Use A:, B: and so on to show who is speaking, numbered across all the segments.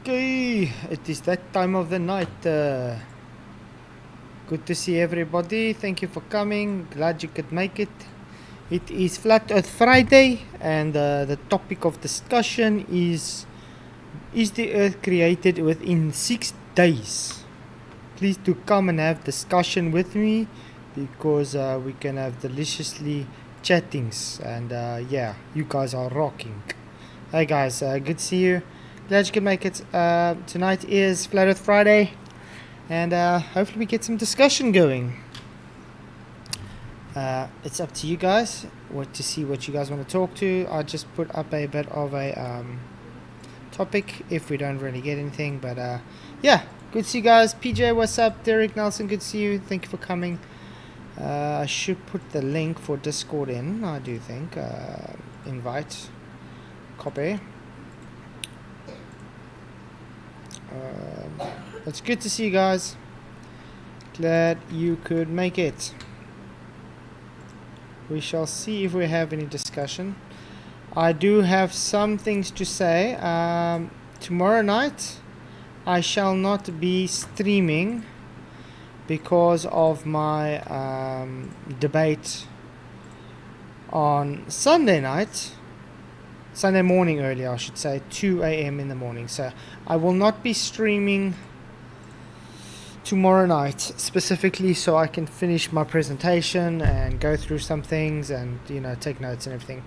A: Okay, it is that time of the night. Good to see everybody. Thank you for coming. Glad you could make it. It is Flat Earth Friday, and the topic of discussion is the Earth created within 6 days? Please do come and have discussion with me, because we can have deliciously chattings, and yeah, you guys are rocking. Hey guys, good to see you. Glad you can make it. Tonight is Flat Earth Friday, and hopefully we get some discussion going. It's up to you guys to see what you guys want to talk to. I just put up a bit of a topic if we don't really get anything, but yeah, good to see you guys. PJ, what's up? Derek Nelson, good to see you. Thank you for coming. I should put the link for Discord in, I do think. Invite. Copy. It's good to see you guys. Glad you could make it. We shall see if we have any discussion. I do have some things to say. Tomorrow night I shall not be streaming because of my debate on Sunday morning early, I should say, 2 a.m. in the morning. So I will not be streaming tomorrow night specifically, so I can finish my presentation and go through some things and, you know, take notes and everything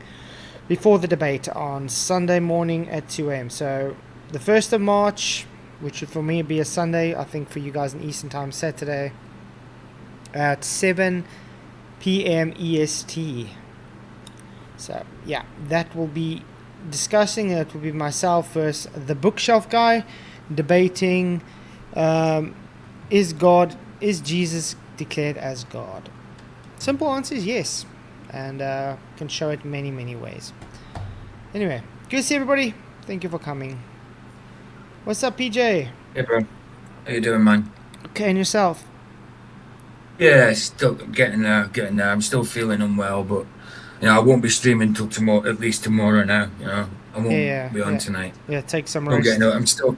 A: before the debate on Sunday morning at 2 a.m. So the 1st of March, which would for me be a Sunday, I think for you guys in Eastern Time, Saturday at 7 p.m. EST. So yeah, that will be discussing. It will be myself versus the bookshelf guy debating is Jesus declared as God? Simple answer is yes, and can show it many ways. Anyway, good to see everybody. Thank you for coming. What's up, PJ?
B: Hey bro, how you doing, man?
A: Okay, and yourself?
B: Yeah, still getting there. I'm still feeling unwell, but you know I won't be streaming till tomorrow. At least tomorrow now. You know I won't be on tonight.
A: Yeah, take some
B: Don't
A: rest.
B: I'm still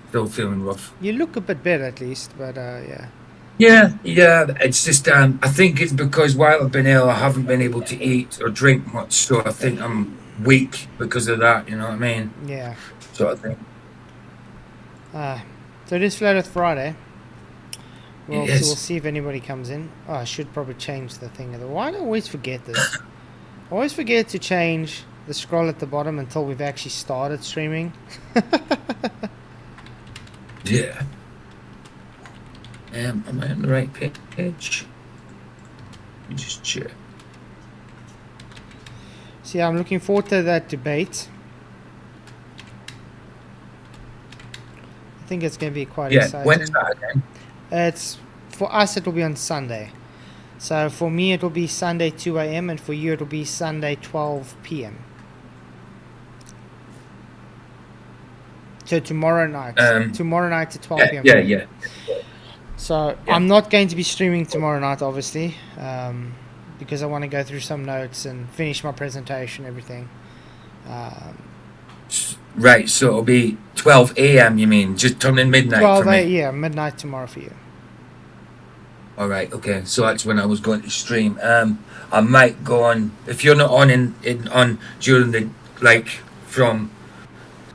B: still feeling rough.
A: You look a bit better at least, but yeah.
B: Yeah. It's just I think it's because while I've been ill, I haven't been able to eat or drink much, so I think I'm weak because of that. You know what I mean?
A: Yeah.
B: So I think.
A: So it is Flat Earth Friday. We'll
B: Yes.
A: see if anybody comes in. Oh, I should probably change the thing. Why do I always forget this? I always forget to change the scroll at the bottom until we've actually started streaming.
B: Yeah. Am I on the right page? Let me just check.
A: So yeah, I'm looking forward to that debate. I think it's going to be quite exciting.
B: When's that again?
A: It's for us. It will be on Sunday. So for me, it will be Sunday 2 a.m. and for you, it will be Sunday 12 p.m. So tomorrow night. Tomorrow night at 12 p.m.
B: Yeah.
A: So I'm not going to be streaming tomorrow night, obviously, because I want to go through some notes and finish my presentation, everything.
B: Right, so it'll be 12 a.m. You mean just turning midnight
A: 12
B: for me?
A: Yeah, midnight tomorrow for you.
B: All right, okay. So that's when I was going to stream. I might go on if you're not on on during the from.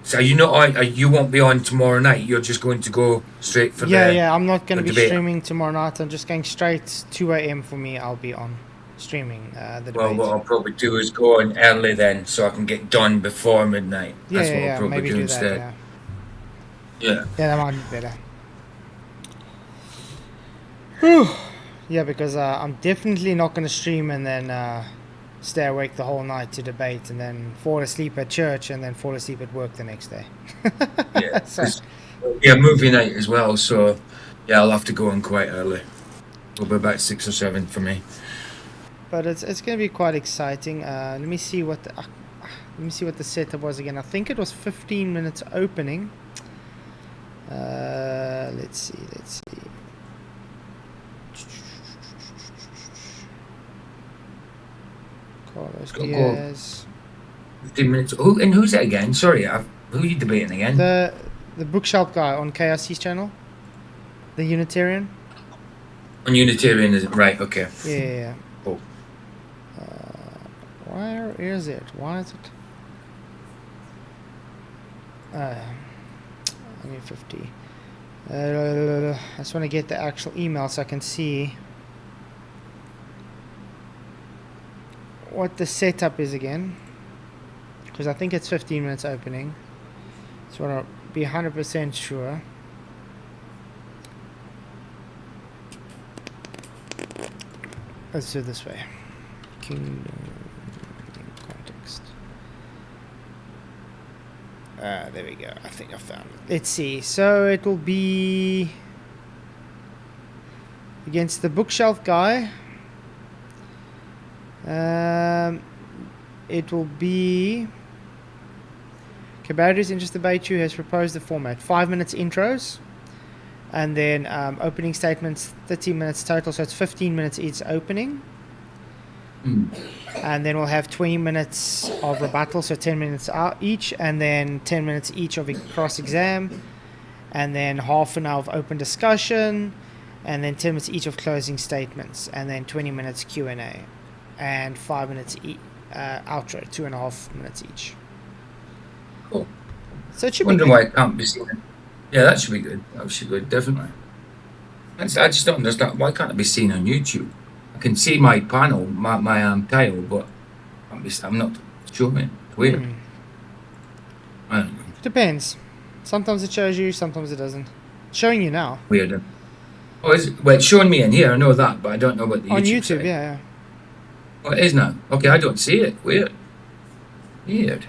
B: So you not on? You won't be on tomorrow night. You're just going to go straight for
A: Yeah. I'm not going to be
B: debate.
A: streaming tomorrow night. I'm just going straight 2 a.m. for me. I'll be on streaming the debate.
B: Well, what I'll probably do is go on early then, so I can get done before midnight. That's what I'll probably
A: maybe
B: do
A: that,
B: instead. Yeah.
A: Yeah, that might be better. Whew. Yeah, because I'm definitely not going to stream and then stay awake the whole night to debate and then fall asleep at church and then fall asleep at work the next day.
B: Yeah, movie night as well, so yeah, I'll have to go on quite early. It'll be about 6 or 7 for me.
A: But it's going to be quite exciting. Let me see what the setup was again. I think it was 15 minutes opening. Let's see. Carlos Diaz.
B: 15 minutes. Who's it again? Sorry, Who are you debating again?
A: The bookshelf guy on KRC's channel, the Unitarian.
B: On Unitarianism, right? Okay.
A: Yeah.
B: Cool.
A: Where is it? Why is it? I need 50. I just want to get the actual email so I can see what the setup is again. Because I think it's 15 minutes opening. So I want to be 100% sure. Let's do it this way. Kingdom context. There we go. I think I found it. Let's see. So it will be against the bookshelf guy. It will be Kabaddi's Interest Debate 2 has proposed the format 5 minutes intros and then opening statements 30 minutes total, so it's 15 minutes each opening. And then we'll have 20 minutes of rebuttal, so 10 minutes each, and then 10 minutes each of a cross-exam, and then half an hour of open discussion, and then 10 minutes each of closing statements, and then 20 minutes Q&A, and 5 minutes outro, 2.5 minutes each.
B: Cool.
A: So it should
B: Wonder
A: be
B: why
A: good.
B: it can't be seen. Yeah, that should be good. That should be good, definitely. I just don't understand why can't it be seen on YouTube? I can see my panel, my title, but I'm not showing it. It's weird. I don't know.
A: Depends. Sometimes it shows you, sometimes it doesn't. It's showing you now.
B: Weird. Oh, is it? Well, it's showing me in here. I know that, but I don't know what the
A: On
B: YouTube
A: YouTube,
B: side.
A: yeah.
B: Oh, it is now. Okay, I don't see it. Weird. Weird.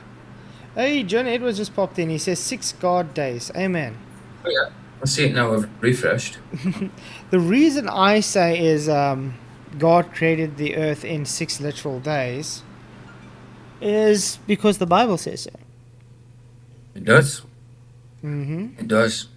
A: Hey, John Edwards just popped in. He says 6 God days. Amen.
B: Oh yeah, I see it now. I've refreshed.
A: The reason I say is God created the earth in 6 literal days is because the Bible says so.
B: It does.
A: Mm-hmm.
B: It does.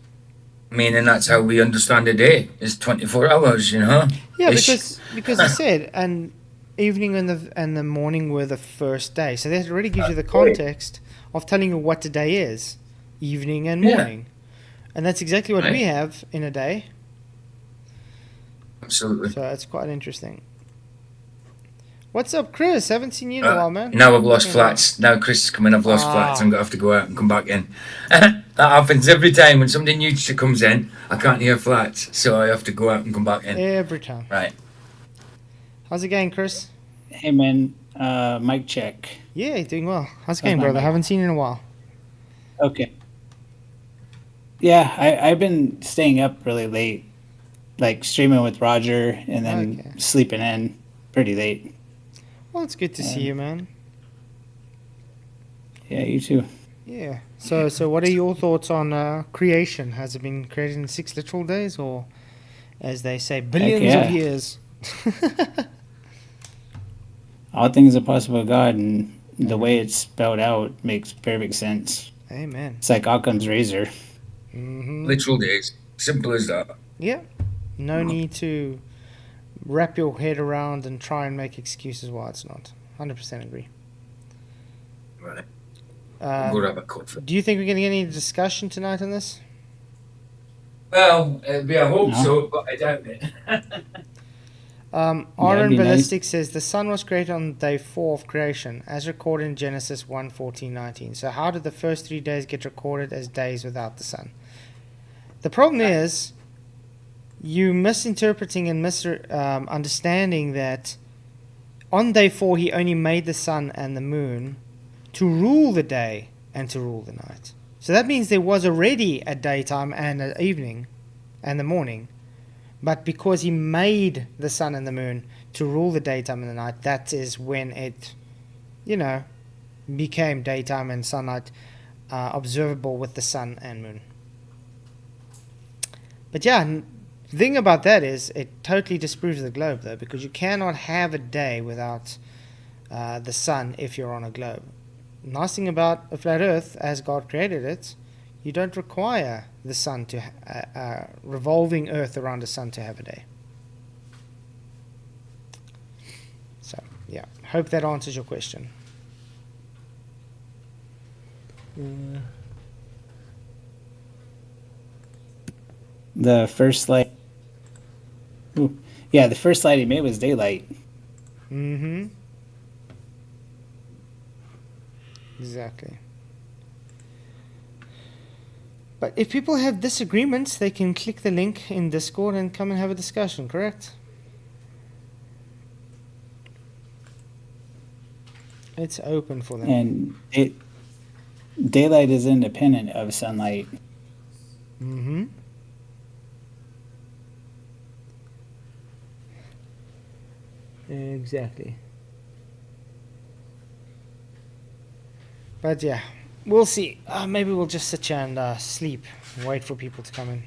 B: I mean, and that's how we understand a day. It's 24 hours, you know.
A: Yeah,
B: Ish.
A: because he said, and evening and the morning were the first day. So that already gives you the context of telling you what the day is, evening and
B: Yeah.
A: morning. And that's exactly what we
B: Right.
A: have in a day.
B: Absolutely.
A: So it's quite interesting. What's up, Chris? Haven't seen you in a while, man.
B: Now I've lost
A: Yeah.
B: flats. Now Chris is coming. I've lost flats.
A: Ah.
B: I'm gonna have to go out and come back in. That happens every time when somebody new comes in. I can't hear flats, so I have to go out and come back in.
A: Every time.
B: Right.
A: How's it going, Chris?
C: Hey man, mic check.
A: Yeah, you're doing well. How's it
C: How's
A: going,
C: my
A: brother?
C: mic?
A: Haven't seen you in a while.
C: Okay. Yeah, I've been staying up really late, like streaming with Roger and then
A: Okay.
C: sleeping in pretty late.
A: Well, it's good to see you, man.
C: Yeah, you too.
A: Yeah. So what are your thoughts on creation? Has it been created in 6 literal days, or, as they say, billions
C: yeah.
A: of years?
C: All things are possible with God, and the way it's spelled out makes perfect sense.
A: Amen.
C: It's like Occam's razor.
A: Mm-hmm.
B: Literal days. Simple as that.
A: Yeah. No need to wrap your head around and try and make excuses why it's not. 100% agree.
B: Right.
A: Uh,
B: We'll have a coffee.
A: do you think we're going to get any discussion tonight on this?
B: Well, it'd be a hope
C: No.
B: so, but I doubt it.
C: That'd
A: Aaron
C: be nice.
A: Ballistic says the sun was created on day 4 of creation, as recorded in Genesis 1:14-19. So how did the first 3 days get recorded as days without the sun? The problem is you misinterpreting and misunderstanding that on day 4 he only made the sun and the moon to rule the day and to rule the night. So that means there was already a daytime and an evening and the morning. But because he made the sun and the moon to rule the daytime and the night, that is when it, became daytime and sunlight observable with the sun and moon. But yeah, the thing about that is it totally disproves the globe, though, because you cannot have a day without the sun if you're on a globe. Nice thing about a flat Earth, as God created it, you don't require the sun to revolving Earth around the sun to have a day. So yeah, hope that answers your question.
C: The first light. Ooh, yeah, the first light he made was daylight.
A: Mm-hmm. Exactly. But if people have disagreements, they can click the link in Discord and come and have a discussion, correct? It's open for them.
C: And daylight is independent of sunlight.
A: Mm-hmm. Exactly. But yeah, we'll see. Maybe we'll just sit here and sleep, wait for people to come in.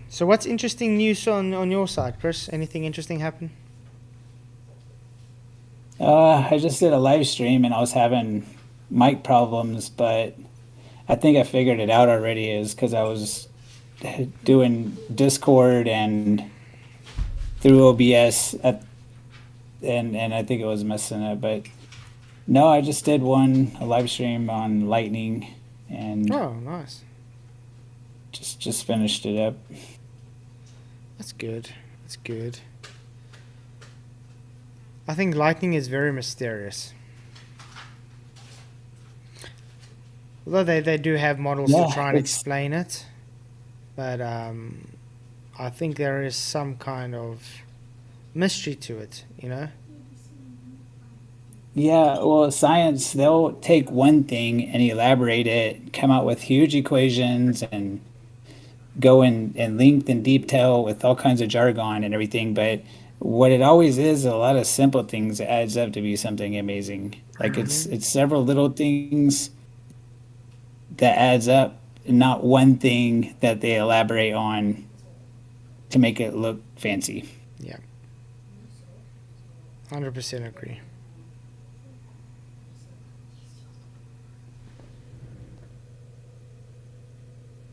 A: So what's interesting news on your side, Chris? Anything interesting happen?
C: I just did a live stream and I was having mic problems, but I think I figured it out already. Is because I was doing Discord and through OBS and I think it was messing up. But no, I just did a live stream on Lightning and
A: Oh, nice.
C: just finished it up.
A: That's good. That's good. I think lightning is very mysterious. Although they do have models to try and explain it, but I think there is some kind of mystery to it, you know?
C: Yeah, well, science, they'll take one thing and elaborate it, come out with huge equations and go in length and detail with all kinds of jargon and everything. But what it always is, a lot of simple things adds up to be something amazing. Like it's several little things that adds up, not one thing that they elaborate on to make it look fancy.
A: Yeah. 100% agree.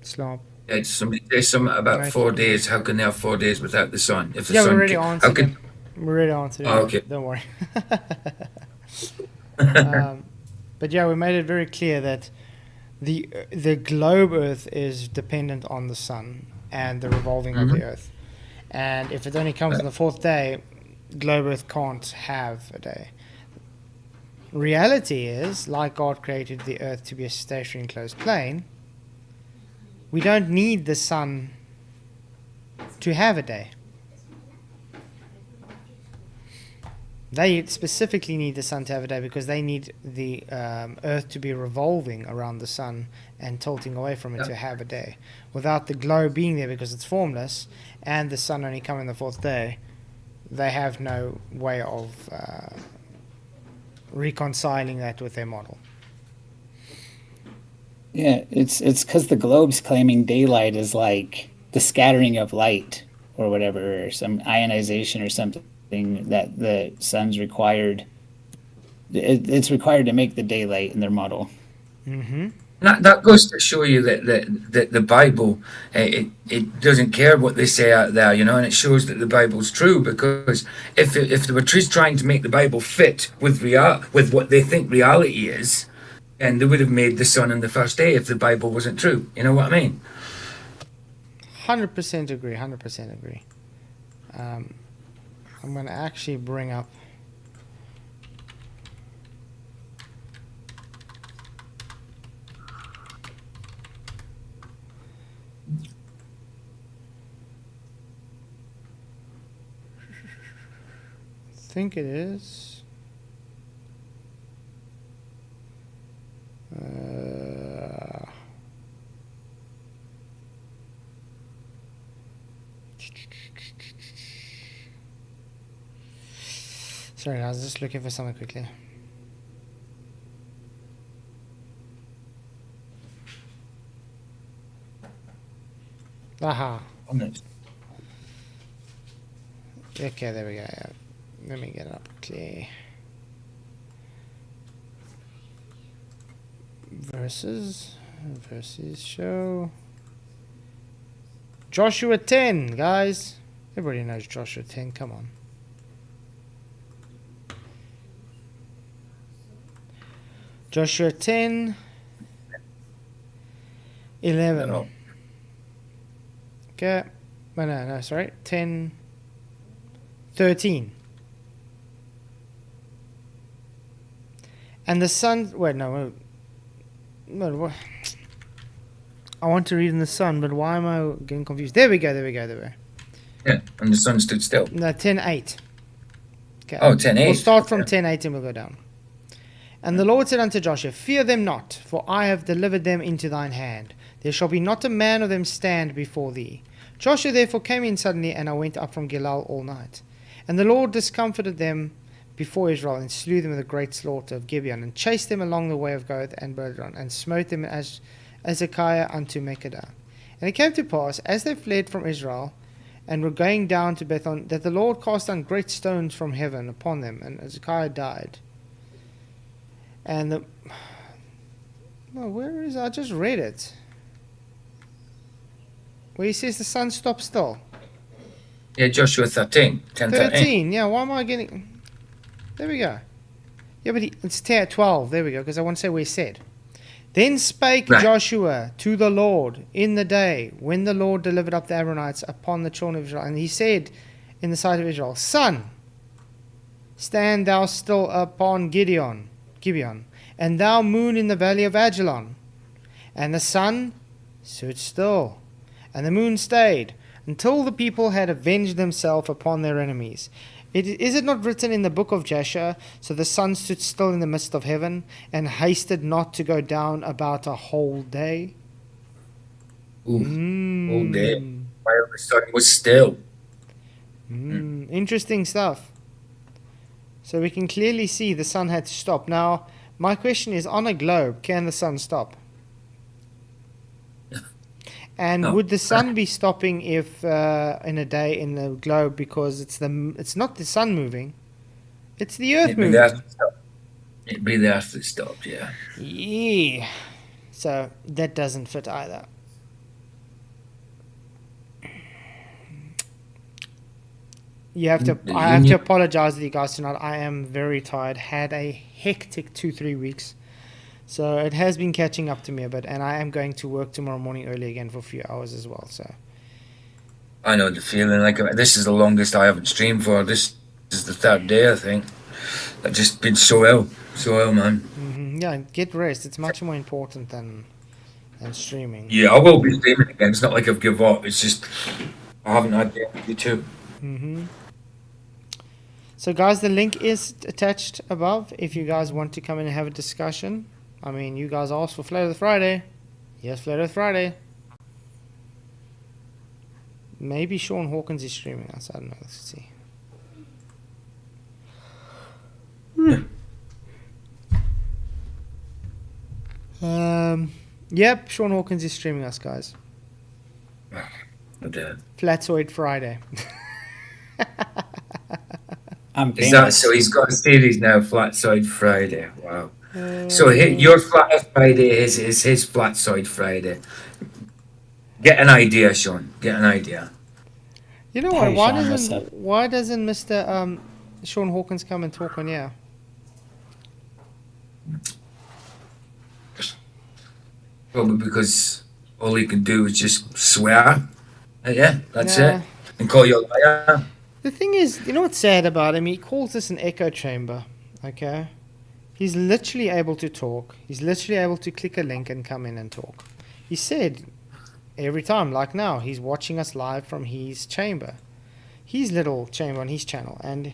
A: Slop.
B: Yeah, somebody says something about
A: Right.
B: 4 days. How can they have 4 days without the sun? If the
A: Yeah, we
B: sun
A: already
B: how
A: answered
B: can
A: it. We already answered it.
B: Oh, okay.
A: Don't worry. But yeah, we made it very clear that the globe Earth is dependent on the sun and the revolving of the Earth. And if it only comes on the fourth day, globe Earth can't have a day. Reality is, like God created the Earth to be a stationary enclosed plane, we don't need the sun to have a day. They specifically need the sun to have a day because they need the Earth to be revolving around the sun and tilting away from it to have a day. Without the globe being there because it's formless and the sun only coming the fourth day, they have no way of reconciling that with their model.
C: Yeah, it's because the globe's claiming daylight is like the scattering of light or whatever, or some ionization or something that the sun's required. It's required to make the daylight in their model.
A: Mm-hmm.
B: That goes to show you that the Bible, it doesn't care what they say out there, and it shows that the Bible's true, because if they were just trying to make the Bible fit with with what they think reality is, and they would have made the sun on the first day if the Bible wasn't true. You know what I mean?
A: 100% agree. 100% agree. I'm going to actually bring up I think it is sorry, I was just looking for something quickly. Aha. Okay, there we go. Yeah. Let me get it up quickly. Versus show. Joshua 10, guys. Everybody knows Joshua 10, come on. Joshua 10, 11.
B: No.
A: Okay. Oh, no, sorry. 10. 13. And the sun. Wait, no. I want to read in the sun, but why am I getting confused? There we go.
B: Yeah, and the sun stood still.
A: No, 10:8. Okay.
B: Oh, 10:8.
A: We'll start from
B: Okay.
A: 10:8 and we'll go down. And the Lord said unto Joshua, Fear them not, for I have delivered them into thine hand. There shall be not a man of them stand before thee. Joshua therefore came in suddenly, and I went up from Gilgal all night. And the Lord discomfited them before Israel, and slew them with a great slaughter of Gibeon, and chased them along the way of Goth and Pateron, and smote them as Ezekiah unto Makkedah. And it came to pass, as they fled from Israel, and were going down to Bethon, that the Lord cast down great stones from heaven upon them, and Ezekiah died. And the... Well, where is... I just read it. Where he says the sun stopped still.
B: Yeah, Joshua 13. 10:13.
A: 13, yeah, why am I getting... There we go. Yeah, but it's 12, there we go, because I want to say where he said. Then spake
B: Right.
A: Joshua to the Lord in the day when the Lord delivered up the Ammonites upon the children of Israel. And he said in the sight of Israel, Sun, stand thou still upon Gibeon, and thou moon in the valley of Ajalon. And the sun stood still, and the moon stayed, until the people had avenged themselves upon their enemies. Is it not written in the book of Jasher, so the sun stood still in the midst of heaven, and hasted not to go down about a whole day?
B: Ooh, all day.
A: Mm.
B: While the sun was still.
A: Interesting stuff. So we can clearly see the sun had to stop. Now, my question is, on a globe, can the sun stop? And
B: No.
A: would the sun be stopping if in a day in the globe, because it's not the sun moving, it's the earth
B: It'd be
A: moving?
B: the earth that stopped. It'd be the earth that stopped, yeah.
A: Yeah. So that doesn't fit either. You have to. I have to apologize to you guys tonight. I am very tired. Had a hectic 2-3 weeks, so it has been catching up to me a bit. And I am going to work tomorrow morning early again for a few hours as well. So
B: I know the feeling. Like, this is the longest I haven't streamed for. This is the third day, I think. I've just been so ill, man.
A: yeah, get rest. It's much more important than streaming.
B: Yeah, I will be streaming again. It's not like I've given up. It's just I haven't had the energy to.
A: So, guys, the link is attached above if you guys want to come in and have a discussion. I mean, you guys asked for Flat Earth Friday. Yes, Flat Earth Friday. Maybe Sean Hawkins is streaming us. I don't know. Let's see. Yep, Sean Hawkins is streaming us, guys.
B: Okay.
A: Flatzoid Friday.
C: I'm
B: Is that
C: famous.
B: so? He's got a series now, Flatzoid Friday. Wow. So your Flat Earth Friday is his Flatzoid Friday. Get an idea, Sean. Get an idea.
A: You know what?
C: Hey, Sean, what's up?
A: Why doesn't Mr. Sean Hawkins come and talk on here?
B: Probably because all he can do is just swear. Yeah, that's
A: Yeah.
B: it. And call you a liar.
A: The thing is, you know what's sad about him? He calls this an echo chamber. Okay? He's literally able to talk. He's literally able to click a link and come in and talk. He said every time, like now, he's watching us live from his chamber. His little chamber on his channel. And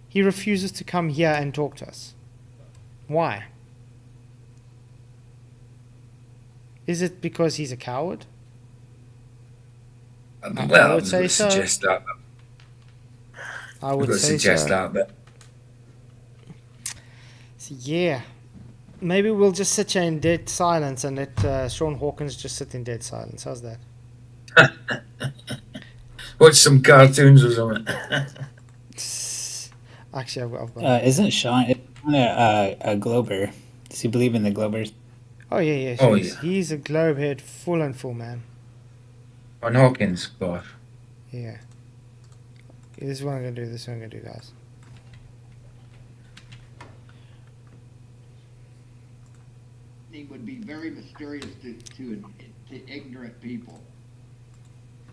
A: he refuses to come here and talk to us. Why? Is it because he's a coward?
B: Well, I
A: would
B: was
A: say
B: going to
A: so.
B: suggest that.
A: I
B: I was
A: would
B: going to
A: say
B: suggest
A: so.
B: that, but
A: So, yeah. Maybe we'll just sit here in dead silence and let Sean Hawkins just sit in dead silence. How's that?
B: watch some cartoons or something.
A: Actually, I've got
C: Isn't Sean a Glober? Does he believe in the Globers?
A: Oh, yeah.
B: Oh,
A: He's,
B: yeah.
A: he's a globe head, full and full, man.
B: On Hawkins, but
A: Yeah. This is what I'm going to do. This is what I'm going to do, guys.
D: It would be very mysterious to to ignorant people.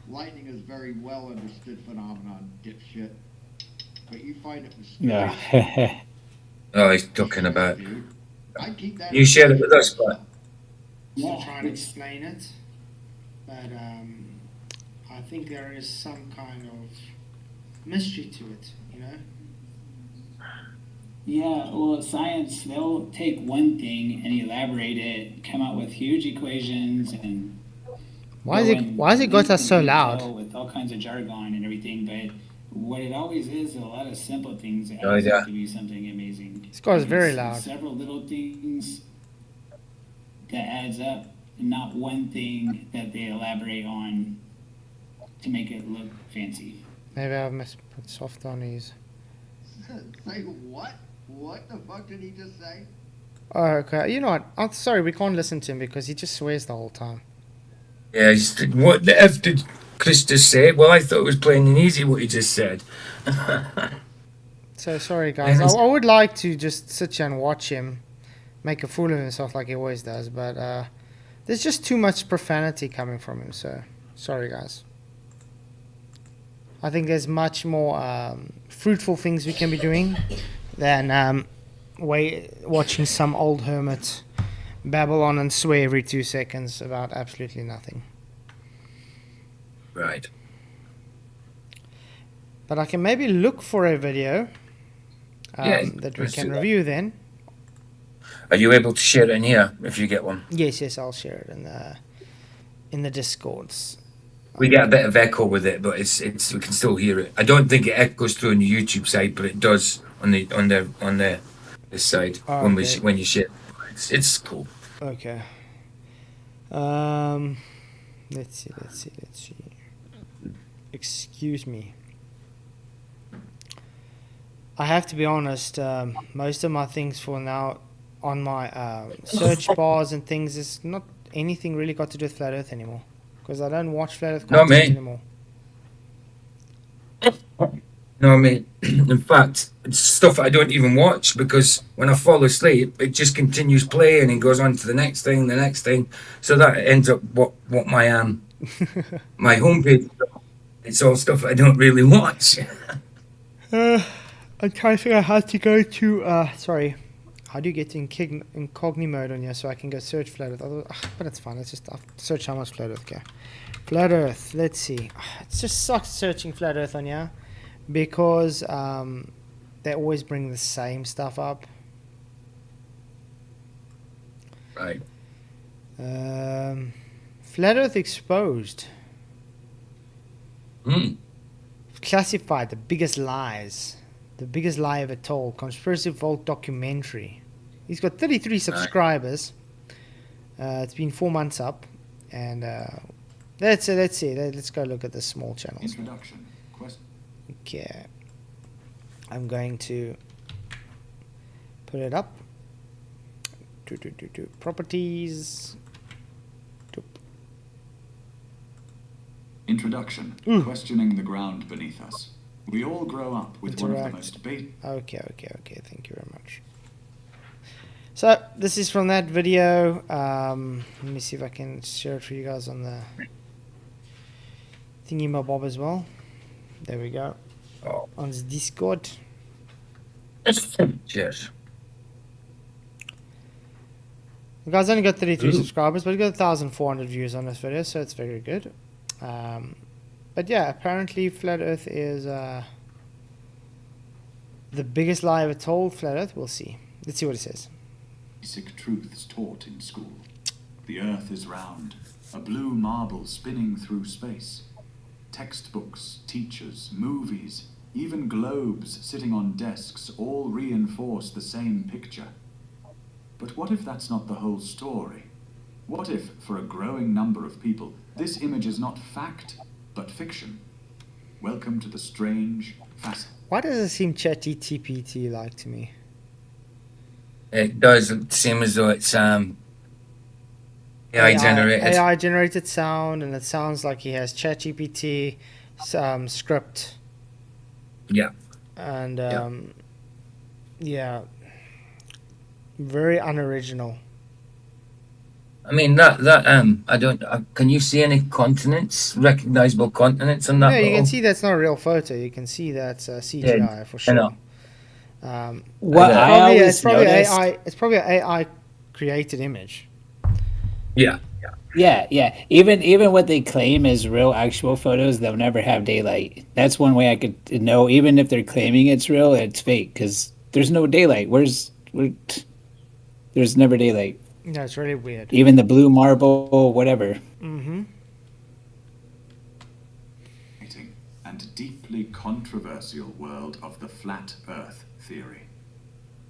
D: Lightning is a very well understood phenomenon, dipshit. But you find it mysterious.
C: Yeah.
B: Oh, he's talking about.
D: Dude. I'd keep that
B: You share it with us, but
A: Still trying to explain it, but I think there is some kind of mystery to it, you know?
C: Yeah, well, science, they'll take one thing and elaborate it, come out with huge equations, and
A: Why is it got us so loud?
C: with all kinds of jargon and everything. But what it always is, a lot of simple things that
B: Oh,
C: adds
B: yeah.
C: up to be something amazing.
A: This guy's
C: Like,
A: very
C: it's
A: loud.
C: Several little things that adds up, and not one thing that they elaborate on to make it look fancy.
A: Maybe I must put soft on these.
D: Say what? What the fuck did he just say?
A: Oh, okay. You know what? I'm sorry, we can't listen to him because he just swears the whole time.
B: yeah, what the F did Chris just say? Well, I thought it was plain and easy what he just said.
A: So sorry, guys. I would like to just sit here and watch him make a fool of himself like he always does, but there's just too much profanity coming from him. So sorry, guys. I think there's much more fruitful things we can be doing than watching some old hermit babble on and swear every 2 seconds about absolutely nothing.
B: Right.
A: But I can maybe look for a video
B: Yeah,
A: that we
B: let's
A: can
B: do that.
A: review then.
B: Are you able to share it in here if you get one?
A: Yes, I'll share it in the Discords.
B: We get a bit of echo with it, but it's we can still hear it. I don't think it echoes through on the YouTube side, but it does on this side
A: Oh,
B: when
A: okay.
B: when you share. It's cool.
A: Okay. Let's see. Excuse me. I have to be honest. Most of my things for now on my search bars and things is not anything really got to do with Flat Earth anymore, because I don't watch Flat Earth
B: Not
A: content
B: me.
A: anymore.
B: No, I mean, in fact, it's stuff I don't even watch because when I fall asleep, it just continues playing and goes on to the next thing. So that ends up what my my homepage. It's all stuff I don't really watch.
A: I'm trying to figure out how to go to. Sorry. How do you get to incognito mode on here so I can go search Flat Earth? But it's fine. Let's just search how much Flat Earth. Okay. Flat Earth. Let's see. It just sucks searching Flat Earth on here because they always bring the same stuff up.
B: Right.
A: Flat Earth exposed. Classified the biggest lies. The biggest lie ever told. Conspiracy Vault documentary. He's got 33 subscribers. It's been 4 months up, and let's see. Let's go look at the small channels.
E: Introduction.
A: Okay, I'm going to put it up. Properties.
E: Introduction. Questioning the ground beneath us. We all grow up with one of the most
A: Okay. Thank you very much. So this is from that video. Let me see if I can share it for you guys on the thingy my bob as well. There we go.
B: Oh.
A: On the Discord.
B: Cheers.
A: The guy's only got 33 subscribers, but he got 1,400 views on this video, so it's very good. But yeah, apparently Flat Earth is the biggest lie ever told. Flat Earth, we'll see. Let's see what it says.
E: basic truths taught in school. The earth is round, a blue marble spinning through space. Textbooks, teachers, movies, even globes sitting on desks all reinforce the same picture. But what if that's not the whole story? What if, for a growing number of people, this image is not fact, but fiction? Welcome to the strange, fascinating.
A: Why does it seem ChatGPT like to me?
B: It does seem as though it's AI generated.
A: AI generated sound, and it sounds like he has ChatGPT script.
B: Yeah.
A: And yeah, very unoriginal.
B: I mean that I don't. Can you see any continents, recognizable continents on
A: No,
B: that
A: you can
B: little?
A: see that's not a real photo. You can see that's
B: Yeah,
A: CGI for
B: you know.
A: sure.
C: What
B: Yeah,
C: I
A: It's
C: always
A: probably
C: noticed,
A: AI. It's probably an AI created image.
B: yeah.
C: yeah, even what they claim is real actual photos, they'll never have daylight. That's one way I could know. Even if they're claiming it's real, it's fake because there's no daylight. There's never daylight.
A: No, it's really weird.
C: Even the blue marble, whatever.
A: Mm-hmm.
E: And deeply controversial world of the flat Earth theory,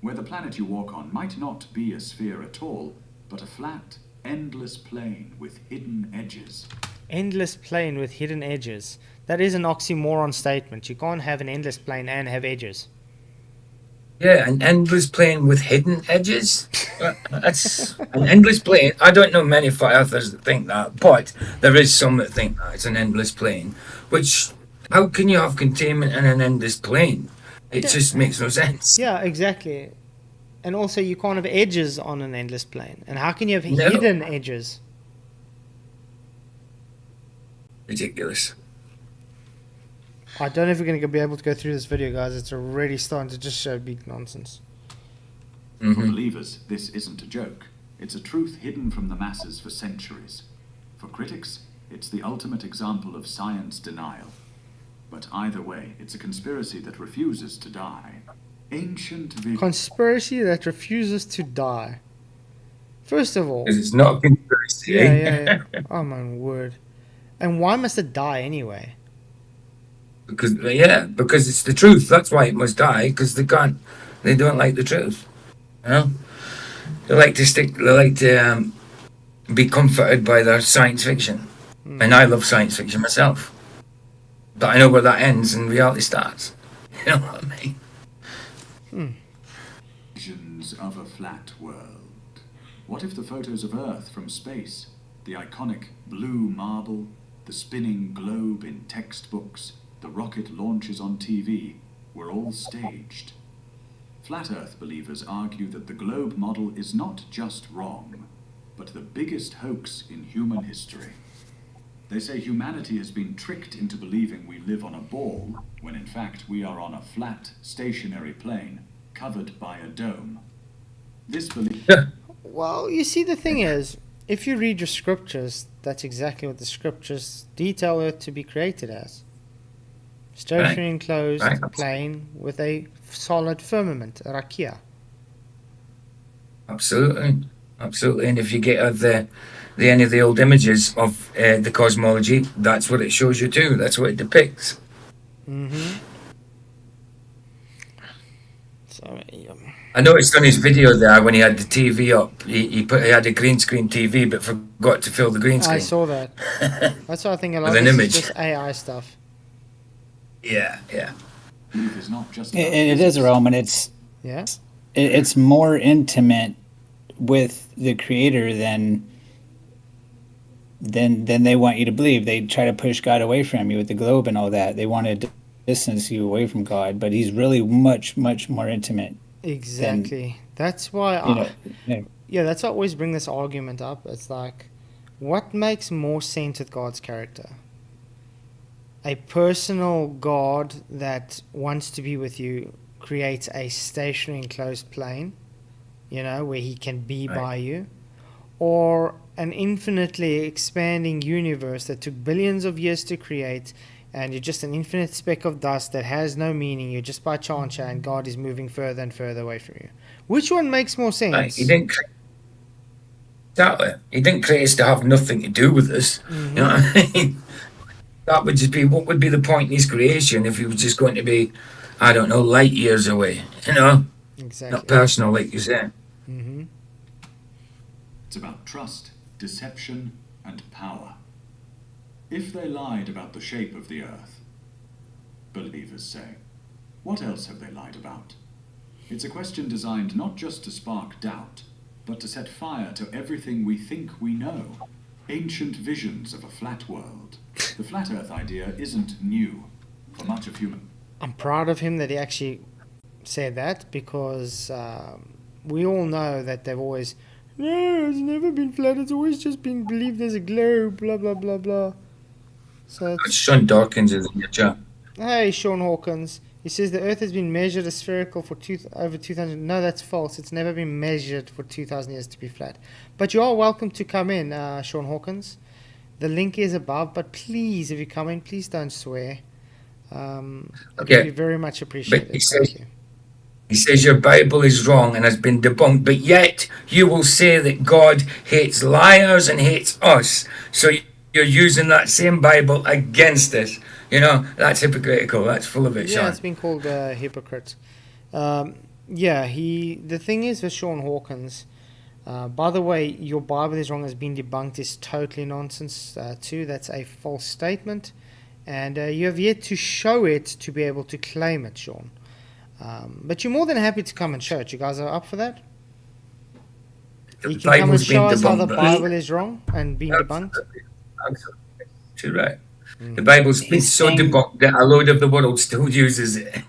E: where the planet you walk on might not be a sphere at all, but a flat, endless plane with hidden edges.
A: Endless plane with hidden edges. That is an oxymoron statement. You can't have an endless plane and have edges.
B: Yeah, an endless plane with hidden edges. That's an endless plane. I don't know many flat earthers that think that, but there is some that think that it's an endless plane. Which, how can you have containment in an endless plane? It
A: Yeah,
B: just makes no sense.
A: yeah, exactly. And also, you can't have edges on an endless plane. And how can you have
B: No,
A: hidden edges?
B: ridiculous.
A: I don't know if we're going to be able to go through this video, guys. It's already starting to just show big nonsense.
E: For
B: Hmm.
E: believers, this isn't a joke. It's a truth hidden from the masses for centuries. For critics, it's the ultimate example of science denial. But either way, it's a conspiracy that refuses to die. Ancient vision.
A: Conspiracy that refuses to die. First of all,
B: Because it's not a conspiracy,
A: yeah, yeah,
B: eh?
A: yeah. Oh my word. And why must it die anyway?
B: Because it's the truth. That's why it must die. Because they don't like the truth. You know, they like to stick. They like to be comforted by their science fiction. And I love science fiction myself, but I know where that ends and reality starts. You know what I mean?
E: Visions of a flat world. What if the photos of Earth from space, the iconic blue marble, the spinning globe in textbooks, the rocket launches on TV, were all staged? Flat Earth believers argue that the globe model is not just wrong, but the biggest hoax in human history. They say humanity has been tricked into believing we live on a ball, when in fact we are on a flat, stationary plane, covered by a dome. This belief
A: Well, you see, the thing is, if you read your scriptures, that's exactly what the scriptures detail it to be created as. Stationary enclosed
B: Right.
A: plane with a solid firmament, a rakia.
B: Absolutely, absolutely. And if you get the any of the old images of the cosmology, that's what it shows you too. That's what it depicts.
A: Mm-hmm. So,
B: I noticed on his video there when he had the TV up, he had a green screen TV, but forgot to fill the green
A: I
B: screen
A: saw that. That's why I think a lot
B: with
A: of
B: an
A: this
B: image.
A: is just AI stuff.
B: Yeah, yeah.
E: is not just
C: It,
E: about
C: it is
E: physics.
C: Roman. It's more intimate with the creator than they want you to believe. They try to push God away from you with the globe and all that. They want to distance you away from God, but he's really much more intimate.
A: Exactly. That's why that's why I always bring this argument up. It's like, what makes more sense with God's character? A personal God that wants to be with you creates a stationary enclosed plane, where he can be
B: Right.
A: by you, or an infinitely expanding universe that took billions of years to create, and you're just an infinite speck of dust that has no meaning. You're just by chance, and God is moving further and further away from you. Which one makes more
B: Right.
A: sense?
B: Exactly. He didn't create us to have nothing to do with us.
A: Mhm.
B: You know what I mean? That would just be what would be the point in his creation if he was just going to be, I don't know, light years away. Not
A: Exactly.
B: personal, like you said.
A: Mm-hmm.
E: It's about trust, deception, and power. If they lied about the shape of the Earth, believers say, what else have they lied about? It's a question designed not just to spark doubt, but to set fire to everything we think we know. Ancient visions of a flat world. The flat Earth idea isn't new for much of human.
A: I'm proud of him that he actually said that, because we all know that they've always, no, it's never been flat. It's always just been believed as a globe. Blah blah blah blah. So it's
B: Sean Dawkins is in your chat.
A: hey, Sean Hawkins. He says the Earth has been measured as spherical for over 2,000. No, that's false. It's never been measured for 2,000 years to be flat. But you are welcome to come in, Sean Hawkins. The link is above. But please, if you come in, please don't swear. It would
B: Okay.
A: be very much
B: But
A: appreciated.
B: he
A: Thank
B: says
A: you.
B: he says your Bible is wrong and has been debunked, but yet you will say that God hates liars and hates us. So you're using that same Bible against us. You know, that's hypocritical. That's full of it,
A: Yeah,
B: Sean.
A: it's been called hypocrite. The thing is with Sean Hawkins, by the way, your Bible is wrong has been debunked is totally nonsense too. That's a false statement. And you have yet to show it to be able to claim it, Sean. But you're more than happy to come and show it. You guys are up for that? You can come and show us how the Bible is wrong and being debunked?
B: Absolutely. Too right. The Bible's been
C: He's
B: so
C: saying-
B: debunked that a load of the world still uses it.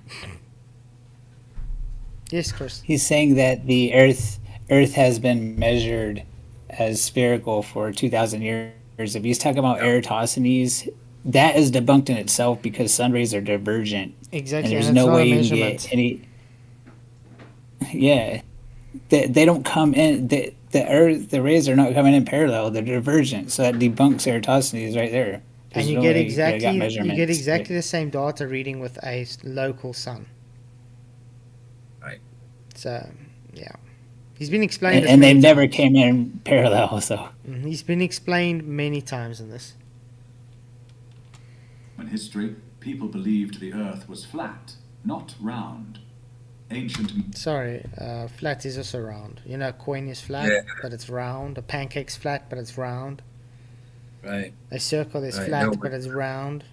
A: Yes, Chris.
C: He's saying that the Earth has been measured as spherical for 2,000 years. If he's talking about Eratosthenes, that is debunked in itself because sun rays are divergent.
A: Exactly.
C: And there's
A: and it's
C: no
A: not a
C: way you can
A: measurement.
C: get any. Yeah, they don't come in. The rays are not coming in parallel. They're divergent. So that debunks Eratosthenes right there.
A: And
C: There's
A: you
C: no
A: get
C: way
A: exactly
C: got
A: you
C: measurements.
A: get exactly the same data reading with a local sun.
B: Right.
A: So yeah, he's been explained.
C: And they
A: many
C: never
A: times.
C: came in parallel. So
A: He's been explained many times in this.
E: In history, people believed the earth was flat, not round. Ancient
A: Sorry, flat is also round. You know, a coin is flat,
B: Yeah.
A: but it's round. A pancake's flat, but it's round.
B: Right.
A: A circle is
B: Right,
A: flat,
B: no,
A: but it's round.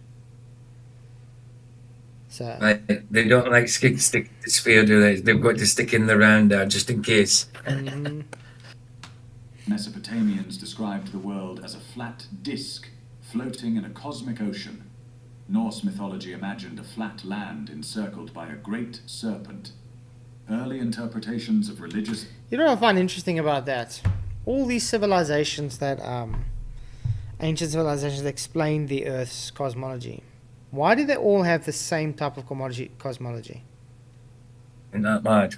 A: So
B: Right. They don't like stick the sphere, do they? They've got to stick in the round there just in case.
A: mhm.
E: Mesopotamians described the world as a flat disk floating in a cosmic ocean. Norse mythology imagined a flat land encircled by a great serpent. Early interpretations of religious
A: You know what I find interesting about that? All these civilizations that ancient civilizations that explain the Earth's cosmology. Why do they all have the same type of cosmology?
B: Isn't that mad?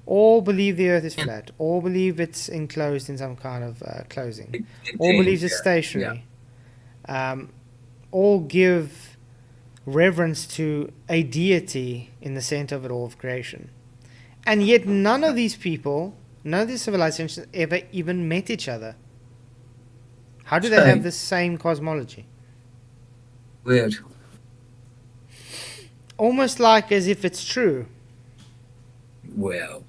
A: All believe the Earth is flat. All believe it's enclosed in some kind of closing. All believes it's stationary. All give reverence to a deity in the center of it all of creation. And yet none of these people, none of these civilizations ever even met each other. How do they have
B: Right.
A: the same cosmology?
B: Weird.
A: Almost like as if it's true.
B: Well,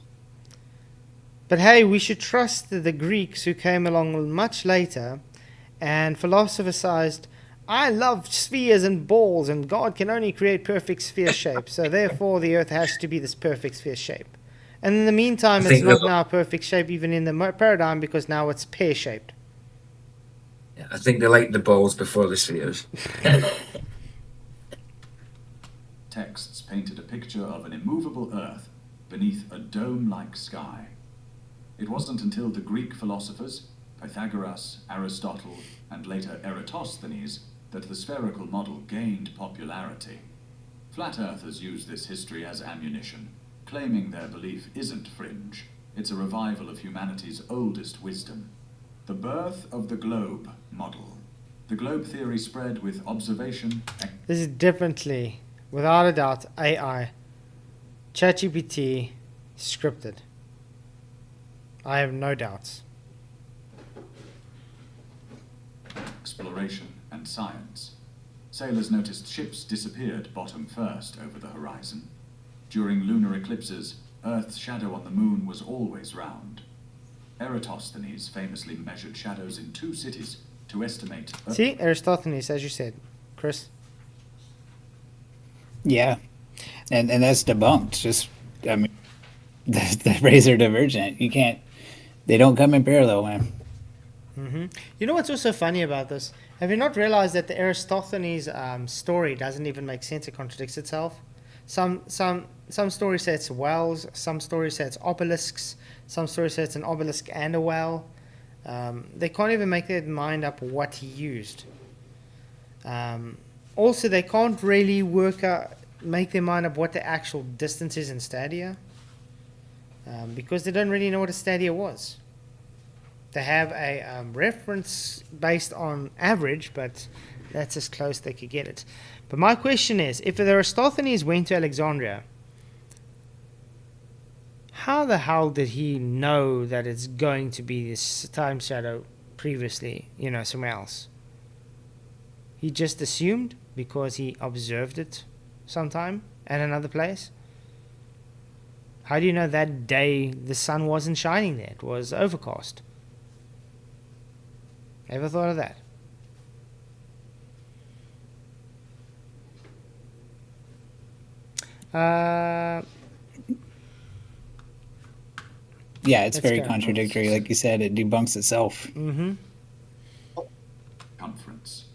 A: But hey, we should trust the Greeks who came along much later and philosophized, I love spheres and balls, and God can only create perfect sphere shape, so therefore the Earth has to be this perfect sphere shape. And in the meantime,
B: I
A: it's
B: think
A: not
B: that-
A: now a perfect shape even in the paradigm because now it's pear-shaped.
B: yeah, I think they like the balls before the spheres.
E: texts painted a picture of an immovable earth beneath a dome-like sky. It wasn't until the Greek philosophers, Pythagoras, Aristotle, and later Eratosthenes, that the spherical model gained popularity. Flat earthers use this history as ammunition, claiming their belief isn't fringe. It's a revival of humanity's oldest wisdom. The birth of the globe model. The globe theory spread with observation.
A: This is definitely, without a doubt, AI. ChatGPT scripted. I have no doubts.
E: Exploration and science. Sailors noticed ships disappeared bottom first over the horizon. During lunar eclipses, Earth's shadow on the moon was always round. Eratosthenes famously measured shadows in 2 cities to estimate.
A: See, Aristophanes, as you said, Chris.
C: yeah, and that's debunked. Just I mean, the rays are divergent. You can't. They don't come in parallel, man.
A: You know what's also funny about this? Have you not realized that the Aristophanes story doesn't even make sense? It contradicts itself. Some stories say it's wells. Some stories say it's obelisks. Some stories say it's an obelisk and a well. They can't even make their mind up what he used. Also, they can't really make their mind up what the actual distance is in stadia, because they don't really know what a stadia was. They have a reference based on average, but that's as close they could get it. But my question is, if the Eratosthenes went to Alexandria, how the hell did he know that it's going to be this time shadow previously, somewhere else? He just assumed because he observed it sometime at another place? How do you know that day the sun wasn't shining there? It was overcast. Ever thought of that?
C: Yeah, it's
A: Let's
C: very
A: go.
C: contradictory. Like you said, it debunks itself.
A: Mm-hmm.
E: Conference.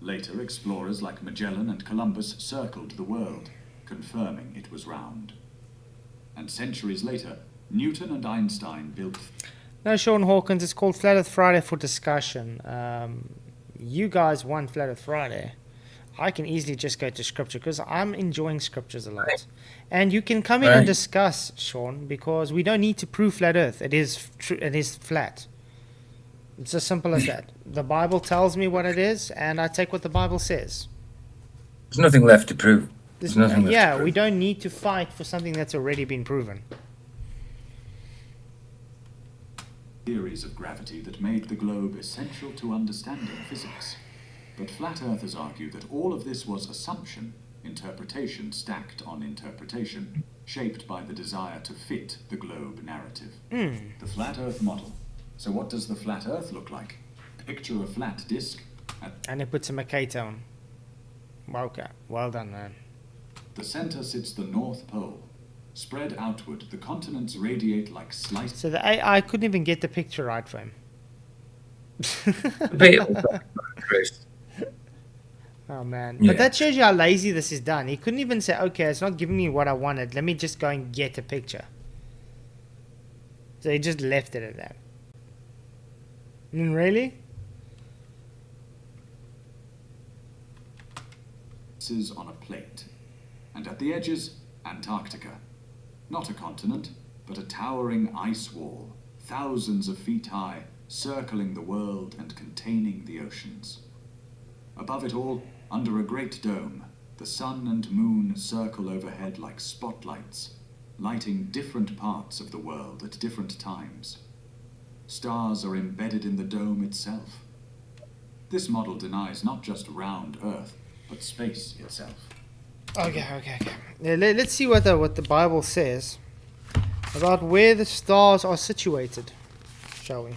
E: Later, explorers like Magellan and Columbus circled the world, confirming it was round. And centuries later, Newton and Einstein built...
A: No, Sean Hawkins, it's called Flat Earth Friday for discussion. You guys want Flat Earth Friday. I can easily just go to scripture because I'm enjoying scriptures a lot. And you can come in and discuss, Sean, because we don't need to prove flat Earth. It is true. It is flat. It's as simple as that. The Bible tells me what it is, and I take what the Bible says.
B: There's nothing left to prove. There's nothing left to
A: Yeah,
B: prove.
A: we don't need to fight for something that's already been proven.
E: theories of gravity that made the globe essential to understanding physics. But flat earthers argue that all of this was assumption, interpretation stacked on interpretation, shaped by the desire to fit the globe narrative. The flat earth model. So what does the flat earth look like? Picture a flat disk.
A: And it puts a Mercator on. Okay, well done, man.
E: The center sits the North Pole. Spread outward, the continents radiate like sliced...
A: So the AI couldn't even get the picture right for him.
B: Chris.
A: Oh, man.
B: Yeah.
A: But that shows you how lazy this is done. He couldn't even say, okay, it's not giving me what I wanted. Let me just go and get a picture. So he just left it at that. Really?
E: is on a plate. And at the edges, Antarctica. Not a continent, but a towering ice wall, thousands of feet high, circling the world and containing the oceans. Above it all, under a great dome, the sun and moon circle overhead like spotlights, lighting different parts of the world at different times. Stars are embedded in the dome itself. This model denies not just round Earth, but space itself.
A: Okay. Yeah, let's see what the Bible says about where the stars are situated, shall we?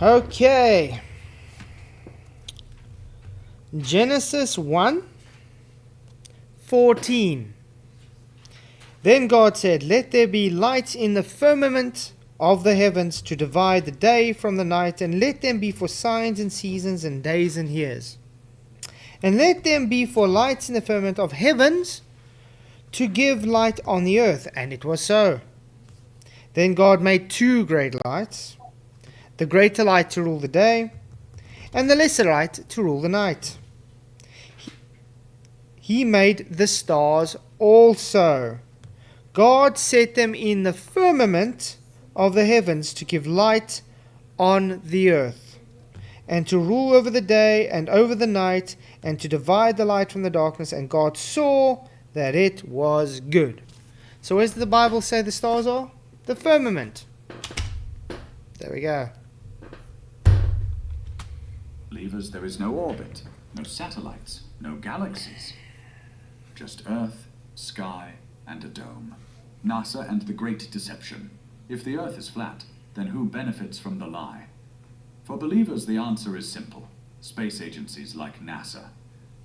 A: Okay. Genesis 1:14. Then God said, "Let there be lights in the firmament of the heavens to divide the day from the night, and let them be for signs and seasons and days and years. And let them be for lights in the firmament of heavens to give light on the earth." And it was so. Then God made two great lights, the greater light to rule the day, and the lesser light to rule the night. He made the stars also. God set them in the firmament of the heavens to give light on the earth, and to rule over the day and over the night, and to divide the light from the darkness. And God saw that it was good. So where does the Bible say the stars are? The firmament. There we go.
E: Believers, there is no orbit, no satellites, no galaxies. Just Earth, sky, and a dome. NASA and the Great Deception. If the Earth is flat, then who benefits from the lie? For believers, the answer is simple. Space agencies like NASA.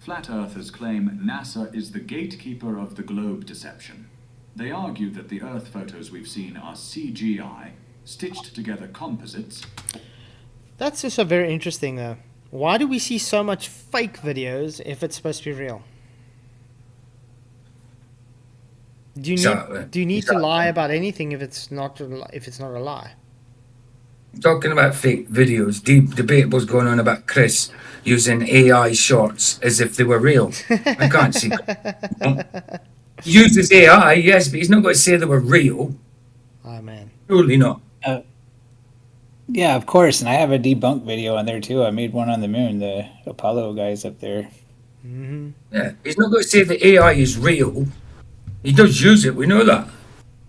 E: Flat Earthers claim NASA is the gatekeeper of the globe deception. They argue that the Earth photos we've seen are CGI, stitched together composites.
A: That's also very interesting, though. Why do we see so much fake videos if it's supposed to be real? Do you need to lie about anything if it's not a lie?
B: Talking about fake videos, deep debate was going on about Chris using AI shorts as if they were real. I can't see. He uses AI, yes, but he's not going to say they were real.
A: Oh man.
B: Surely not.
C: Yeah, of course. And I have a debunk video on there too. I made one on the moon, the Apollo guys up there.
A: Mm-hmm.
B: Yeah, he's not going to say the AI is real. He does use it, we know that.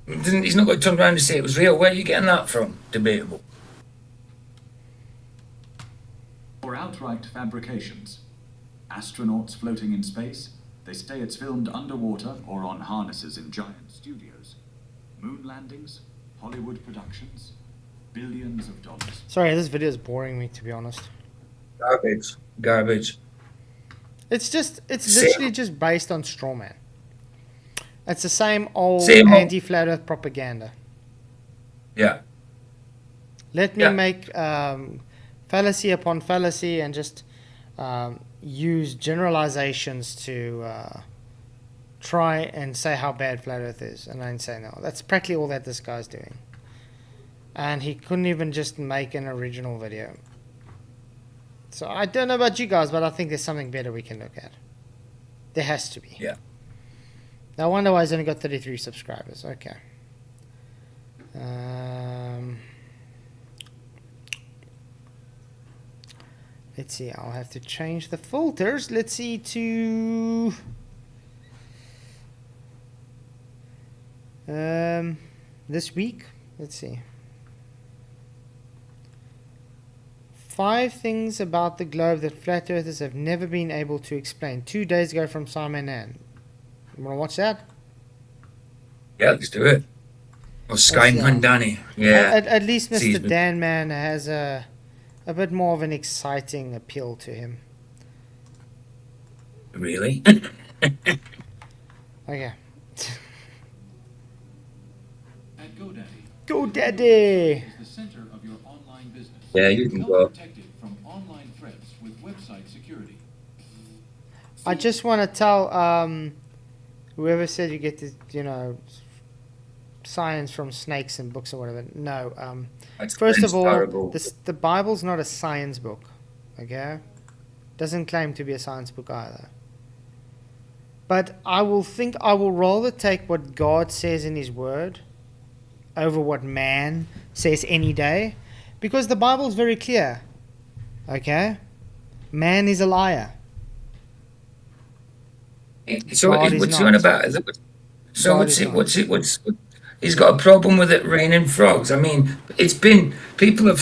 B: He's not going to turn around and say it was real. Where are you getting that from? Debatable.
E: Or outright fabrications. Astronauts floating in space, they say it's filmed underwater or on harnesses in giant studios. Moon landings, Hollywood productions, billions of dollars.
A: Sorry, this video is boring me, to be honest.
B: Garbage.
A: It's literally just based on straw man. It's the same old anti-flat earth propaganda.
B: Yeah.
A: Let me make fallacy upon fallacy and just use generalizations to try and say how bad flat earth is. And then say, no, that's practically all that this guy's doing. And he couldn't even just make an original video. So I don't know about you guys, but I think there's something better we can look at. There has to be.
B: Yeah.
A: No wonder why he's only got 33 subscribers. Okay. Let's see. I'll have to change the filters. Let's see to this week. Let's see. 5 things about the globe that flat earthers have never been able to explain. 2 days ago from Simon Ann. You want to watch that?
B: Yeah, let's do it. Or Sky Mandani. Yeah.
A: At least Mr. Dan Man has a bit more of an exciting appeal to him.
B: Really?
A: Okay.
F: At GoDaddy.
A: GoDaddy!
F: Is the center of your online business.
B: Yeah, you can go.
F: Protected from online threats with website security.
A: I just want to tell whoever said you get to, science from snakes and books or whatever. No. First of all, the Bible's not a science book. Okay? Doesn't claim to be a science book either. But I will rather take what God says in His Word over what man says any day, because the Bible is very clear. Okay? Man is a liar.
B: So what's he on about? So he's got a problem with it raining frogs. I mean, people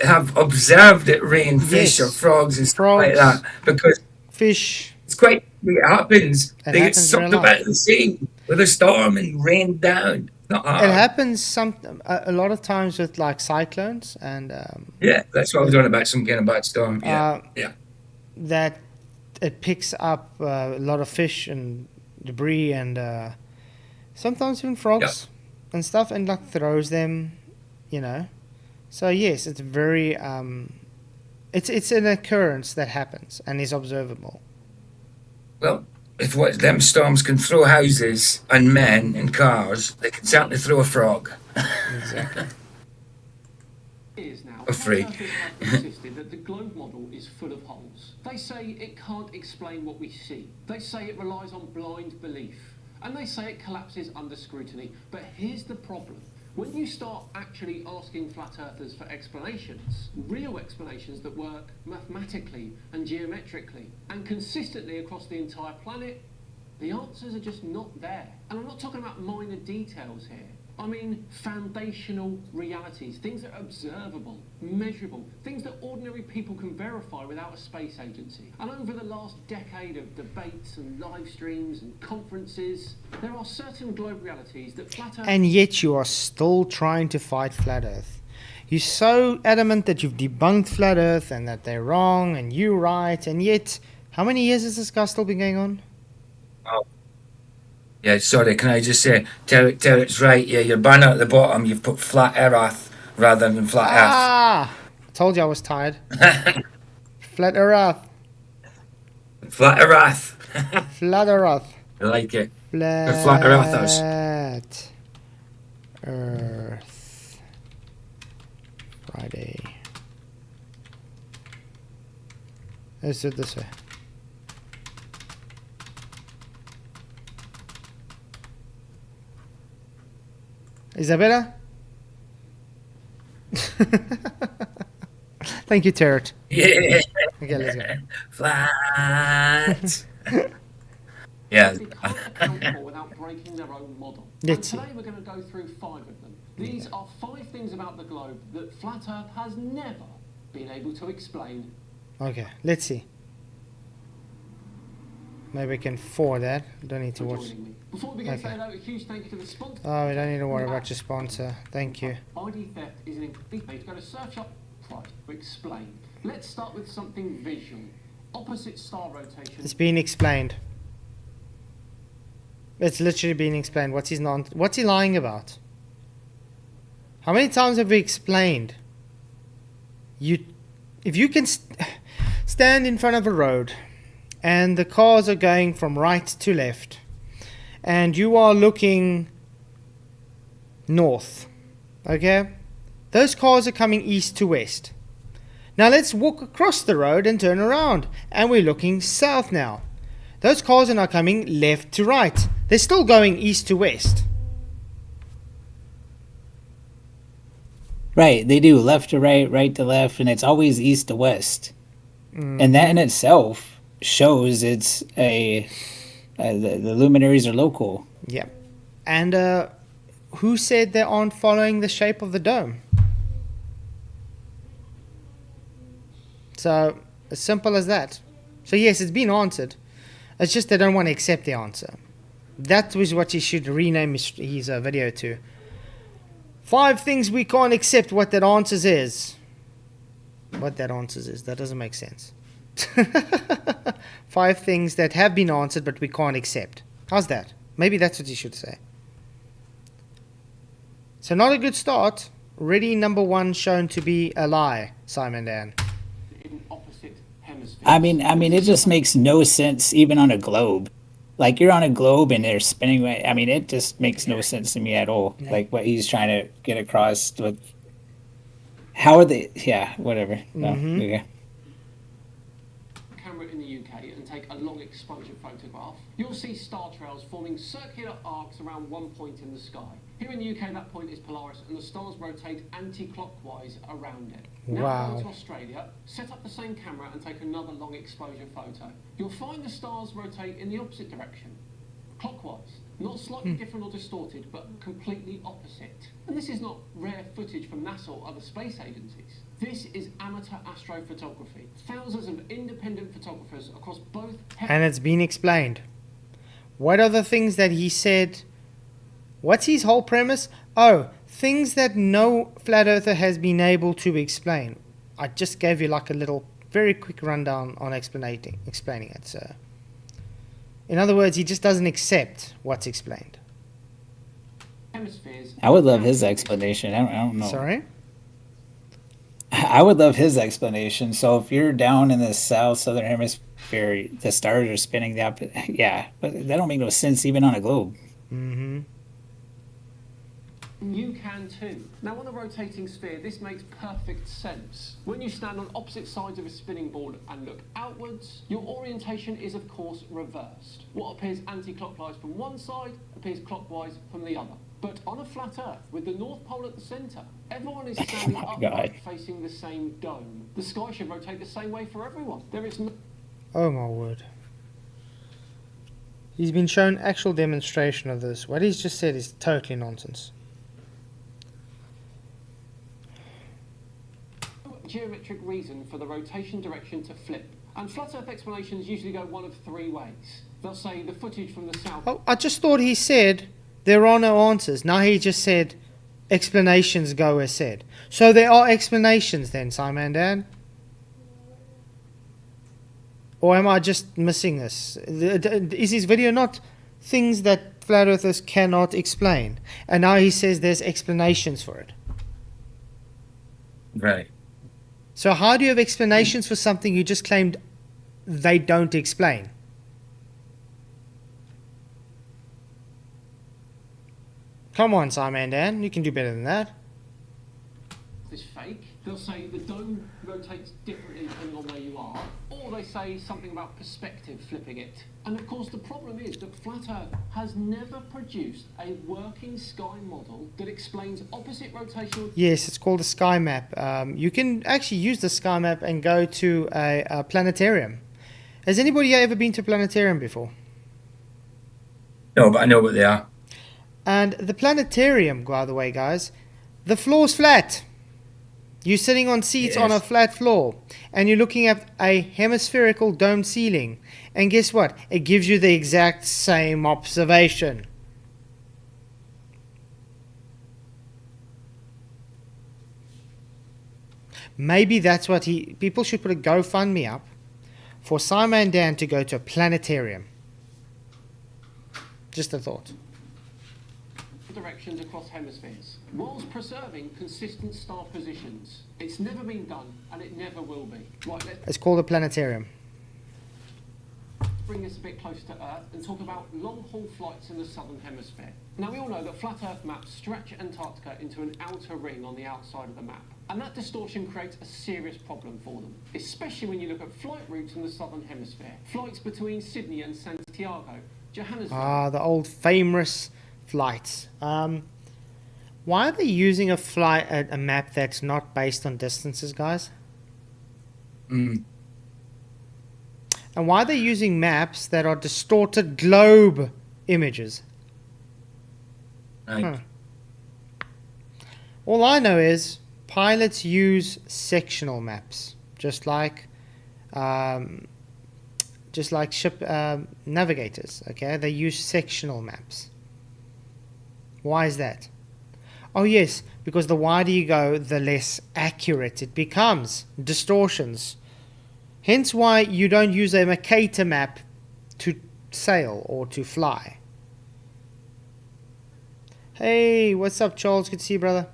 B: have observed it rain fish or frogs and stuff like that, because
A: fish.
B: It's quite, it happens. They get sucked up out of the sea with a storm and rained down. Not hard.
A: It happens a lot of times with like cyclones and
B: yeah, that's what I was on about. Some kind of bad storm. Yeah,
A: that it picks up a lot of fish and debris and sometimes even frogs and stuff, and like throws them, So yes, it's very it's an occurrence that happens and is observable.
B: Well, if them storms can throw houses and men and cars, they can certainly throw a frog.
A: Exactly.
B: For free.
G: Insisted that the globe model is full of holes. They say it can't explain what we see. They say it relies on blind belief. And they say it collapses under scrutiny. But here's the problem. When you start actually asking flat earthers for explanations, real explanations that work mathematically and geometrically and consistently across the entire planet, the answers are just not there. And I'm not talking about minor details here. I mean foundational realities, things that are observable, measurable, things that ordinary people can verify without a space agency. And over the last decade of debates and live streams and conferences, there are certain globe realities that flat Earth...
A: And yet you are still trying to fight flat Earth. You're so adamant that you've debunked flat Earth and that they're wrong and you're right, and yet how many years has this guy still been going on?
B: Oh. Yeah, sorry, can I just say, Terry's right, yeah, your banner at the bottom, you've put flat Earth rather than flat Earth.
A: I told you I was tired. Flat Earth.
B: Flat Earth.
A: Flat Earth.
B: I like it.
A: Flat
B: Flat Earthers.
A: Earth. Friday. Let's do it this way. Is that better? Thank you, Turret.
B: Yeah.
A: Okay, let's go.
B: Flat. Yeah.
G: They can't account for without breaking their own model. And
A: Let's see.
G: today we're going to go through 5 of them. These are 5 things about the globe that Flat Earth has never been able to explain.
A: Okay, let's see. Maybe we can forward that. Don't need to
G: For
A: watch.
G: joining me. Before we begin,
A: Okay.
G: say hello, a huge thank you to the sponsor.
A: Oh, we don't need to worry about your sponsor. Thank you.
G: ID theft is an incomplete way to go to Surfshark Price to explain. Let's start with something visual. Opposite star rotation.
A: It's been explained. It's literally been explained. What's he lying about? How many times have we explained? If you can stand in front of a road and the cars are going from right to left and you are looking north, okay? Those cars are coming east to west. Now let's walk across the road and turn around and we're looking south now. Those cars are now coming left to right. They're still going east to west.
C: Right, they do left to right, right to left, and it's always east to west. And that in itself shows it's the luminaries are local.
A: Yeah. And who said they aren't following the shape of the dome? So, as simple as that. So yes, it's been answered. It's just they don't want to accept the answer. That was what he should rename his video to. 5 things we can't accept what that answers is. What that answers is. That doesn't make sense. 5 things that have been answered but we can't accept. How's that? Maybe that's what you should say. So not a good start. Already number 1 shown to be a lie, Simon Dan.
G: In opposite hemispheres.
C: I mean, it just makes no sense even on a globe. Like you're on a globe and they're spinning. I mean, it just makes no sense to me at all.
A: Yeah.
C: Like what he's trying to get across. With how are they? Yeah, whatever. No,
A: Mhm.
C: okay.
G: Camera in the UK and take a long exposure photograph, you'll see star trails forming circular arcs around one point in the sky. Here in the UK, that point is Polaris, and the stars rotate anti-clockwise around it. Now
A: Wow.
G: go to Australia, set up the same camera and take another long exposure photo. You'll find the stars rotate in the opposite direction, clockwise. Not slightly different or distorted, but completely opposite. And this is not rare footage from NASA or other space agencies. This is amateur astrophotography. Thousands of independent photographers across both
A: And it's been explained. What are the things that he said? What's his whole premise? Oh, things that no flat earther has been able to explain. I just gave you like a little, very quick rundown on explaining it. So, in other words, he just doesn't accept what's explained.
G: hemispheres.
C: I would love his explanation. I don't know.
A: Sorry?
C: I would love his explanation. So if you're down in the southern hemisphere, the stars are spinning the opposite. Yeah, but that don't make no sense even on a globe.
A: Mm-hmm.
G: You can too. Now on a rotating sphere, this makes perfect sense. When you stand on opposite sides of a spinning board and look outwards, your orientation is of course reversed. What appears anti-clockwise from one side appears clockwise from the other. But on a flat Earth, with the North Pole at the centre, everyone is standing
C: my
G: upright
C: God.
G: facing the same dome. The sky should rotate the same way for everyone. There is no
A: Oh my word. He's been shown actual demonstration of this. What he's just said is totally nonsense.
G: geometric reason for the rotation direction to flip. And flat Earth explanations usually go one of 3 ways. They'll say the footage from the south.
A: Oh, I just thought he said there are no answers. Now he just said explanations go as said. So there are explanations then, Simon Dan? Or am I just missing this? Is his video not things that flat earthers cannot explain? And now he says there's explanations for it.
B: Right.
A: So how do you have explanations for something you just claimed they don't explain? Come on, Simon Dan, you can do better than that.
G: Is fake. They'll say the dome rotates differently depending on where you are, or they say something about perspective flipping it. And of course the problem is that Flat Earth has never produced a working sky model that explains opposite rotational...
A: Yes, it's called a sky map. You can actually use the sky map and go to a planetarium. Has anybody ever been to a planetarium before?
B: No, but I know what they are.
A: And the planetarium, by the way, guys, the floor's flat. You're sitting on seats on a flat floor, and you're looking at a hemispherical domed ceiling. And guess what? It gives you the exact same observation. Maybe that's what people should put a GoFundMe up for Simon and Dan to go to a planetarium. Just a thought.
G: Directions across hemispheres, whilst preserving consistent star positions. It's never been done, and it never will be. Right, let's
A: It's called a planetarium.
G: bring this a bit closer to Earth and talk about long-haul flights in the southern hemisphere. Now, we all know that flat Earth maps stretch Antarctica into an outer ring on the outside of the map, and that distortion creates a serious problem for them, especially when you look at flight routes in the southern hemisphere. Flights between Sydney and Santiago, Johannesburg...
A: The old famous flights. Why are they using a map that's not based on distances, guys?
B: Mm.
A: And why are they using maps that are distorted globe images?
B: Right.
A: Huh. All I know is pilots use sectional maps, just like ship navigators. Okay, they use sectional maps. Why is that? Oh yes, because the wider you go, the less accurate it becomes. Distortions. Hence why you don't use a Mercator map to sail or to fly. Hey, what's up, Charles? Good to see you, brother.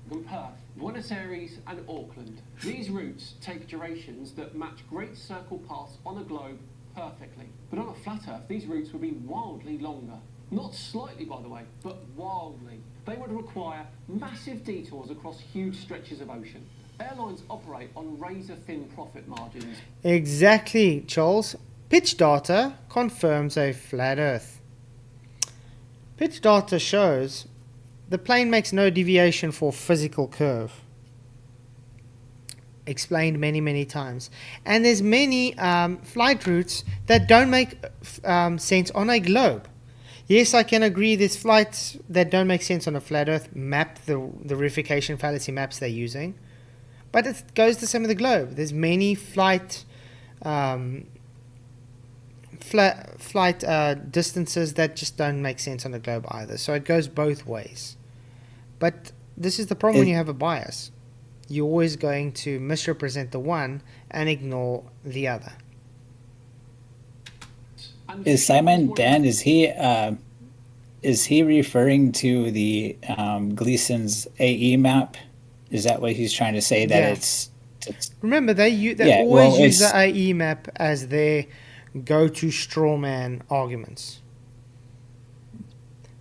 G: From Perth, Buenos Aires and Auckland. These routes take durations that match great circle paths on a globe perfectly. But on a flat Earth, these routes would be wildly longer. Not slightly, by the way, but wildly. They would require massive detours across huge stretches of ocean. Airlines operate on razor-thin profit margins.
A: Exactly, Charles. Pitch data confirms a flat Earth. Pitch data shows the plane makes no deviation for physical curve. Explained many, many times. And there's many flight routes that don't make sense on a globe. Yes, I can agree there's flights that don't make sense on a flat Earth map, the verification fallacy maps they're using. But it goes the same with the globe. There's many flight distances that just don't make sense on the globe either. So it goes both ways. But this is the problem when you have a bias. You're always going to misrepresent the one and ignore the other.
C: Is Simon Dan? Is he referring to the Gleason's AE map? Is that what he's trying to say? That
A: Yeah.
C: it's
A: Remember, they
C: Yeah,
A: always
C: well,
A: use the
C: it's-
A: AE map as their go-to straw man arguments.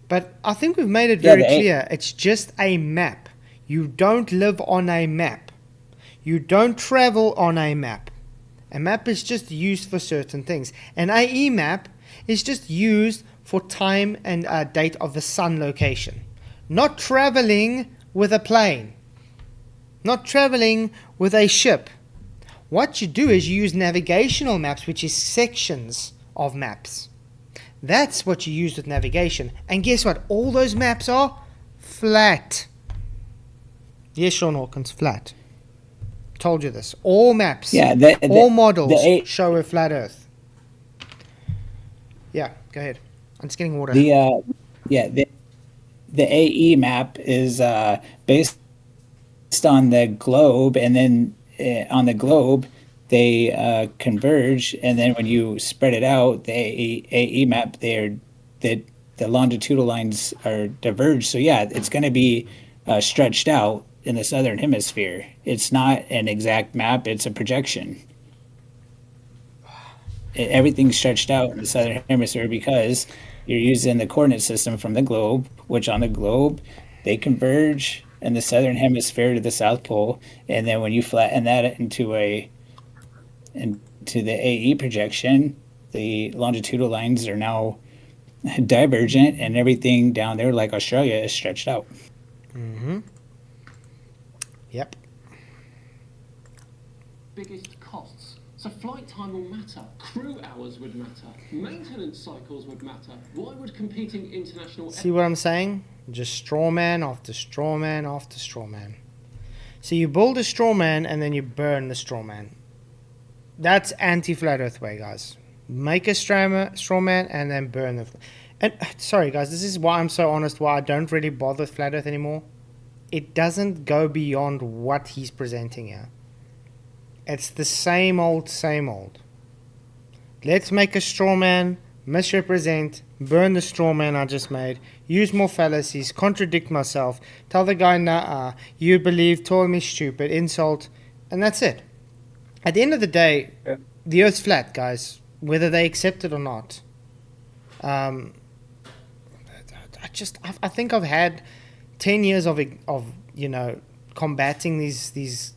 A: But I think we've made it
C: Yeah,
A: very
C: the
A: clear. It's just a map. You don't live on a map. You don't travel on a map. A map is just used for certain things. An AE map is just used for time and date of the sun location. Not traveling with a plane. Not traveling with a ship. What you do is you use navigational maps, which is sections of maps. That's what you use with navigation. And guess what? All those maps are flat. Yes, Sean Hawkins, flat. Told you this. All maps, all models show a flat Earth. Yeah, go ahead. I'm just getting water.
C: the AE map is based on the globe, and then on the globe they converge, and then when you spread it out, the AE map, the longitudinal lines are diverged. So yeah, it's going to be stretched out in the southern hemisphere. It's not an exact map, it's a projection. Everything's stretched out in the southern hemisphere because you're using the coordinate system from the globe, which on the globe they converge in the southern hemisphere to the South Pole, and then when you flatten that into the AE projection, the longitudinal lines are now divergent, and everything down there, like Australia, is stretched out.
A: Yep.
G: Biggest costs. So flight time will matter, crew hours would matter, maintenance cycles would matter. Why would competing international...
A: See what I'm saying? Just straw man after straw man after straw man. So you build a straw man and then you burn the straw man. That's anti-flat earth way, guys. Make a straw man and then burn the... And sorry, guys, this is why I'm so honest, why I don't really bother with flat earth anymore. It doesn't go beyond what he's presenting here. It's the same old, same old. Let's make a straw man, misrepresent, burn the straw man I just made, use more fallacies, contradict myself, tell the guy, nah, you believe, told me stupid, insult, and that's it. At the end of the day, the earth's flat, guys, whether they accept it or not. I think I've had 10 years of combating these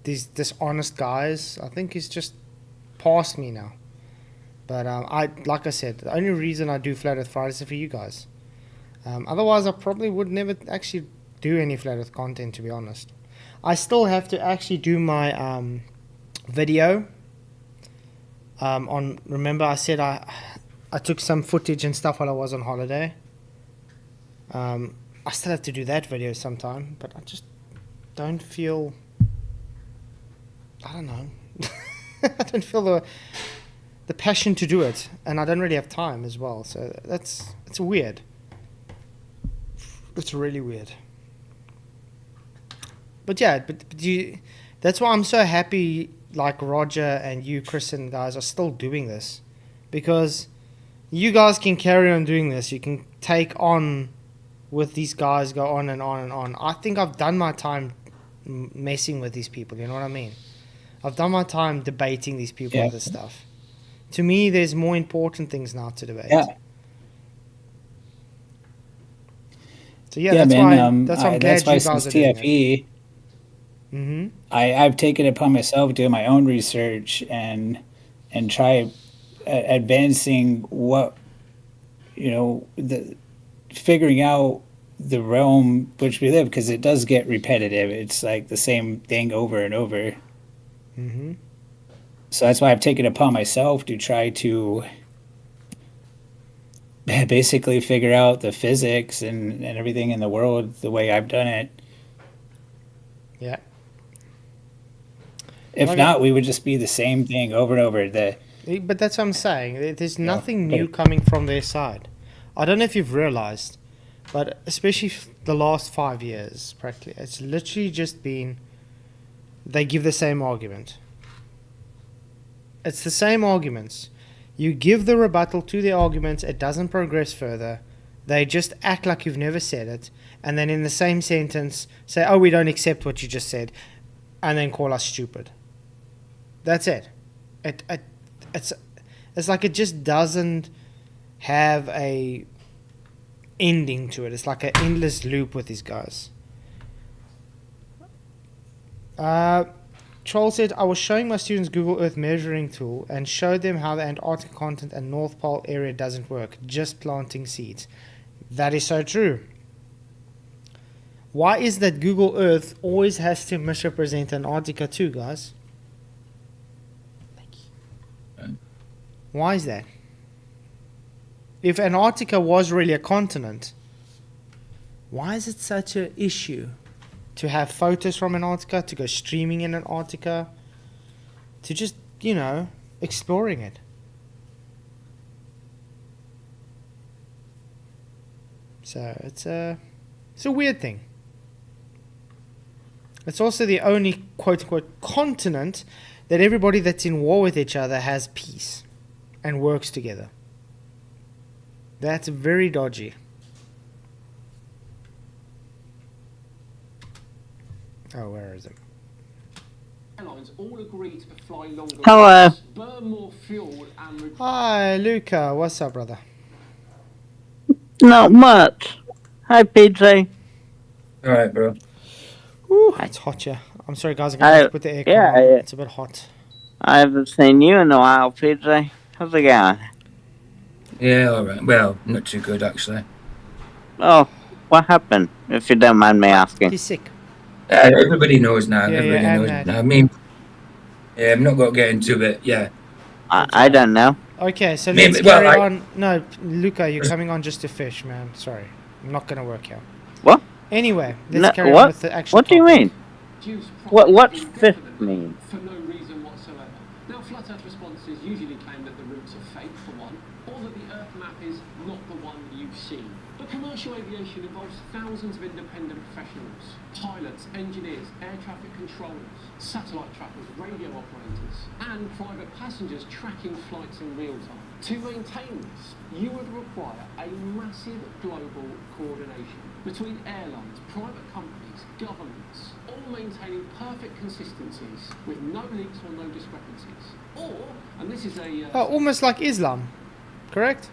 A: dishonest guys. I think it's just past me now. But like I said, the only reason I do Flat Earth Fridays is for you guys. Otherwise, I probably would never actually do any Flat Earth content, to be honest. I still have to actually do my video. Remember I said I took some footage and stuff while I was on holiday. I still have to do that video sometime, but I just don't feel... I don't know. I don't feel the passion to do it, and I don't really have time as well. So it's weird. It's really weird. But yeah, that's why I'm so happy. Like Roger and you, Chris, and guys are still doing this, because you guys can carry on doing this. You can take on with these guys, go on and on and on. I think I've done my time messing with these people. You know what I mean? I've done my time debating these people and this stuff. To me, there's more important things now to debate.
C: Yeah.
A: So that's why I'm glad
C: that's why
A: you guys are doing
C: TFE, I've taken it upon myself doing my own research and try advancing what, figuring out the realm which we live, because it does get repetitive. It's like the same thing over and over. So that's why I've taken it upon myself to try to basically figure out the physics and everything in the world the way I've done it.
A: Yeah.
C: If not, we would just be the same thing over and over.
A: But that's what I'm saying. There's nothing new coming from their side. I don't know if you've realized, but especially the last 5 years, practically, it's literally just been, they give the same argument. It's the same arguments. You give the rebuttal to the arguments, it doesn't progress further. They just act like you've never said it, and then in the same sentence say, oh, we don't accept what you just said, and then call us stupid. That's it. It's like it just doesn't have a ending to it. It's like an endless loop with these guys. Troll said, I was showing my students Google Earth measuring tool and showed them how the Antarctic continent and North Pole area doesn't work, just planting seeds. That is so true. Why is that Google Earth always has to misrepresent Antarctica too, guys? Why is that? If Antarctica was really a continent, why is it such an issue to have photos from Antarctica, to go streaming in Antarctica, to just, exploring it? So it's a weird thing. It's also the only quote-unquote continent that everybody that's in war with each other has peace and works together. That's very dodgy. Oh, where is it?
G: Airlines all agree to fly longer
H: Hello.
G: routes, burn more fuel, and
A: Hi, Luca. What's up, brother?
H: Not much. Hi, PJ.
B: All right, bro.
A: Whew, it's hot here. I'm sorry, guys. I'm gonna have to put the aircon on. It's a bit hot.
H: I haven't seen you in a while, PJ. How's it going?
B: Yeah, all right. Well, not too good actually.
H: Oh, what happened? If you don't mind me asking.
A: He's sick.
B: Everybody knows now.
A: Yeah,
B: Everybody
A: and
B: knows
A: Matt.
B: now. I mean, yeah, I'm not going to get into it. Yeah.
H: I don't know.
A: Okay, so
B: Maybe-
A: let's
B: well,
A: carry
B: I-
A: on. No, Luca, you're coming on just to fish, man. Sorry, I'm not gonna work here.
H: What?
A: Anyway, let's
H: No,
A: carry on
H: what?
A: with the actual
H: What do you
A: topic.
H: mean?
G: reduce
H: What's
G: profits
H: fifth
G: indefinitely
H: mean?
G: for no reason whatsoever. Now, flat Earth responses usually claim that the routes are fake, for one, or that the Earth map is not the one you've seen. But commercial aviation involves thousands of independent professionals, pilots, engineers, air traffic controllers, satellite trackers, radio operators, and private passengers tracking flights in real time. To maintain this, you would require a massive global coordination between airlines, private companies, governments, all maintaining perfect consistencies with no leaks or no discrepancies. Or, and this is a...
A: Almost like Islam, correct?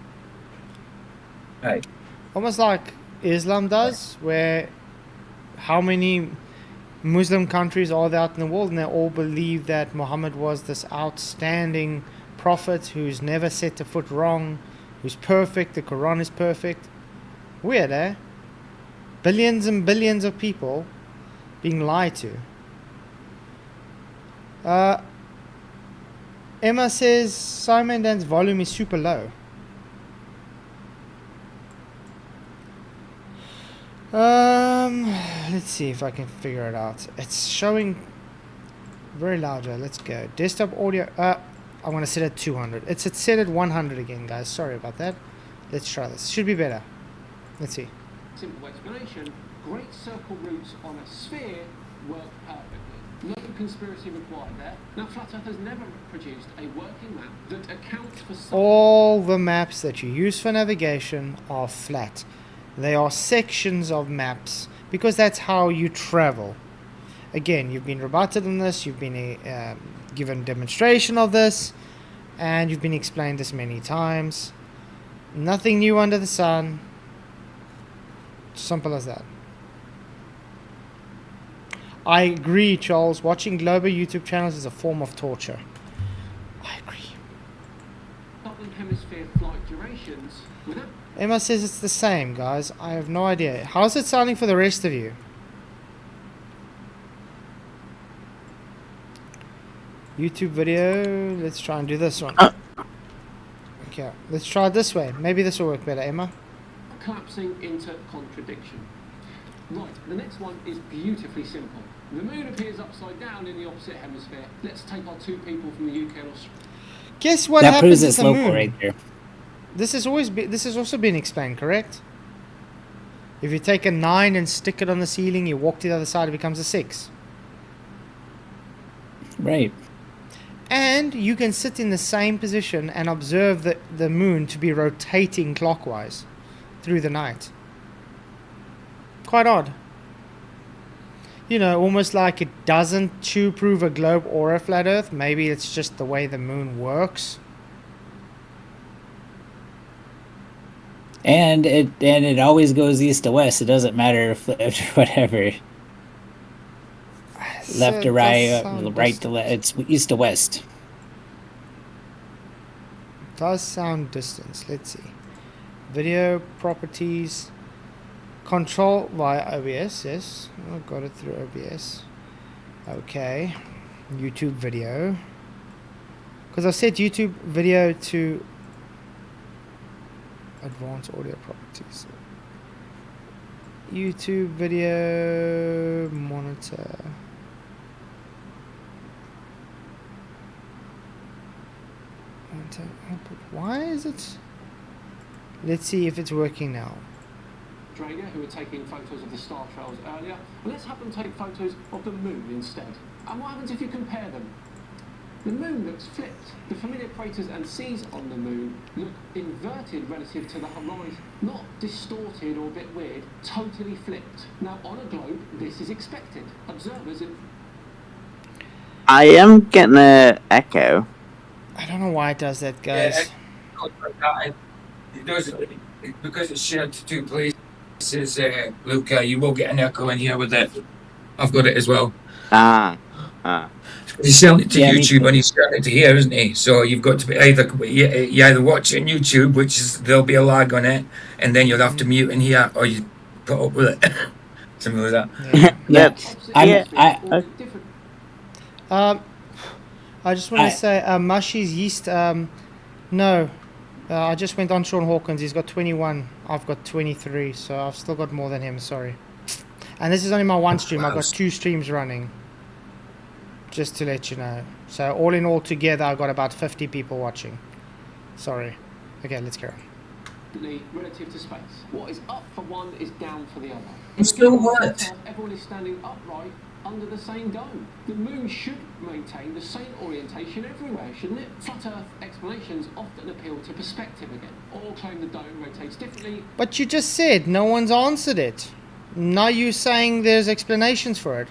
B: Right.
A: Almost like Islam does, where how many Muslim countries are there out in the world, and they all believe that Muhammad was this outstanding prophet who's never set a foot wrong, who's perfect, the Quran is perfect. Weird, eh? Billions and billions of people being lied to. Emma says Simon Dan's volume is super low. Let's see if I can figure it out. It's showing very larger. Let's go. Desktop audio. I want to set it at 200. It's set at 100 again, guys. Sorry about that. Let's try this. Should be better. Let's see.
G: Simple explanation, great circle routes on a sphere work perfectly. No conspiracy required there. Now, Flat Earth has never produced a working map that accounts for some...
A: All the maps that you use for navigation are flat. They are sections of maps because that's how you travel. Again, you've been rebutted on this, you've been given demonstration of this, and you've been explained this many times. Nothing new under the sun. Simple as that. I agree, Charles. Watching global YouTube channels is a form of torture. I agree.
G: Southern Hemisphere flight durations without...
A: Emma says it's the same, guys. I have no idea. How's it sounding for the rest of you? YouTube video. Let's try and do this one. Okay, let's try it this way. Maybe this will work better, Emma.
G: collapsing into contradiction. Right, the next one is beautifully simple. The moon appears upside down in the opposite hemisphere. Let's take our two people from the UK and Australia.
A: Guess what
C: That
A: happens
C: proves
A: at
C: it's
A: the
C: local
A: moon?
C: right there.
A: This has also been explained, correct? If you take a 9 and stick it on the ceiling, you walk to the other side, it becomes a 6.
C: Right.
A: And you can sit in the same position and observe the moon to be rotating clockwise through the night. Quite odd. You know, almost like it doesn't prove a globe or a flat earth. Maybe it's just the way the moon works.
C: And it always goes east to west. It doesn't matter if whatever. Left to right, right to left. It's east to west.
A: Does sound distance. Let's see. Video properties. Control via OBS. Yes, I got it through OBS. Okay. YouTube video. Because I set YouTube video to advanced audio properties. YouTube video monitor. Output. Why is it? Let's see if it's working now.
G: Australia, who were taking photos of the star trails earlier. Well, let's have them take photos of the moon instead. And what happens if you compare them? The moon looks flipped. The familiar craters and seas on the moon look inverted relative to the horizon. Not distorted or a bit weird, totally flipped. Now, on a globe, this is expected. Observers in...
H: I am getting a echo.
A: I don't know why it does that, guys.
B: It does because it's shared to two places. Luca, you will get an echo in here with it. I've got it as well. He's selling it to YouTube and he's selling it to here, isn't he? So you've got to be you either watch it on YouTube, which is there'll be a lag on it, and then you'll have to mute in here, or you put up with it. Something like that.
A: I just want to say, Mushy's yeast. No, I just went on Sean Hawkins. He's got 21. I've got 23, so I've still got more than him. Sorry. And this is only my one stream. I've got 2 streams running. Just to let you know. So all in all together, I've got about 50 people watching. Sorry. Okay, let's carry on.
G: Relative to space. What is up for one is down for the other.
B: It still works.
G: Everyone is standing upright under the same dome. The moon should maintain the same orientation everywhere, shouldn't it? Flat Earth explanations often appeal to perspective again, or claim the dome rotates differently.
A: But you just said no one's answered it. Now you're saying there's explanations for it.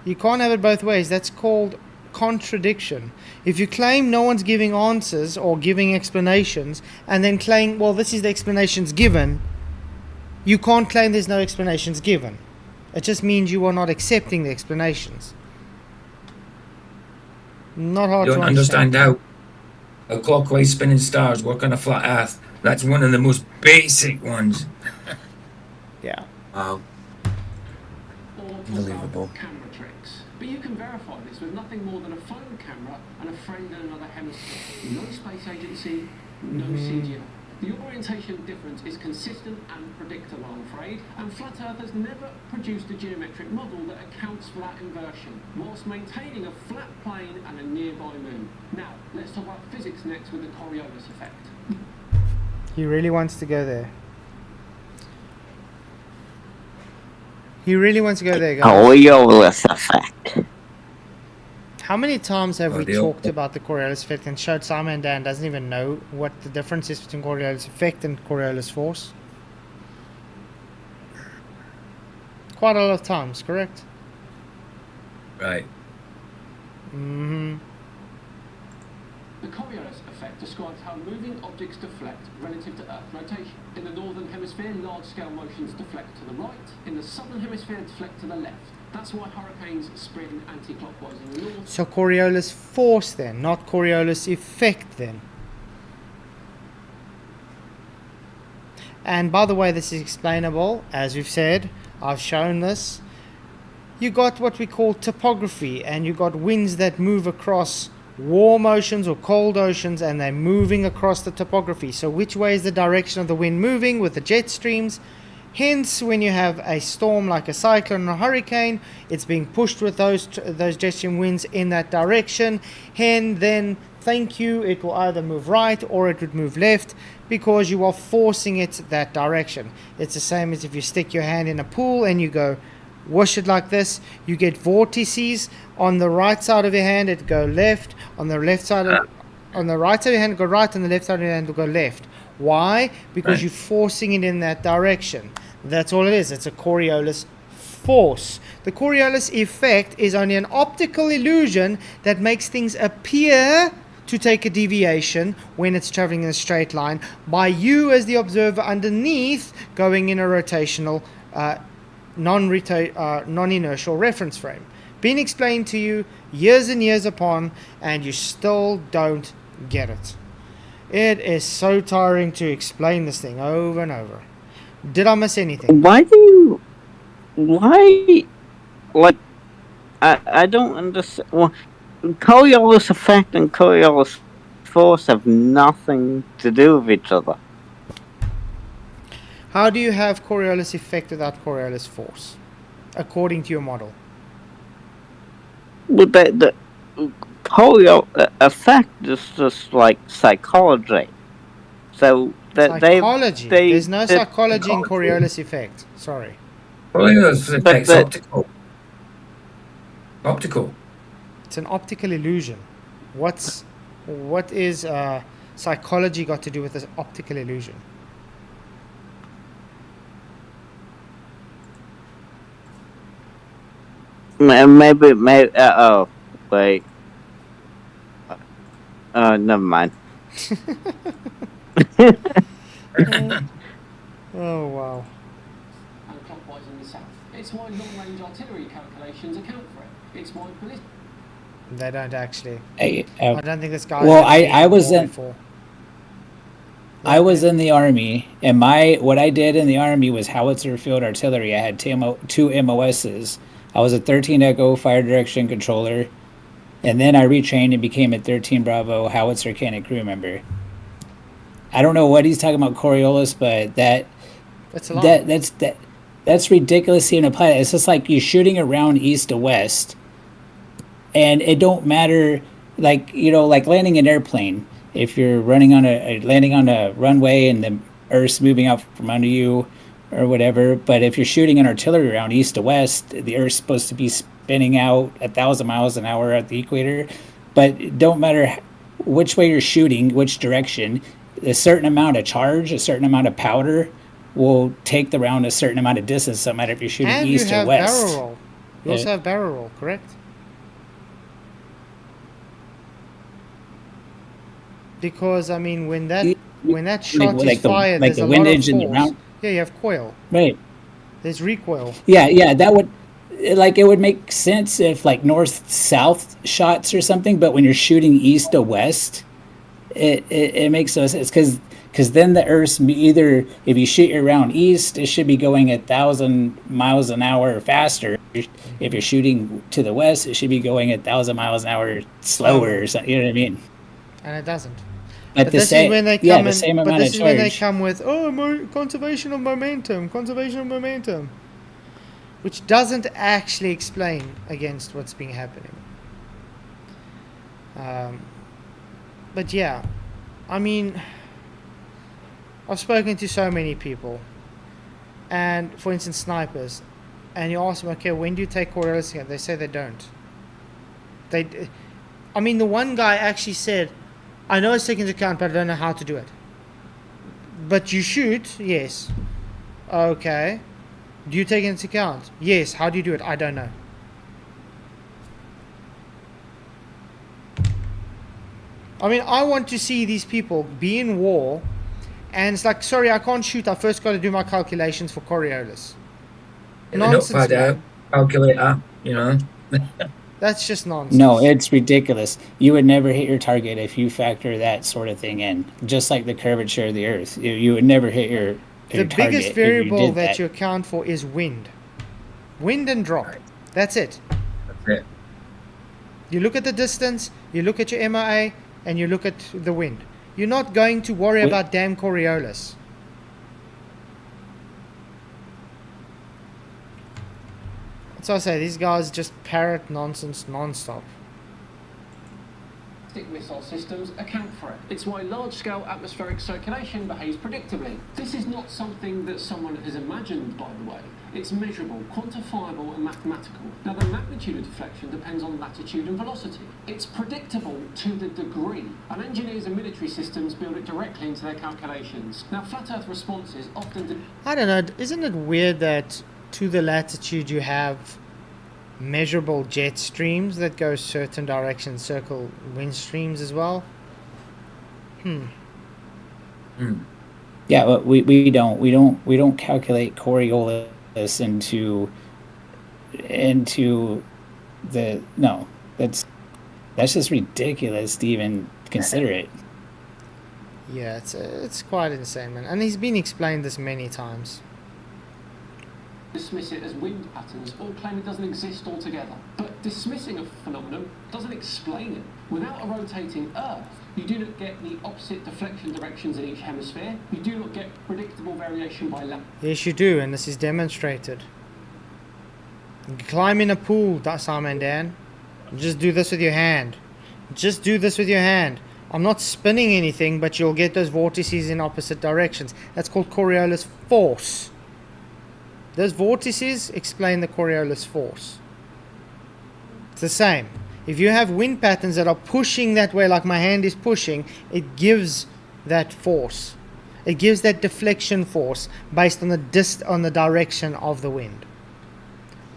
A: You can't have it both ways. That's called contradiction. If you claim no one's giving answers or giving explanations, and then claim, well, this is the explanations given, you can't claim there's no explanations given. It just means you are not accepting the explanations. Not hard
B: You
A: to
B: don't understand how clockwise spinning stars work on a flat Earth. That's one of the most basic ones.
A: Yeah.
B: Wow.
G: Unbelievable. Camera tricks. But you can verify this with nothing more than a phone camera and a friend in another hemisphere. No space agency, no CGI. The orientation difference is consistent and predictable, I'm afraid, and Flat Earth has never produced a geometric model that accounts for that inversion, whilst maintaining a flat plane and a nearby moon. Now, let's talk about physics next with the Coriolis effect.
A: He really wants to go there. He really wants to go there, guys.
H: Coriolis effect.
A: How many times have we talked about the Coriolis effect and showed Simon and Dan doesn't even know what the difference is between Coriolis effect and Coriolis force? Quite a lot of times, correct?
B: Right.
A: Mm-hmm.
G: The Coriolis effect describes how moving objects deflect relative to Earth rotation. In the northern hemisphere, large-scale motions deflect to the right. In the southern hemisphere, deflect to the left. That's why hurricanes spin anti-clockwise in the north.
A: So Coriolis force then, not Coriolis effect then. And by the way, this is explainable, as we've said. I've shown this. You got what we call topography, and you got winds that move across warm oceans or cold oceans, and they're moving across the topography. So which way is the direction of the wind moving with the jet streams? Hence, when you have a storm like a cyclone or a hurricane, it's being pushed with those jet stream winds in that direction. And then, thank you, it will either move right or it would move left because you are forcing it that direction. It's the same as if you stick your hand in a pool and you go whoosh it like this. You get vortices on the right side of your hand, it go left. On the left side of, on the right side of your hand, go right. On the left side of your hand, will go left. Why? Because you're forcing it in that direction. That's all it is. It's a Coriolis force. The Coriolis effect is only an optical illusion that makes things appear to take a deviation when it's traveling in a straight line by you as the observer underneath going in a rotational non-inertial reference frame. Been explained to you years and years upon, and you still don't get it. It is so tiring to explain this thing over and over. Did I miss anything?
H: Why, like, I don't understand. Well, Coriolis effect and Coriolis force have nothing to do with each other.
A: How do you have Coriolis effect without Coriolis force, according to your model?
H: But the Coriolis effect is just like psychology. So that
A: psychology. There's no psychology in Coriolis effect. Sorry.
B: Coriolis effect's optical. Optical.
A: It's an optical illusion. What is psychology got to do with this optical illusion?
H: Maybe. Oh, wait. Never mind.
A: Oh wow.
G: And clockwise in the south. It's why long-range artillery calculations account for it. It's why ballistic.
A: They don't actually.
C: I,
A: I don't think this guy.
C: well, I was in
A: before.
C: I was in the army, and what I did in the army was howitzer field artillery. I had two MOSs. I was a 13 Echo fire direction controller, and then I retrained and became a 13 Bravo howitzer cannon crew member. I don't know what he's talking about Coriolis, but
A: That's a lot.
C: that's ridiculous to even apply that. It's just like you're shooting around east to west, and it don't matter, like like landing an airplane. If you're landing on a runway and the Earth's moving out from under you, or whatever. But if you're shooting an artillery round east to west, the Earth's supposed to be spinning out 1,000 miles an hour at the equator. But it don't matter which way you're shooting, which direction. A certain amount of charge, a certain amount of powder will take the round a certain amount of distance, no matter if you're shooting
A: And
C: east
A: you have
C: or west.
A: barrel roll. You also
C: Yeah.
A: have barrel roll, correct? Because I mean, when that shot is fired,
C: like
A: there's
C: the
A: a lot of
C: windage in the
A: force.
C: round.
A: Yeah, you have coil.
C: Right.
A: There's recoil.
C: Yeah, that would it would make sense if like north south shots or something, but when you're shooting east to west, it makes no sense because then the Earth's either, if you shoot your round east, it should be going 1,000 miles an hour faster. If you're shooting to the west, it should be going 1,000 miles an hour slower or something. You know what I mean?
A: And it doesn't.
C: But
A: This is when they come
C: the same
A: but
C: amount
A: this
C: of
A: is when they
C: charge.
A: come with conservation of momentum, which doesn't actually explain against what's been happening. But yeah, I mean, I've spoken to so many people, and for instance, snipers, and you ask them, okay, when do you take Coriolis again? They say they don't. I mean, the one guy actually said, I know it's taken into account, but I don't know how to do it. But you shoot, yes. Okay. Do you take it into account? Yes. How do you do it? I don't know. I mean, I want to see these people be in war, and it's like, sorry, I can't shoot. I first got to do my calculations for Coriolis. Nonsense, man.
B: Calculator, you know.
A: That's just nonsense.
C: No, it's ridiculous. You would never hit your target if you factor that sort of thing in. Just like the curvature of the Earth, you would never hit your
A: The
C: target
A: biggest
C: if you
A: variable
C: did
A: that you account for is wind. Wind and drop. That's it.
B: That's it.
A: You look at the distance, you look at your MOA, and you look at the wind. You're not going to worry about damn Coriolis. So I say, these guys just parrot nonsense non-stop.
G: Missile systems account for it. It's why large-scale atmospheric circulation behaves predictably. This is not something that someone has imagined, by the way. It's measurable, quantifiable, and mathematical. Now, the magnitude of deflection depends on latitude and velocity. It's predictable to the degree, and engineers and military systems build it directly into their calculations. Now, flat Earth responses often...
A: I don't know, isn't it weird that to the latitude you have measurable jet streams that go certain directions, circle wind streams as well?
C: Yeah, but we don't calculate Coriolis into the no. That's just ridiculous to even consider it.
A: Yeah, it's quite insane, man. And he's been explained this many times.
G: dismiss it as wind patterns or claim it doesn't exist altogether. But dismissing a phenomenon doesn't explain it. Without a rotating Earth, you do not get the opposite deflection directions in each hemisphere. You do not get predictable variation by latitude.
A: Yes, you do, and this is demonstrated. You can climb in a pool, Simon Dan. Just do this with your hand. Just do this with your hand. I'm not spinning anything, but you'll get those vortices in opposite directions. That's called Coriolis force. Those vortices explain the Coriolis force. It's the same. If you have wind patterns that are pushing that way, like my hand is pushing, it gives that force. It gives that deflection force based on the direction of the wind.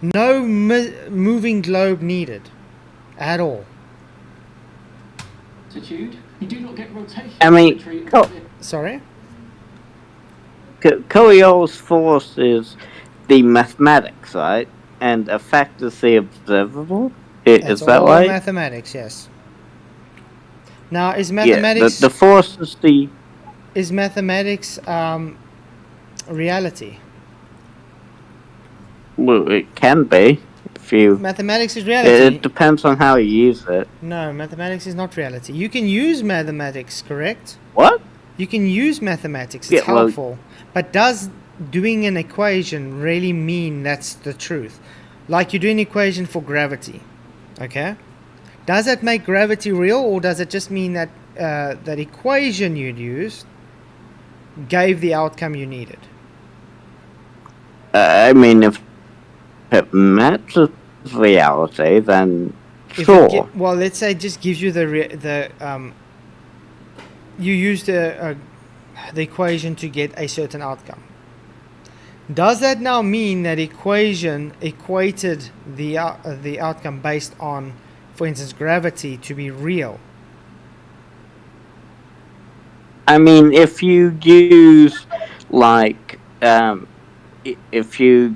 A: No moving globe needed at all.
G: Altitude, you do not get rotation.
H: I mean,
A: Sorry?
H: Coriolis force is the mathematics, right? And effect is the observable?
A: That's
H: Is that
A: all
H: right?
A: mathematics, yes. Now, is
H: Yeah,
A: mathematics
H: the force is the...
A: is mathematics reality?
H: Well, it can be, if you...
A: Mathematics is reality.
H: It depends on how you use it.
A: No, mathematics is not reality. You can use mathematics, correct?
H: What?
A: You can use mathematics.
H: Yeah,
A: It's
H: well-
A: helpful. But does doing an equation really mean that's the truth? Like you do an equation for gravity, okay? Does that make gravity real, or does it just mean that that equation you'd used gave the outcome you needed?
H: I mean, if it matches reality, then
A: If it
H: sure.
A: well, let's say it just gives you you used the equation to get a certain outcome. Does that now mean that equation equated the outcome based on, for instance, gravity to be real?
H: I mean, if you use, like, if you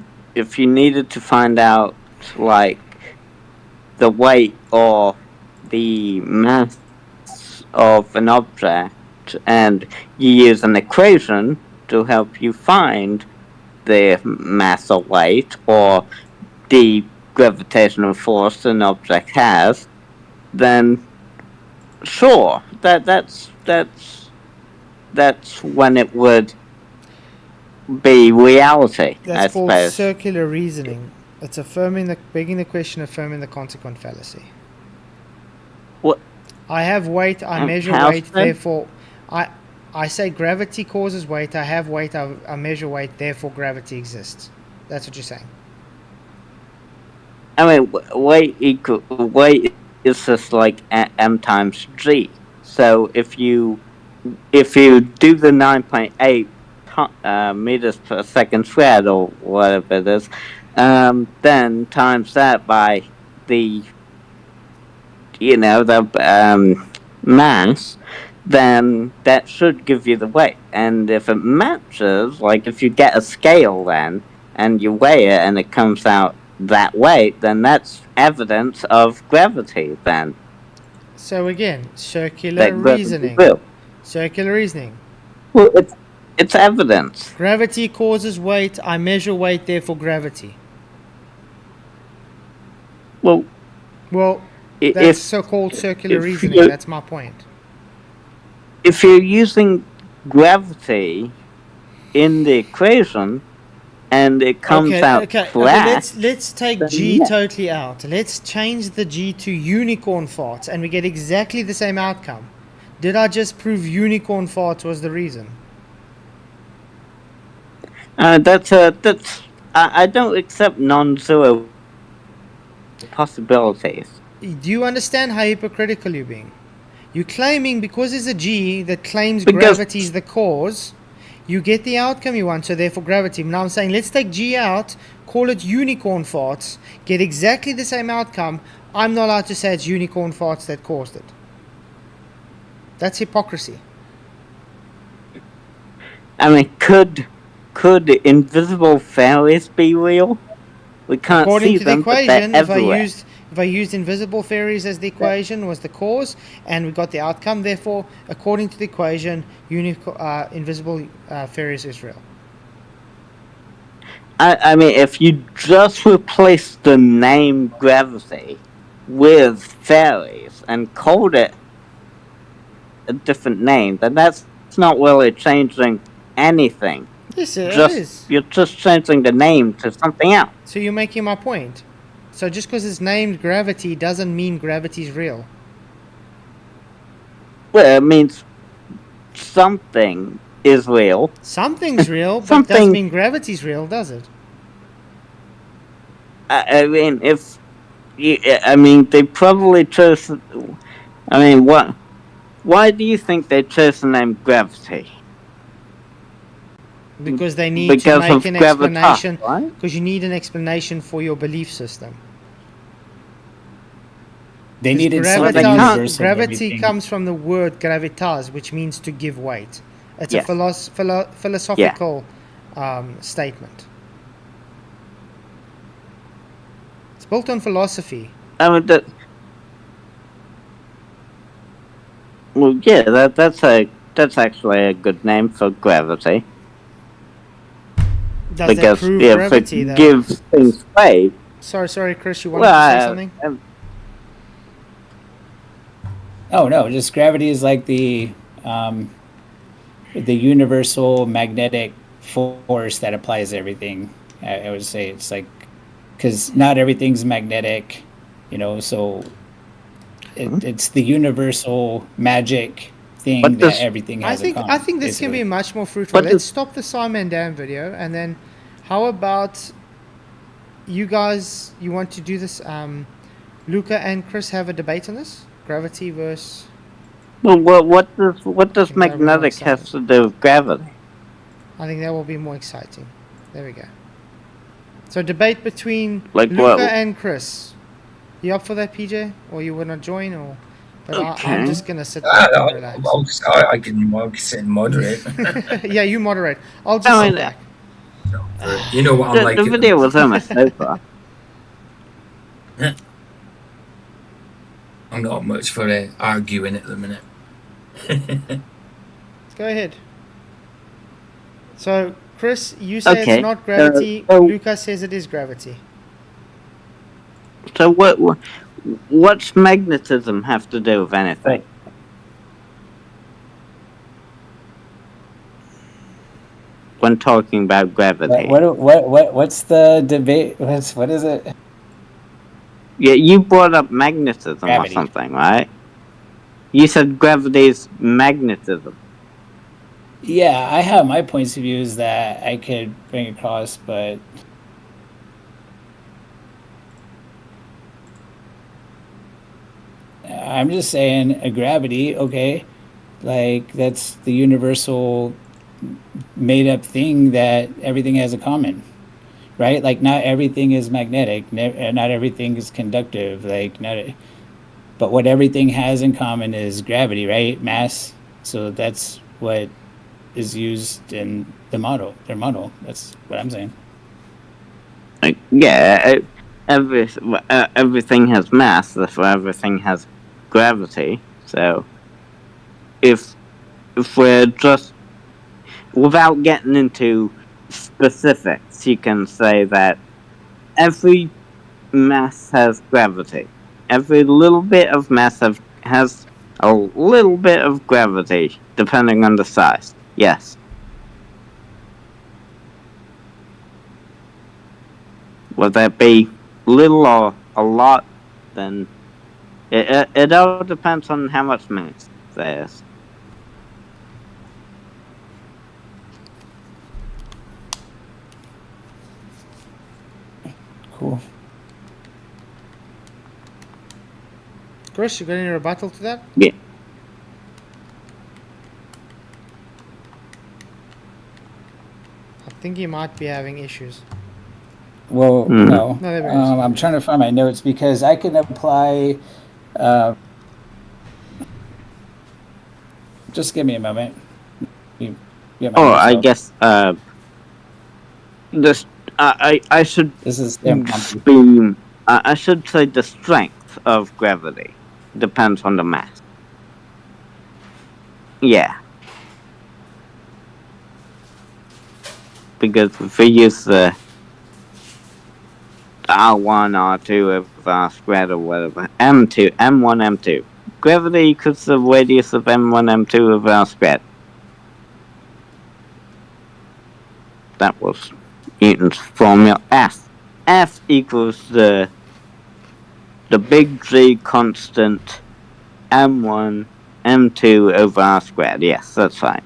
H: needed to find out, like, the weight or the mass of an object, and you use an equation to help you find the mass or weight or the gravitational force an object has, then sure, that's when it would be reality.
A: That's
H: I
A: called
H: suppose.
A: circular reasoning. It's begging the question, affirming the consequent fallacy.
H: What?
A: I have weight, I measure
H: How
A: weight,
H: so?
A: therefore I say gravity causes weight, I have weight, I measure weight, therefore gravity exists. That's what you're saying.
H: I mean, weight is just like m times g. So if you do the 9.8 meters per second squared or whatever it is, then times that by the mass, then that should give you the weight. And if it matches, like if you get a scale then and you weigh it and it comes out that weight, then that's evidence of gravity then.
A: So again, circular
H: That gravity
A: reasoning.
H: will.
A: Circular reasoning.
H: Well, it's evidence.
A: Gravity causes weight, I measure weight, therefore gravity.
H: Well,
A: Well,
H: i-
A: that's
H: if
A: so-called circular
H: if
A: reasoning.
H: you-
A: That's my point.
H: if you're using gravity in the equation and it comes out flat,
A: Let's take
H: then
A: G
H: yeah.
A: totally out. Let's change the G to unicorn farts, and we get exactly the same outcome. Did I just prove unicorn farts was the reason?
H: that's I don't accept non-zero possibilities.
A: Do you understand how hypocritical you're being? You're claiming because there's a G that claims
H: Because-
A: gravity is the cause, you get the outcome you want, so therefore gravity. Now I'm saying let's take G out, call it unicorn farts, get exactly the same outcome. I'm not allowed to say it's unicorn farts that caused it. That's hypocrisy.
H: I mean, could invisible fairies be real? We can't
A: According
H: see
A: to the
H: them, but
A: equation,
H: they're
A: if
H: everywhere.
A: I used invisible fairies as the equation was the cause, and we got the outcome. Therefore, according to the equation, invisible fairies is real.
H: I mean, if you just replace the name gravity with fairies and called it a different name, then that's not really changing anything.
A: Yes, it is.
H: You're just changing the name to something else.
A: So you're making my point. So just because it's named gravity doesn't mean gravity's real.
H: Well, it means something is real.
A: Something's real, but
H: Something-
A: doesn't mean gravity's real, does it?
H: I mean, if I mean, they probably chose. I mean, what? Why do you think they chose the name gravity?
A: Because they need to
H: Because
A: make
H: of
A: an
H: gravitas,
A: explanation.
H: right?
A: Because you need an explanation for your belief system.
C: They
A: Because
C: needed
H: Well, they
C: something
H: can't.
C: universal. to
A: gravity
C: everything.
A: comes from the word gravitas, which means to give weight. It's a
H: Yes.
A: philosophical statement. It's built on philosophy.
H: I mean, well, yeah, that's actually a good name for gravity
A: Does that
H: because
A: prove
H: if
A: gravity,
H: it
A: though?
H: gives things weight,
A: Sorry, Chris, you wanted to say
H: well,
A: something?
C: Oh no, just gravity is like the universal magnetic force that applies to everything. I would say it's like because not everything's magnetic, so it's the universal magic thing
H: what
C: that
H: does
C: everything
A: I
C: has in
A: think
C: common.
A: this can be
C: Basically,
A: much more fruitful.
H: what
A: Let's
H: does
A: stop the Simon Dan video, and then how about you guys? You want to do this? Luca and Chris have a debate on this gravity versus.
H: well, what
A: I
H: does
A: think that'll be more
H: magnetic have
A: exciting.
H: to do with gravity?
A: I think that will be more exciting. There we go. So debate between
H: Like
A: Luca
H: what?
A: and Chris. You up for that, PJ? Or you wanna join? Or but I'm
H: Okay.
A: just gonna sit back and
B: I'll,
A: relax.
B: I can sit and moderate.
A: Yeah, you moderate. I'll just
H: I
A: sit
H: mean,
A: back.
B: You know what I'm like
H: the
B: at
H: video was almost over.
B: the I'm not much for arguing at the minute.
A: Go ahead. So, Chris, you say it's
H: Okay.
A: not gravity.
H: So,
A: Luca says it is gravity.
H: so what's magnetism have to do with anything? When talking about gravity,
C: what's the debate? What is it?
H: yeah, you brought up magnetism or
C: Gravity.
H: something, right? You said gravity is magnetism.
C: Yeah, I have my points of views that I could bring across, but I'm just saying a gravity, okay, like that's the universal made up thing that everything has in common, right? Like not everything is magnetic, not everything is conductive, like not, but what everything has in common is gravity, right? Mass. So that's what is used in their model. That's what I'm saying.
H: Like, yeah, everything has mass, therefore everything has gravity. So if we're just without getting into specifics, you can say that every mass has gravity. Every little bit of mass has a little bit of gravity, depending on the size. Yes. Whether that be little or a lot, then it all depends on how much mass there is.
C: Cool.
A: Chris, you got any rebuttal to that?
H: Yeah.
A: I think you might be having issues.
C: Well,
H: Mhm.
C: no.
A: No, there it is.
C: I'm trying to find my notes because I can apply. Just give me a moment. You get my
H: Oh,
C: notes
H: I
C: up.
H: guess this I should
C: This is impromptu.
H: be I should say the strength of gravity depends on the mass. Yeah. Because if we use the R1, R2 of R squared or whatever, M2, M1, M2. Gravity equals the radius of M1, M2 of R squared. That was Newton's formula. F equals the big G constant M1, M2 over R squared. Yes, that's fine.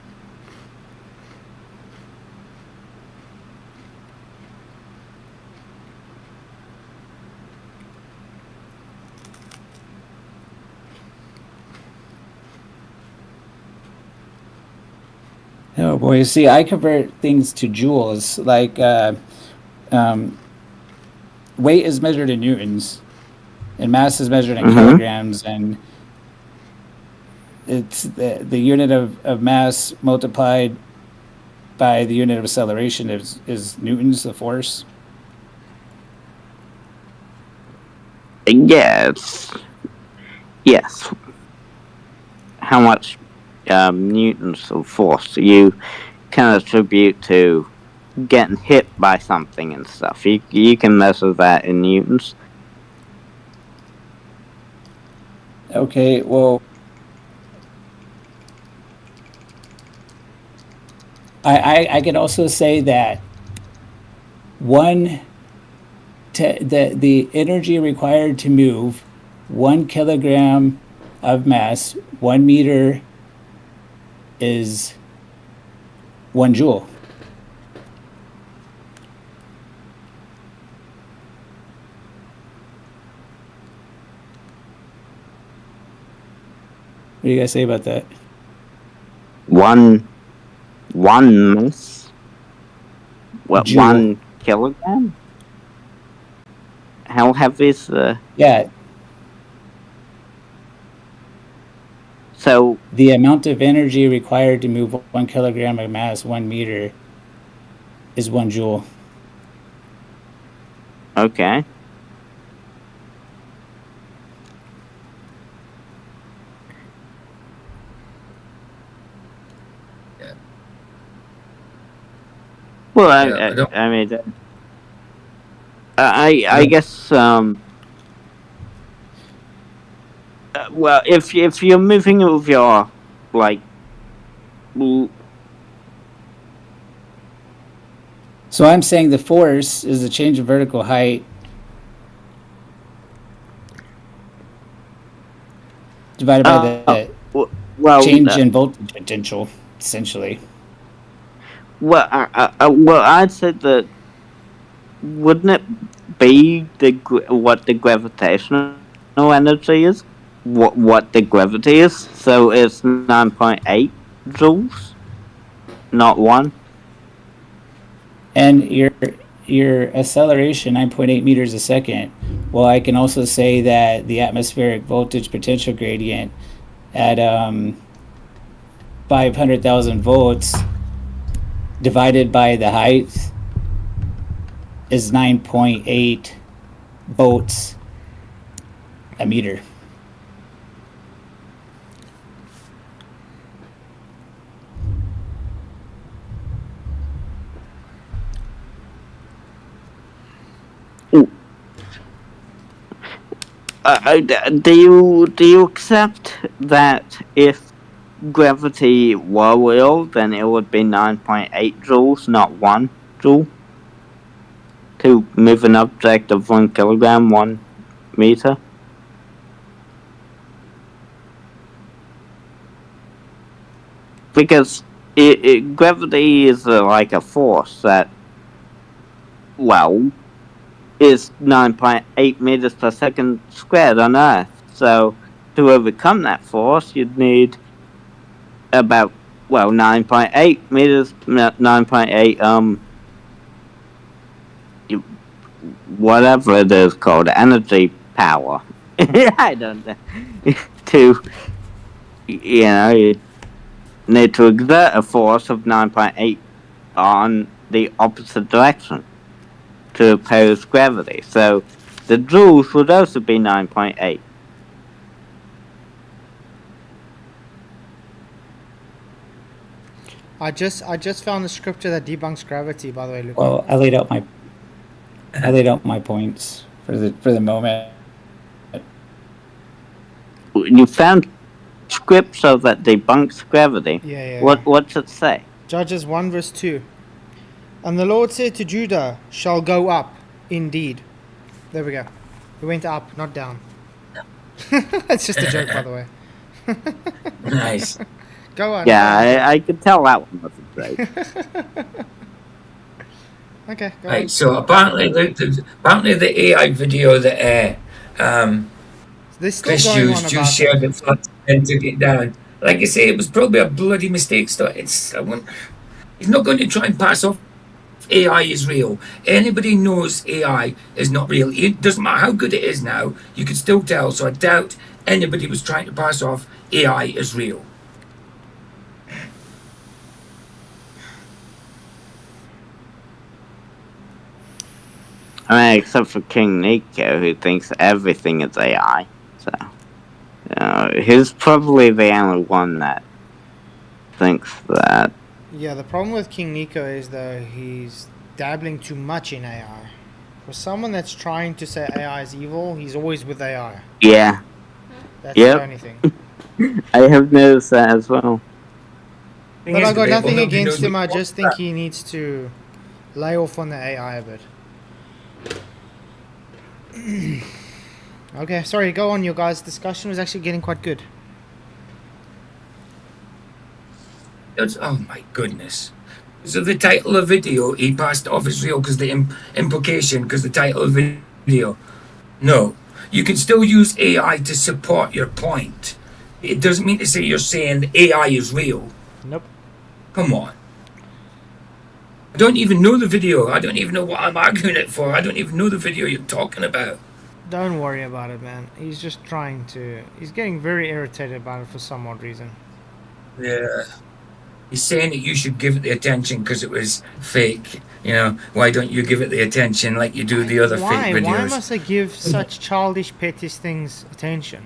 C: Oh boy, see, I convert things to joules. Like um, weight is measured in newtons, and mass is measured in
H: Mm-hmm.
C: kilograms, and it's the unit of mass multiplied by the unit of acceleration is newtons, the force.
H: Yes. Yes. How much newtons of force you can attribute to getting hit by something and stuff. You can measure that in newtons.
C: Okay, well, I could also say that the energy required to move 1 kilogram of mass 1 meter is 1 joule. What do you guys say about that?
H: One mass. What?
C: Joule.
H: 1 kilogram? How heavy is the?
C: Yeah,
H: So
C: the amount of energy required to move 1 kilogram of mass 1 meter is 1 joule.
H: okay.
B: Yeah.
H: Well,
B: Yeah, I don't.
H: I mean, I guess well, if you're moving with your like
C: So I'm saying the force is the change in vertical height divided by the
H: well,
C: change in voltage potential, essentially.
H: well, I'd say that wouldn't it be what the gravitational energy is? What the gravity is? So it's 9.8 joules, not 1.
C: And your acceleration 9.8 meters a second. Well, I can also say that the atmospheric voltage potential gradient at 500,000 volts divided by the height is 9.8 volts a meter.
H: Do you accept that if gravity were real, then it would be 9.8 joules, not 1 joule, to move an object of 1 kilogram 1 meter? Because gravity is like a force that, well, is 9.8 meters per second squared on Earth. So to overcome that force, you'd need about 9.8 meters, 9.8 whatever it is called, energy power. I don't know. You need to exert a force of 9.8 on the opposite direction to oppose gravity. So the joules would also be 9.8.
A: I just found the scripture that debunks gravity. By the way, Luke.
C: Well, I laid out my points for the moment.
H: You found scripture that debunks gravity.
A: Yeah.
H: What's it say?
A: Judges 1 verse 2. And the Lord said to Judah, shall go up, indeed. There we go. It went up, not down. It's just a joke, by the way.
B: Nice.
A: Go on.
H: Yeah, I could tell that one wasn't right.
A: Okay, go
B: Right.
A: on.
B: So apparently the AI video that
A: They're still
B: Chris
A: going on
B: used, you
A: about
B: shared
A: it.
B: it and took it down. like I say, it was probably a bloody mistake. He's not going to try and pass off AI is real. Anybody knows AI is not real. It doesn't matter how good it is now, you can still tell. So I doubt anybody was trying to pass off AI as real.
H: I mean, except for King Nico, who thinks everything is AI. So, he's probably the only one that thinks that.
A: Yeah, the problem with King Nico is though he's dabbling too much in AI. For someone that's trying to say AI is evil, he's always with AI.
H: Yeah,
A: That's
H: Yep.
A: the only thing.
H: I have noticed that as well.
A: But I got nothing against him. I just think he needs to lay off on the AI a bit. Okay, sorry, go on. Your guys' discussion was actually getting quite good.
B: Oh my goodness. So the title of video he passed off as real because the implication, because the title of video. No, you can still use AI to support your point. It doesn't mean to say you're saying AI is real.
A: Nope.
B: Come on. I don't even know the video. I don't even know what I'm arguing it for. I don't even know the video you're talking about.
A: Don't worry about it, man. He's just trying to... He's getting very irritated about it for some odd reason.
B: Yeah. He's saying that you should give it the attention because it was fake. You know, why don't you give it the attention like you do the other fake videos?
A: Why must I give such childish, pettish things attention?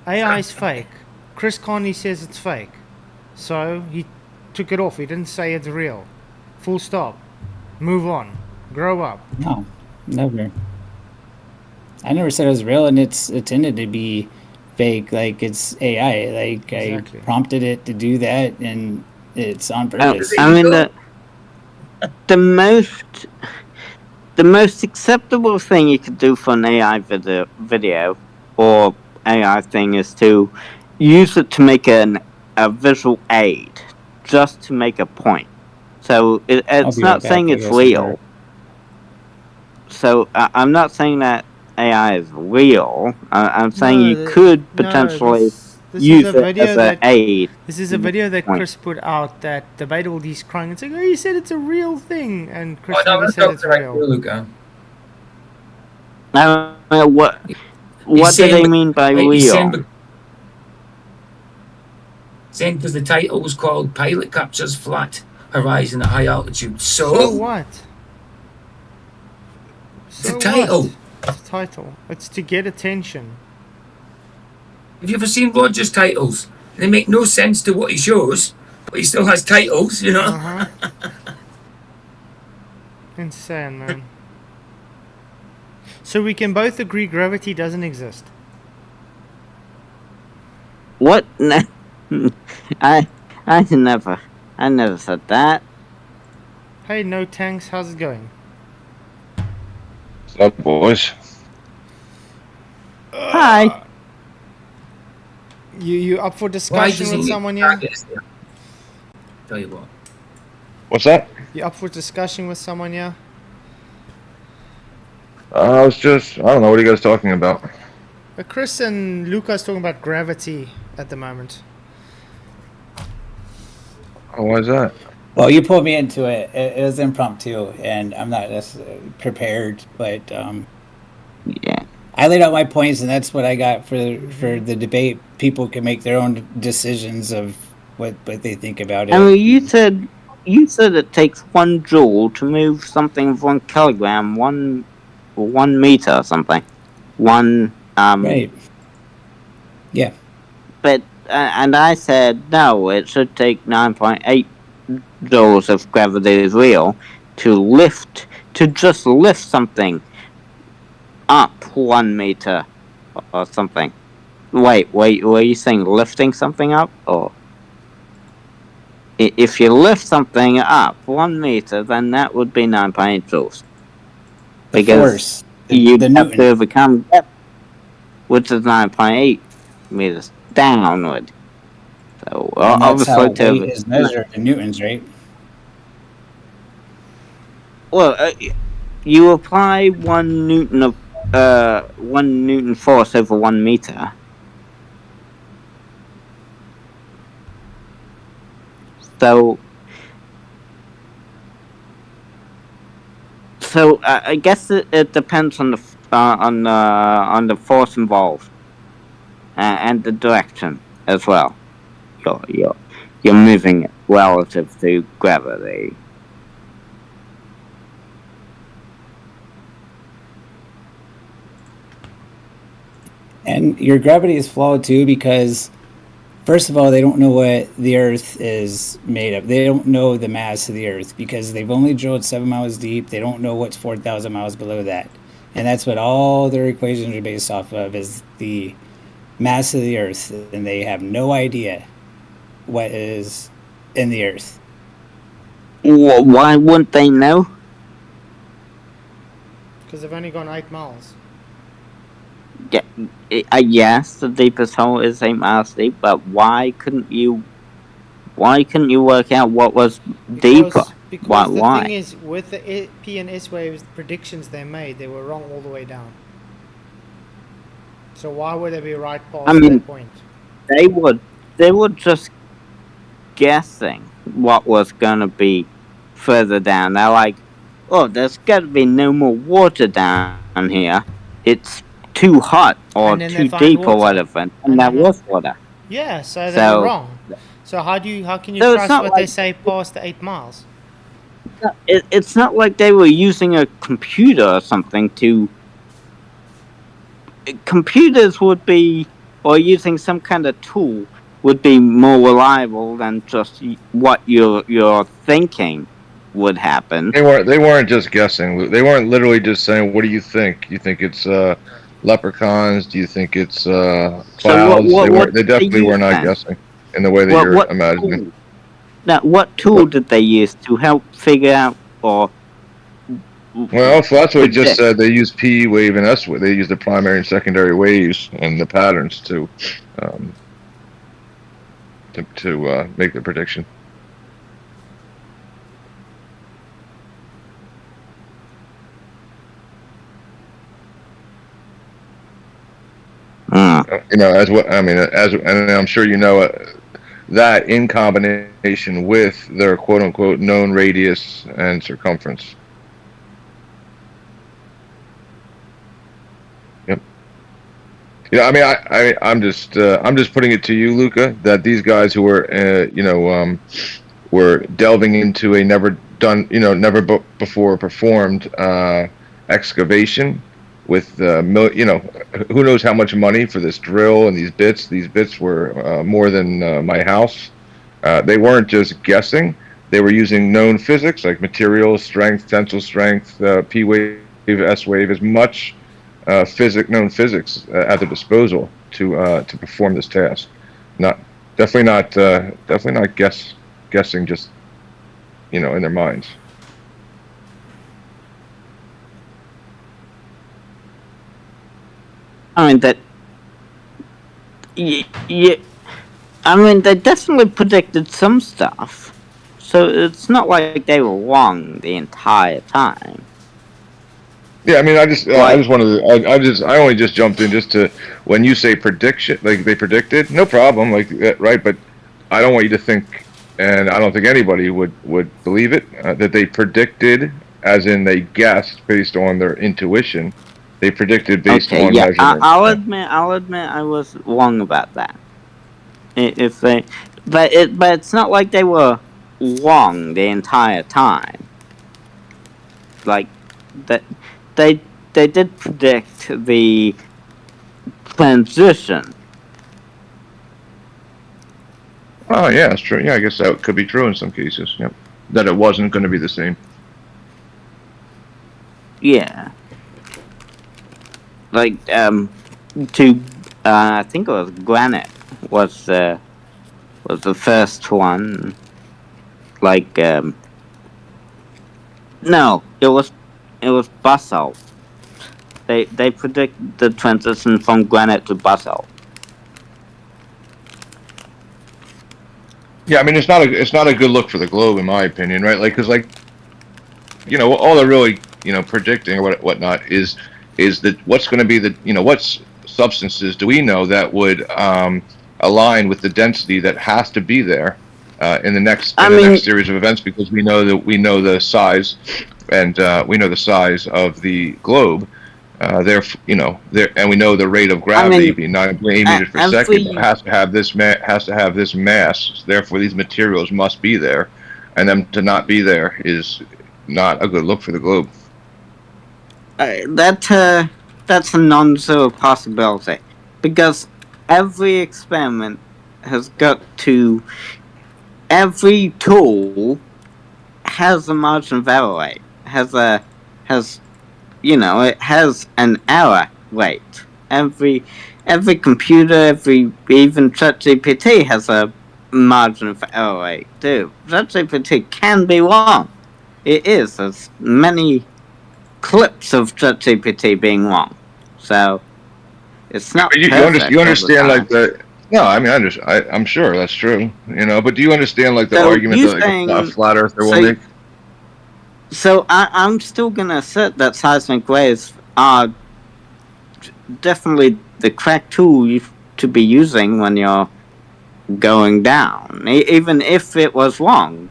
A: AI is fake. Chris Conley says it's fake. So, he took it off. He didn't say it's real. Full stop. Move on. Grow up.
C: No, never. I never said it was real, and it's intended to be fake. Like, it's AI. Like,
A: Exactly.
C: I prompted it to do that, and it's on purpose.
H: I mean, the most acceptable thing you could do for an AI video or AI thing is to use it to make a visual aid, just to make a point. So it's not saying it's real. So I'm not saying that AI is real. I'm saying you could potentially use it as an aid.
A: This is a video that Chris put out that debatable he's crying and saying, "Oh, you said it's a real thing," and Chris never said it's real.
H: What do they mean by real?
B: Saying because the title was called "Pilot Captures Flat Horizon at High Altitude."
A: So what?
B: It's a title.
A: It's a title. It's to get attention.
B: Have you ever seen Roger's titles? They make no sense to what he shows, but he still has titles, you know?
A: Uh-huh. Insane, man. So we can both agree gravity doesn't exist.
H: What? I never said that.
A: Hey, no tanks, how's it going?
I: What's up, boys?
H: Hi.
A: You up for discussion with someone here?
B: Tell you what.
I: What's that?
A: You up for discussion with someone here?
I: I don't know what are you guys talking about.
A: Chris and Lucas talking about gravity at the moment.
I: Oh, why is that?
C: Well, you pulled me into it. It was impromptu, and I'm not necessarily prepared, but
H: yeah,
C: I laid out my points, and that's what I got for the debate. People can make their own decisions of what they think about it.
H: I mean, you said it takes 1 joule to move something of 1 kilogram, 1 meter or something.
C: Right. Yeah.
H: But and I said no, it should take 9.8 joules if gravity is real to just lift something up 1 meter or something. Wait, were you saying lifting something up? Or if you lift something up 1 meter, then that would be 9.8 joules. Because you'd have to overcome depth, which is 9.8 meters downward. So obviously,
C: that's how weight is measured in newtons, right?
H: Well, you apply 1 newton of 1 newton force over 1 meter. So, I guess it depends on the force involved and the direction as well. You're moving relative to gravity.
C: And your gravity is flawed too because, first of all, they don't know what the Earth is made of. They don't know the mass of the Earth because they've only drilled 7 miles deep. They don't know what's 4,000 miles below that. And that's what all their equations are based off of, is the mass of the Earth. And they have no idea what is in the Earth.
H: Why wouldn't they know?
A: Because they've only gone 8 miles.
H: Yeah, yes, the deepest hole is 8 miles deep, but why couldn't you work out what was deeper?
A: Because the
H: Why?
A: thing is, with the P and S waves predictions they made, they were wrong all the way down. So why would they be right past that point?
H: They were just guessing what was gonna be further down. They're like, oh, there's gotta be no more water down here. It's too hot or too deep or whatever, and there was water.
A: Yeah, so they were wrong. So how can you trust what they say past the 8 miles?
H: It's not like they were using a computer or something to. Computers would be, or using some kind of tool would be more reliable than just what you're thinking would happen.
I: They weren't just guessing. They weren't literally just saying, "What do you think? You think it's leprechauns? Do you think it's clouds?" They definitely were not guessing in the way that you're imagining.
H: Now, what tool did they use to help figure out or?
I: Well, Flatzoid just said they use P wave and S wave. They use the primary and secondary waves and the patterns to make the prediction. And I'm sure you know that in combination with their quote unquote known radius and circumference. Yep. Yeah, I mean, I'm just putting it to you, Luca, that these guys who were were delving into a never before performed excavation with who knows how much money for this drill and these bits. These bits were more than my house. They weren't just guessing. They were using known physics like material strength, tensile strength, P wave, S wave, as much known physics at their disposal to perform this task. Definitely not guessing just in their minds.
H: I mean that. Yeah. I mean, they definitely predicted some stuff, so it's not like they were wrong the entire time.
I: Yeah, I mean, I only just jumped in just to, when you say prediction, like they predicted, no problem, like right, but I don't want you to think, and I don't think anybody would believe it, that they predicted, as in they guessed based on their intuition. They predicted based on measurements.
H: I'll admit I was wrong about that. But it's not like they were wrong the entire time. Like that, they did predict the transition.
I: Oh yeah, that's true. Yeah, I guess that could be true in some cases. Yep, that it wasn't going to be the same.
H: Yeah. Like I think it was granite was the first one. Like no, it was basalt. They predict the transition from granite to basalt.
I: Yeah, I mean, it's not a good look for the globe, in my opinion, right? Like, because all they're really predicting or whatnot is that what's going to be what substances do we know that would align with the density that has to be there in the next
H: I
I: series of events, because we know the size, and we know the size of the globe. And we know the rate of gravity
H: mean,
I: being 9.8 meters per second. It
H: every
I: has to have this mass. Therefore, these materials must be there, and them to not be there is not a good look for the globe.
H: that's a non-zero possibility, because every experiment has got to. Every tool has a margin of error rate. It has an error rate. Every computer, even ChatGPT has a margin of error rate too. ChatGPT can be wrong. It is. There's many clips of ChatGPT being wrong. So it's not
I: You
H: perfect.
I: understand like the. No, I mean, I'm sure that's true, but do you understand like the
H: So
I: argument
H: you
I: that like a
H: saying
I: flat earther will make?
H: So I'm still gonna assert that seismic waves are definitely the correct tool to be using when you're going down, even if it was wrong.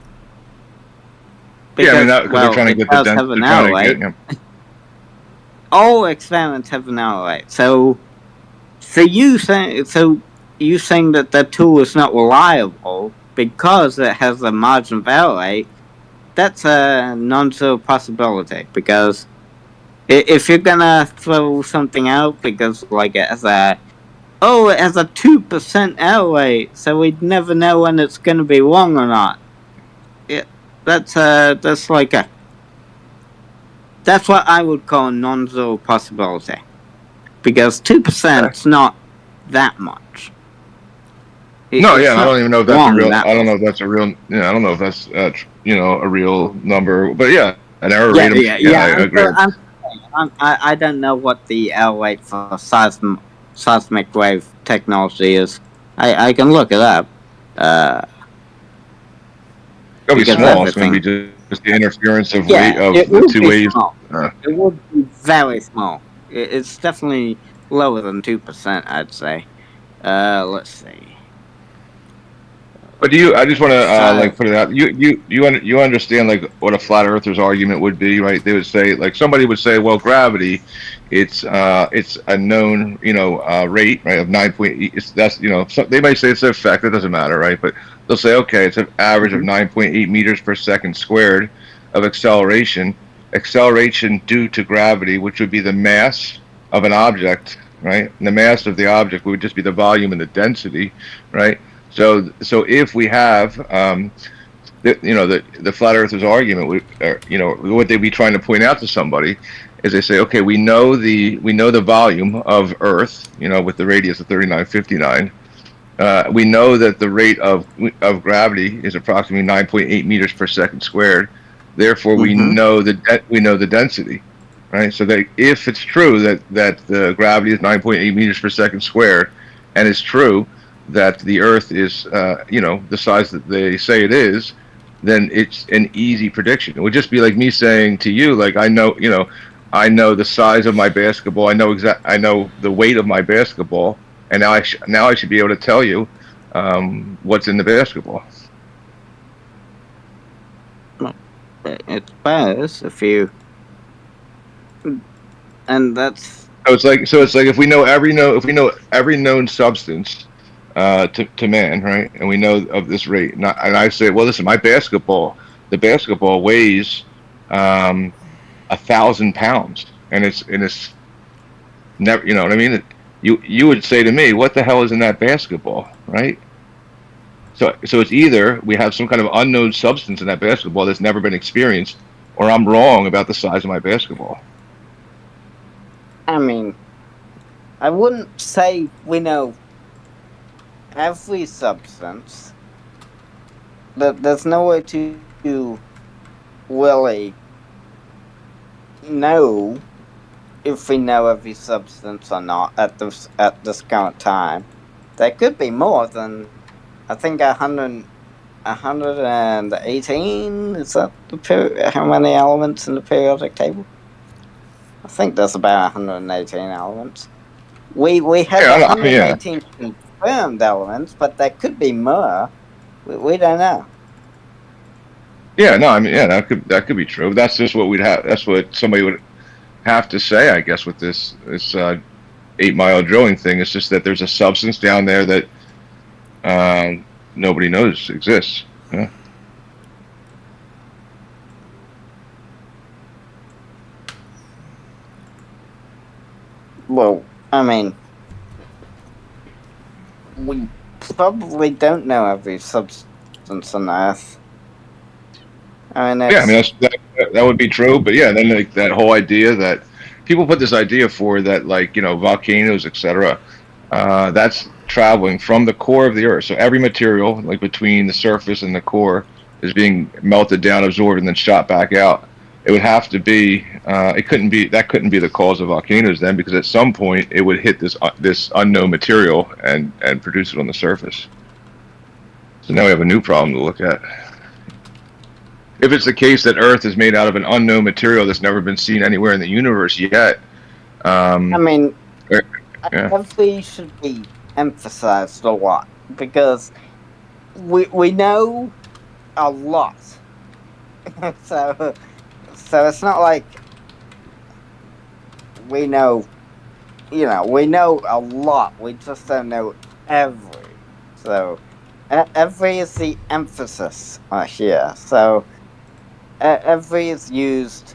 I: Because they're trying to get the
H: have an error rate. All experiments have an error rate. So you saying that the tool is not reliable because it has a margin of error rate? That's a non-zero possibility, because if you're gonna throw something out because like it has a 2% error rate, so we'd never know when it's gonna be wrong or not. That's what I would call a non-zero possibility, because 2% is not that much.
I: I don't even know if that's a real. I don't know if that's a real. I don't know if that's a real number. But yeah, an error rate. I agree.
H: I don't know what the error rate for seismic wave technology is. I can look it up.
I: It'll be small. It's going to be just the interference of the two waves.
H: It would be very small. It's definitely lower than 2%, I'd say. Let's see.
I: But I just want to put it out. You understand like what a flat earther's argument would be, right? They would say like somebody would say, well, gravity, it's a known rate, right, of 9.8. That's they might say it's an effect. It doesn't matter, right? But they'll say, okay, it's an average of 9.8 meters per second squared of acceleration due to gravity, which would be the mass of an object, right? And the mass of the object would just be the volume and the density, right? So if we have, the flat earthers argument, what they'd be trying to point out to somebody is they say, okay, we know the volume of Earth, with the radius of 3959. We know that the rate of gravity is approximately 9.8 meters per second squared. Therefore, we know the density, right? So that if it's true that the gravity is 9.8 meters per second squared, and it's true that the Earth is, the size that they say it is, then it's an easy prediction. It would just be like me saying to you, like, I know the size of my basketball. I know the weight of my basketball, and now I should be able to tell you what's in the basketball.
H: Well, it's better if you, and that's.
I: So it's like if we know every known substance. To man, right? And we know of this rate. And I say, well, listen, the basketball weighs 1,000 pounds, and it's never, you know what I mean? You would say to me, what the hell is in that basketball, right? So it's either we have some kind of unknown substance in that basketball that's never been experienced, or I'm wrong about the size of my basketball.
H: I mean, I wouldn't say we know every substance. There's no way to really know if we know every substance or not at this current time. There could be more than, I think, 118. Is that how many elements in the periodic table? I think there's about 118 elements. We have 118 confirmed elements, but there could be more. We don't know.
I: Yeah, no, I mean, yeah, that could be true. That's just what we'd have. That's what somebody would have to say, I guess, with this 8 mile drilling thing. It's just that there's a substance down there that nobody knows exists. Yeah.
H: Well, I mean, we probably don't know every substance on Earth. I mean,
I: Yeah, I mean that would be true, but yeah, then like that whole idea that people put this idea for that, like volcanoes, etc. That's traveling from the core of the Earth. So every material, like between the surface and the core, is being melted down, absorbed, and then shot back out. It would have to be. It couldn't be. That couldn't be the cause of volcanoes then, because at some point it would hit this unknown material and produce it on the surface. So now we have a new problem to look at. If it's the case that Earth is made out of an unknown material that's never been seen anywhere in the universe yet,
H: I mean,
I: yeah.
H: everything should be emphasized a lot, because we know a lot. so it's not like we know, we know a lot. We just don't know every. So every is the emphasis here. So every is used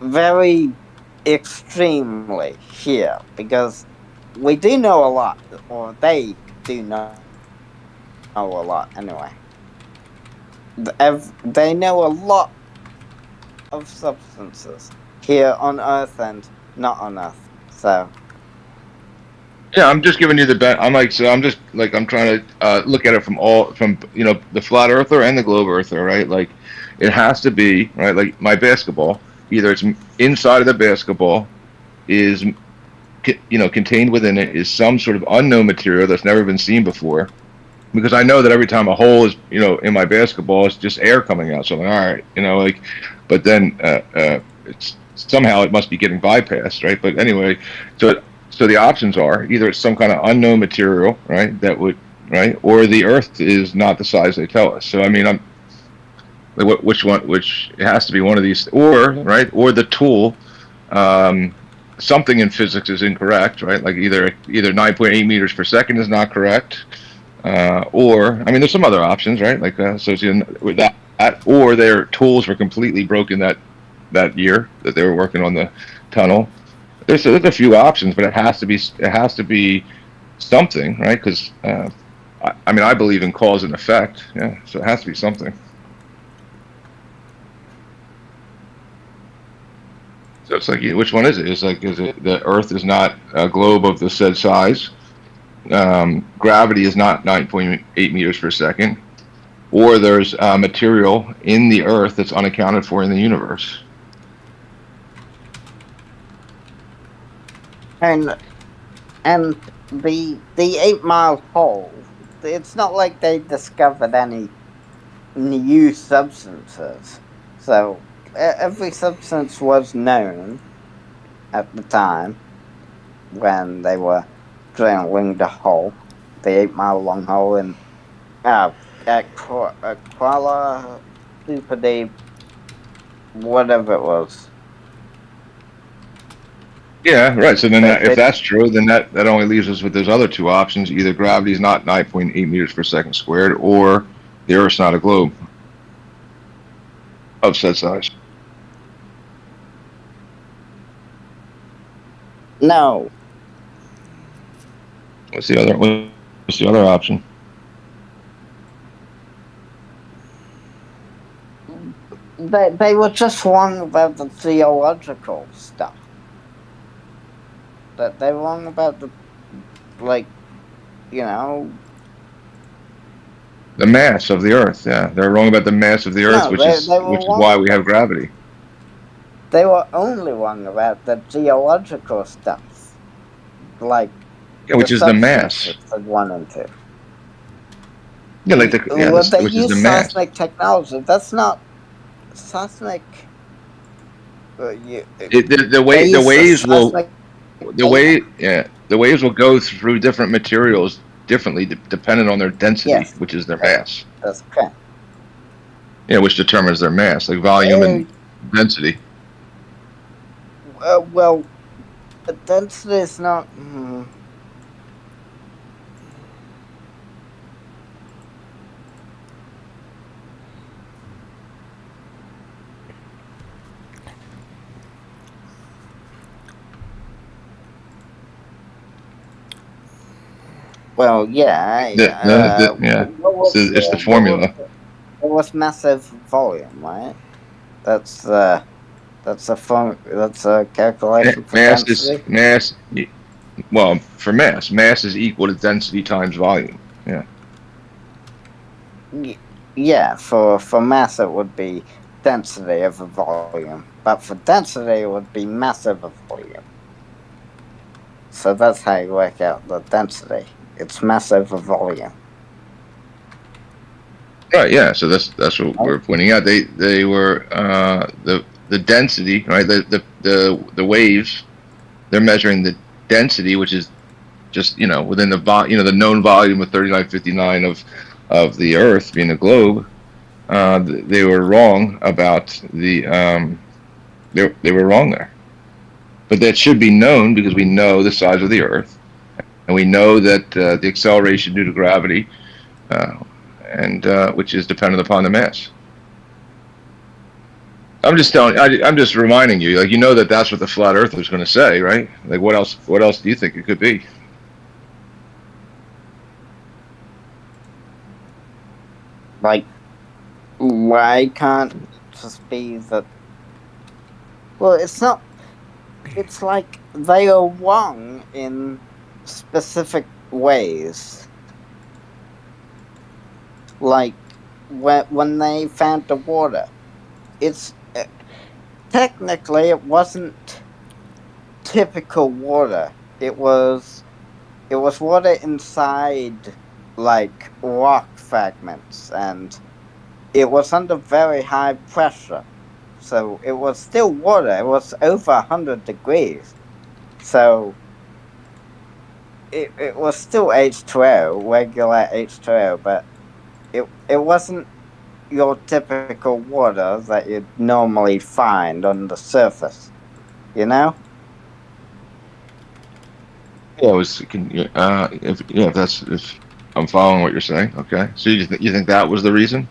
H: very extremely here, because we do know a lot, or they do know a lot anyway. They know a lot of substances here on Earth and not on Earth. So
I: Yeah, I'm just giving you the bet. I'm trying to look at it from the flat earther and the globe earther, right? Like, it has to be right. Like my basketball, either it's inside of the basketball is contained within it is some sort of unknown material that's never been seen before. Because I know that every time a hole is in my basketball, it's just air coming out. So I'm like, all right, but then it's somehow it must be getting bypassed, right? But anyway, so the options are either it's some kind of unknown material, right? Or the Earth is not the size they tell us. So I mean, I'm like, which one? Which it has to be one of these, or the tool. Something in physics is incorrect, right? Like either 9.8 meters per second is not correct, or I mean, there's some other options, right? Like associated with that, or their tools were completely broken that year that they were working on the tunnel. There's a few options, but it has to be something, right? Because I believe in cause and effect, yeah. So it has to be something. So it's like, which one is it? Is it the Earth is not a globe of the said size? Gravity is not 9.8 meters per second, or there's material in the Earth that's unaccounted for in the universe.
H: and the 8 mile hole, it's not like they discovered any new substances. So every substance was known at the time when they were drilling the hole, the 8 mile long hole in at Kuala Super Deep, whatever it was.
I: Yeah, right. So then, if that's true, then that only leaves us with those other two options: either gravity is not 9.8 meters per second squared, or the Earth's not a globe of said size.
H: No.
I: What's the other option?
H: They were just wrong about the theological stuff. That they're wrong about the,
I: The mass of the Earth. Yeah, they're wrong about the mass of the Earth,
H: No,
I: which
H: they
I: is
H: were wrong.
I: why we have gravity.
H: They were only wrong about the geological stuff, like
I: which is the mass.
H: 1 and 2.
I: Yeah,
H: they
I: which is the mass.
H: Seismic technology. That's not seismic.
I: The waves will go through different materials differently dependent on their density,
H: Yes.
I: which is their mass.
H: That's correct.
I: Yeah, which determines their mass, like volume and density.
H: Well, the density is not. Well, yeah.
I: Yeah, it's the formula.
H: It was massive volume, right? That's a calculation for
I: Mass
H: density.
I: is mass. Well, for mass is equal to density times volume. Yeah.
H: Yeah, for mass it would be density over volume, but for density it would be mass over volume. So that's how you work out the density. It's mass over volume.
I: Right. Yeah. So that's what we're pointing out. They were the density, right? The waves. They're measuring the density, which is just within the known volume of 3959 of the Earth being a globe. They were wrong about the they were wrong there, but that should be known because we know the size of the Earth, and we know that the acceleration due to gravity, and which is dependent upon the mass. I'm just reminding you, like that's what the flat Earth is going to say, right? Like what else? What else do you think it could be?
H: Like, why can't it just be that? Well, it's not. It's like they are wrong in specific ways. Like when they found the water, it's technically it wasn't typical water. It was water inside like rock fragments, and it was under very high pressure. So it was still water. It was over 100 degrees. So it was still H2O, regular H2O, but it wasn't your typical water that you'd normally find on the surface. You know?
I: Yeah, if I'm following what you're saying, okay. So you think that was the reason?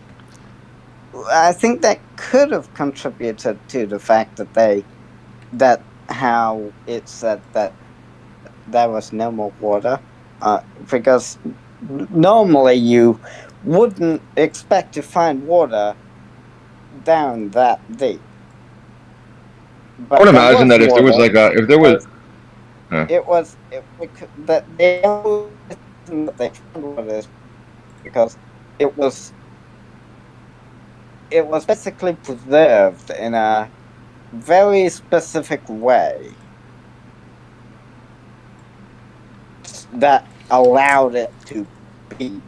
H: I think that could have contributed to the fact that how it said that there was no more water, because normally you wouldn't expect to find water down that deep. But
I: I would
H: there
I: imagine that if there was
H: that the only reason that they found water is because it was basically preserved in a very specific way that allowed it to be.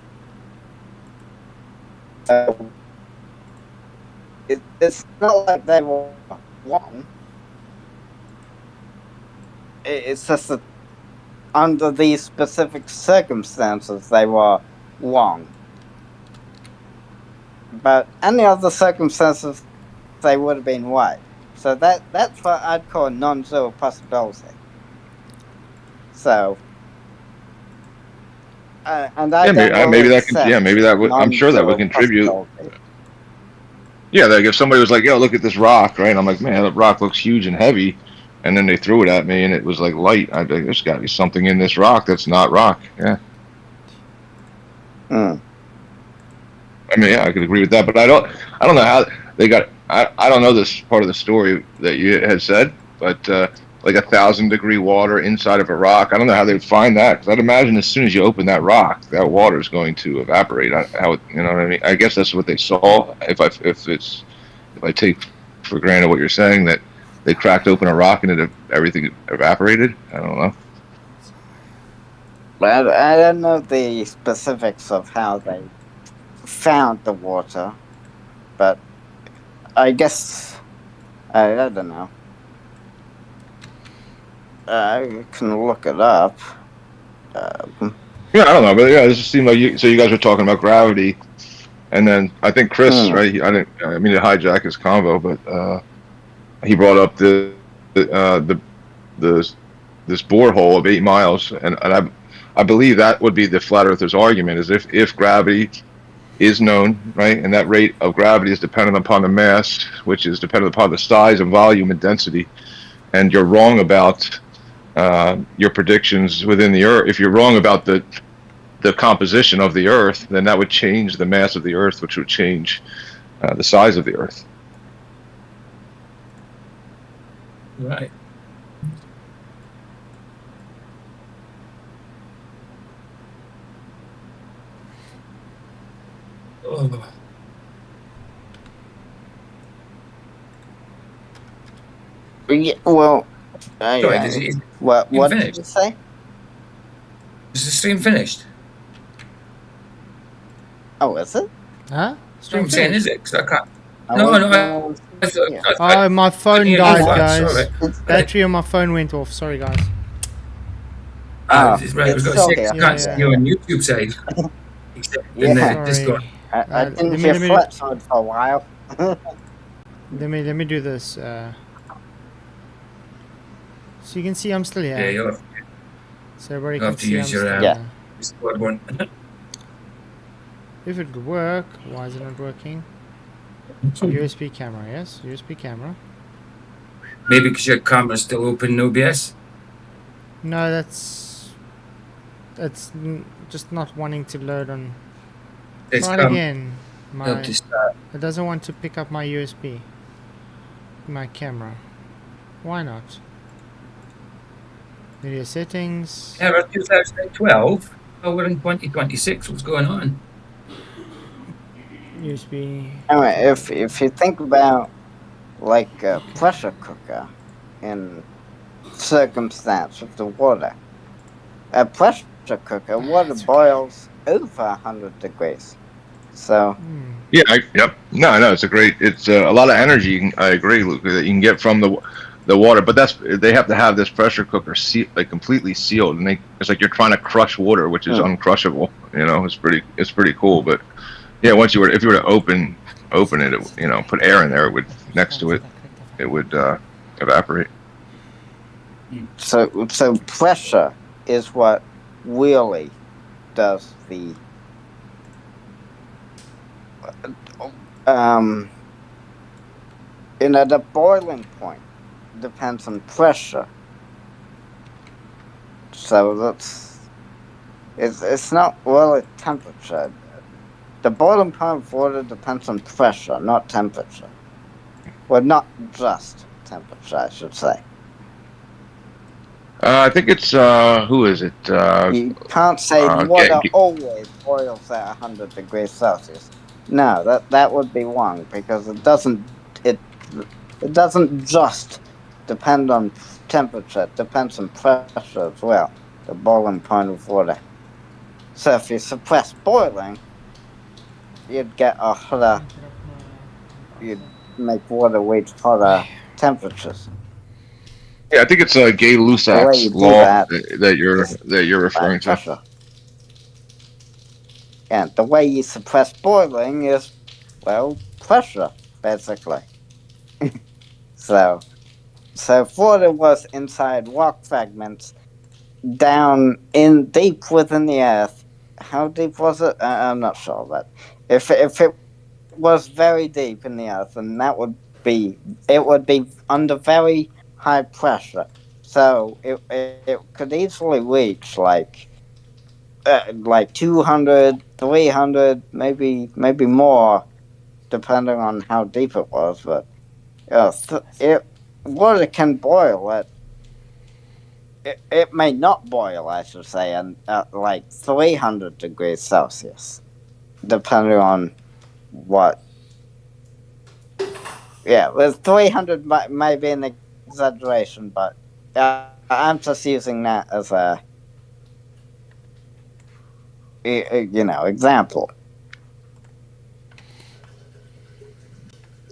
H: So it's not like they were wrong. It's just that under these specific circumstances they were wrong. But any other circumstances they would have been right. So that's what I'd call a non-zero possibility. So, and I don't really
I: maybe that would. I'm sure that would contribute. Yeah, like if somebody was like, "Yo, look at this rock," right? I'm like, "Man, that rock looks huge and heavy," and then they threw it at me and it was like light. I'd be like, "There's got to be something in this rock that's not rock." Yeah. I mean, yeah, I could agree with that, but I don't know how they got. I don't know this part of the story that you had said, but like 1,000-degree water inside of a rock. I don't know how they'd find that, because I'd imagine as soon as you open that rock, that water is going to evaporate. You know what I mean? I guess that's what they saw. If I take for granted what you're saying, that they cracked open a rock and everything evaporated. I don't know.
H: But I don't know the specifics of how they found the water, but I guess I don't know. I can look it up.
I: Yeah, I don't know, but yeah, it just seemed like you. So you guys were talking about gravity, and then I think Chris, right? I didn't. I mean to hijack his convo, but he brought up the this borehole of 8 miles, and I believe that would be the flat earthers' argument is if gravity is known, right, and that rate of gravity is dependent upon the mass, which is dependent upon the size and volume and density, and you're wrong about your predictions within the Earth. If you're wrong about the composition of the Earth, then that would change the mass of the Earth, which would change the size of the Earth.
B: Right. Oh.
H: Yeah, well,
B: Sorry, is
H: what did
B: finished?
H: you say?
B: Is the stream finished?
H: Oh, is it?
A: Huh?
B: That's what I'm saying, is it? 'Cause I can't. No,
H: Yeah.
A: Oh, my phone
B: hear
A: died,
B: you,
A: guys.
B: sorry.
A: Battery on my phone went off. Sorry, guys.
B: Right,
H: it's
B: we've got
H: still
B: 6
H: here.
B: can't see
A: Yeah.
B: you on YouTube side. Except in
H: Yeah.
B: the Discord.
A: Sorry.
H: I
A: let
H: didn't
A: me-
H: hear
A: let me-
H: Flatzoid for a while.
A: Let me do this. So you can see I'm still here.
B: Yeah, you'll
A: So everybody
B: you'll
A: can
B: have to
A: see
B: use
A: I'm
B: your
A: still
H: Yeah.
A: here.
B: Discord one.
A: If it could work, why is it not working? USB camera, yes, USB camera.
B: Maybe because your camera's still open in OBS.
A: No, that's just not wanting to load on.
B: It's
A: Try it again.
B: Help to start.
A: It doesn't want to pick up my USB. My camera. Why not? Video settings.
B: Error 2012. Oh, we're in 2026. What's going on?
A: USB.
H: Anyway, if you think about like a pressure cooker in circumstance with the water, a pressure cooker, water boils over 100 degrees. So
I: Yeah, yep. No, it's a great. It's a lot of energy. I agree, Luke, that you can get from the water, but they have to have this pressure cooker like completely sealed, and it's like you're trying to crush water, which is uncrushable. You know, it's pretty cool. But yeah, if you were to open it, put air in there, it would next to it, it would evaporate.
H: so pressure is what really does the the boiling point depends on pressure. So it's not really temperature. The boiling point of water depends on pressure, not temperature. Well, not just temperature, I should say.
I: I think it's who is it?
H: You can't say water always boils at 100 degrees Celsius. No, that would be wrong because it doesn't just depend on temperature. It depends on pressure as well. The boiling point of water. So if you suppress boiling, you'd get a hotter. You'd make water reach hotter temperatures.
I: Yeah, I think it's Gay Lussac's law that you're referring to.
H: Pressure. And the way you suppress boiling is, well, pressure, basically. So if water was inside rock fragments down in deep within the earth, how deep was it? I'm not sure, but if it was very deep in the earth, then it would be under very high pressure. So it could easily reach like 200, 300, maybe more, depending on how deep it was. But water can boil at. It may not boil, I should say, at like 300 degrees Celsius, depending on what. Yeah, with 300 may be an exaggeration, but I'm just using that as a example.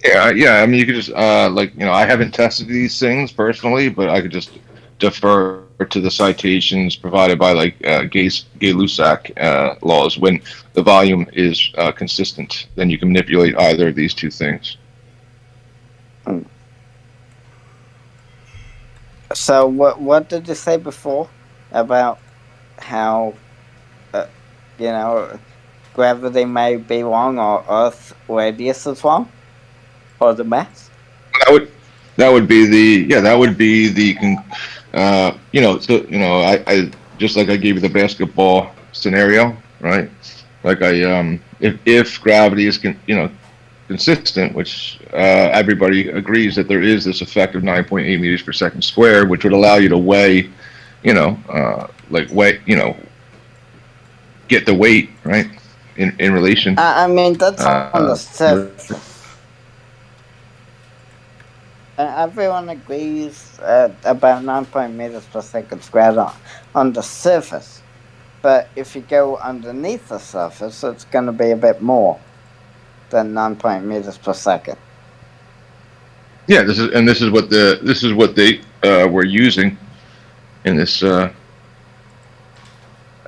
I: Yeah. I mean, you could just I haven't tested these things personally, but I could just defer to the citations provided by like Gay-Lussac laws. When the volume is consistent, then you can manipulate either of these two things.
H: So what did you say before about how gravity may be wrong or Earth radius is wrong or the mass?
I: That would be I just like I gave you the basketball scenario, right? Like if gravity is consistent, which everybody agrees that there is this effect of 9.8 meters per second squared, which would allow you to weigh, get the weight, right, in relation.
H: I mean, that's on the surface. Everyone agrees about 9 meters per second squared on the surface. But if you go underneath the surface, it's going to be a bit more than 9 meters per second.
I: Yeah, this is what they were using in this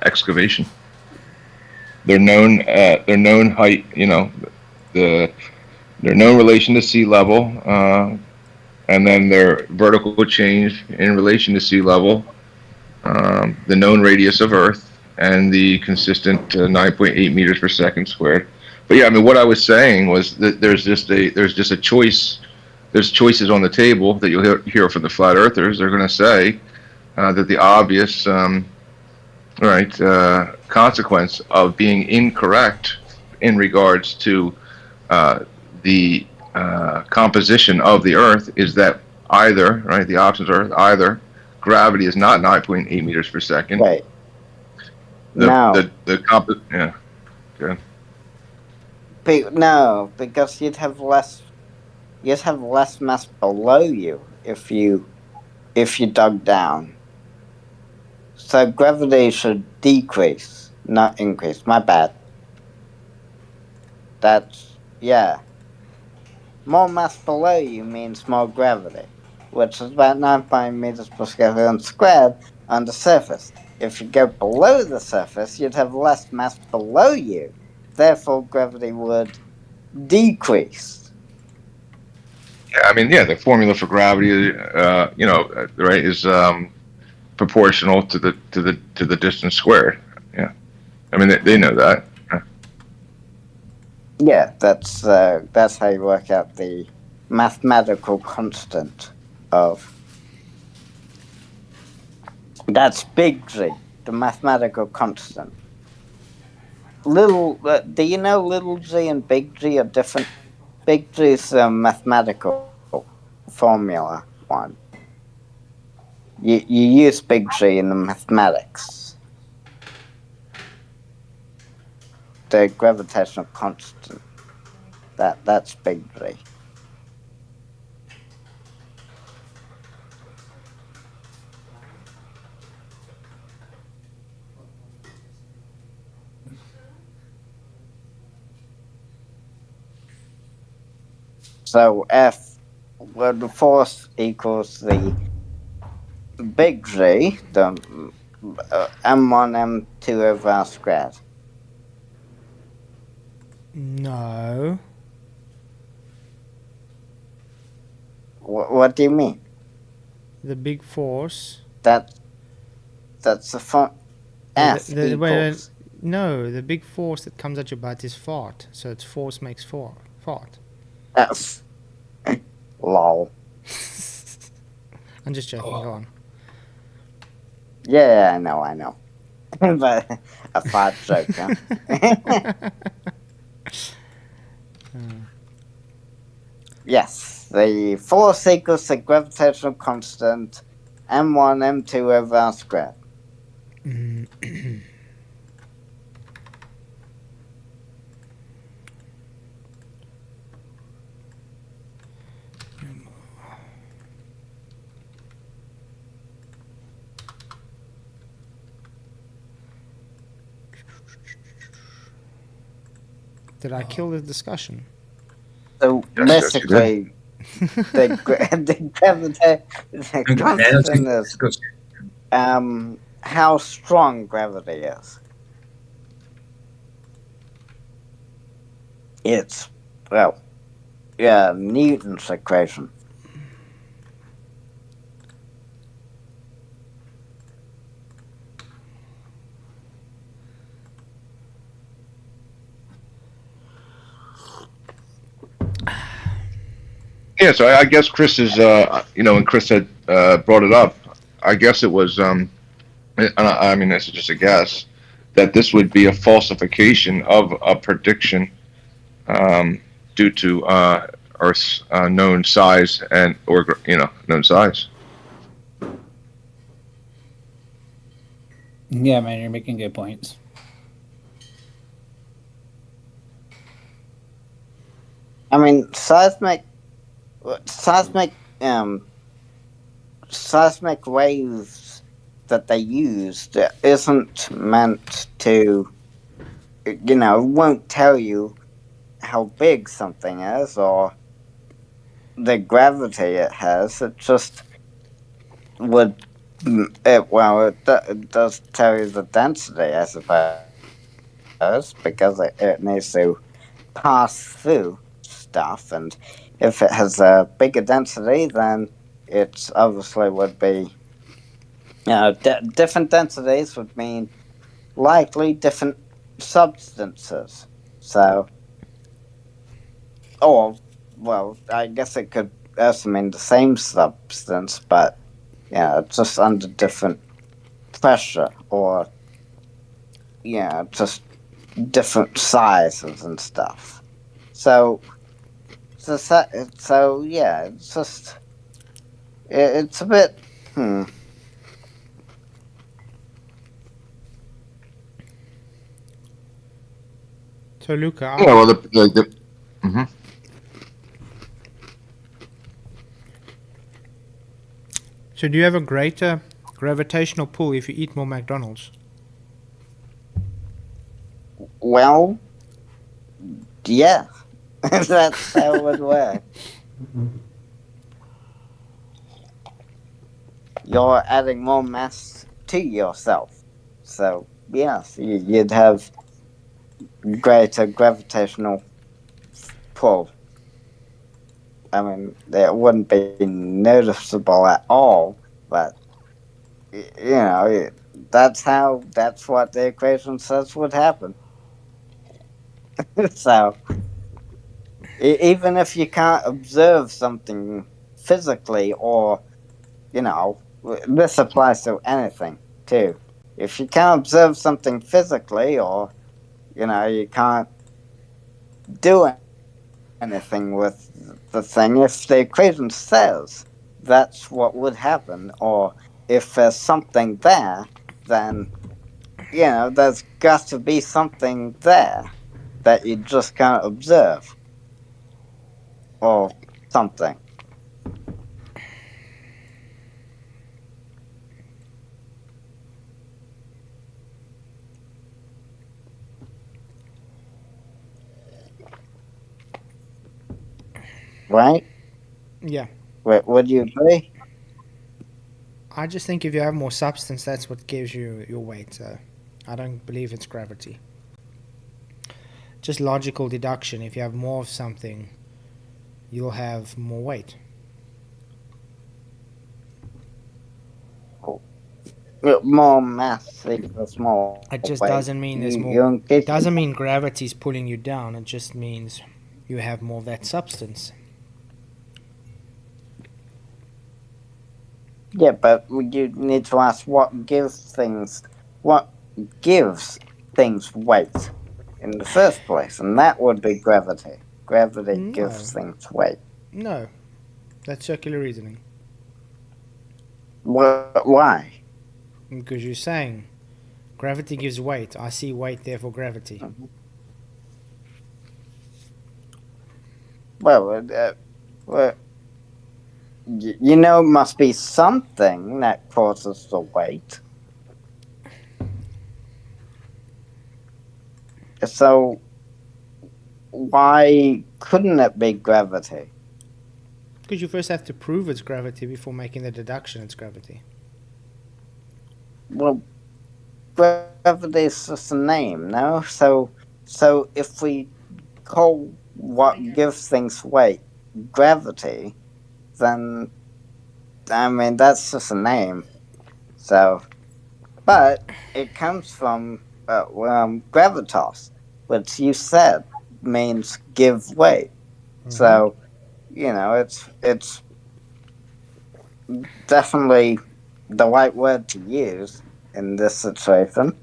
I: excavation. Their known height, their known relation to sea level, and then their vertical change in relation to sea level, the known radius of Earth, and the consistent 9.8 meters per second squared. But yeah, I mean, what I was saying was that there's just a choice. There's choices on the table that you'll hear from the flat earthers. They're going to say that the obvious consequence of being incorrect in regards to the composition of the Earth is that either, right, the options are either gravity is not 9.8 meters per second.
H: Right.
I: Yeah. Good.
H: No, because you'd have less mass below you if you dug down. So gravity should decrease, not increase. My bad. More mass below you means more gravity, which is about 9 meters per second squared on the surface. If you go below the surface, you'd have less mass below you. Therefore, gravity would decrease.
I: Yeah, I mean, the formula for gravity, right, is proportional to the distance squared. Yeah, I mean, they know that.
H: Yeah, that's how you work out the mathematical constant of. That's big G, the mathematical constant. Do you know little g and big G are different? Big G is a mathematical formula one. You use big G in the mathematics. The gravitational constant. That's big G. So the force equals the big G, the m1, m2 over r squared.
A: No.
H: What do you mean?
A: The big force.
H: That's the form. F equals.
A: No, the big force that comes at your butt is fart. So it's force makes fart.
H: F. Lol.
A: I'm just joking. Go on.
H: Yeah, I know. But a fart joke, huh? Yes, the force equals the gravitational constant m1, m2 over r squared.
A: Did I kill the discussion?
H: So
I: Yes, you
H: basically, the gravity, the
B: I'm getting
H: constant
B: energy.
H: is how strong gravity is. It's, well, yeah, Newton's equation.
I: Yeah, so I guess Chris is, when Chris had brought it up, I guess it was, and I mean, this is just a guess, that this would be a falsification of a prediction due to Earth's known size or known size.
C: Yeah, man, you're making good points.
H: I mean, seismic, seismic waves that they used isn't meant to, won't tell you how big something is or the gravity it has. It just would, it does tell you the density, I suppose, because it needs to pass through stuff, and if it has a bigger density, then it obviously would be, different densities would mean likely different substances. So, or, well, I guess it could also mean the same substance, but, just under different pressure or, just different sizes and stuff. So, so yeah, it's just, it's a bit,
A: So Luca,
I: Yeah, well, mhm.
A: so do you have a greater gravitational pull if you eat more McDonald's?
H: well, yeah, that's how it would work. You're adding more mass to yourself. So, yes, you'd have greater gravitational pull. I mean, it wouldn't be noticeable at all, but, that's what the equation says would happen. So, even if you can't observe something physically, or, this applies to anything too. If you can't observe something physically, or, you can't do anything with the thing, if the equation says that's what would happen, or if there's something there, then, there's got to be something there that you just can't observe, or something. Right?
A: Yeah.
H: Would you agree?
A: I just think if you have more substance, that's what gives you your weight. So I don't believe it's gravity. Just logical deduction. If you have more of something, you'll have more weight.
H: More mass equals more
A: It just
H: weight.
A: doesn't mean there's more.
H: You
A: It doesn't mean gravity's pulling you down. It just means you have more of that substance.
H: Yeah, but you need to ask what gives things weight in the first place, and that would be gravity. Gravity gives
A: No,
H: things weight.
A: no, that's circular reasoning.
H: Why?
A: Because you're saying gravity gives weight. I see weight, therefore gravity.
H: Well, it must be something that causes the weight. So why couldn't it be gravity?
A: Because you first have to prove it's gravity before making the deduction it's gravity.
H: Well, gravity is just a name, no? So if we call what gives things weight gravity, then I mean that's just a name. So, but it comes from gravitas, which you said means give weight. So it's definitely the right word to use in this situation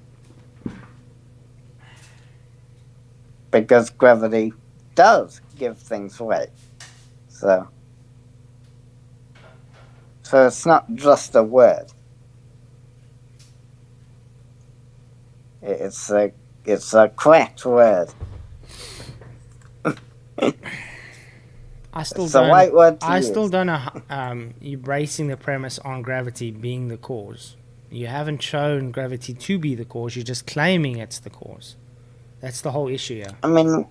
H: because gravity does give things weight. So it's not just a word. It's a correct word.
A: I still
H: It's the
A: don't.
H: right word to
A: I
H: use.
A: still don't know. You basing the premise on gravity being the cause. You haven't shown gravity to be the cause. You're just claiming it's the cause. That's the whole issue here.
H: I mean,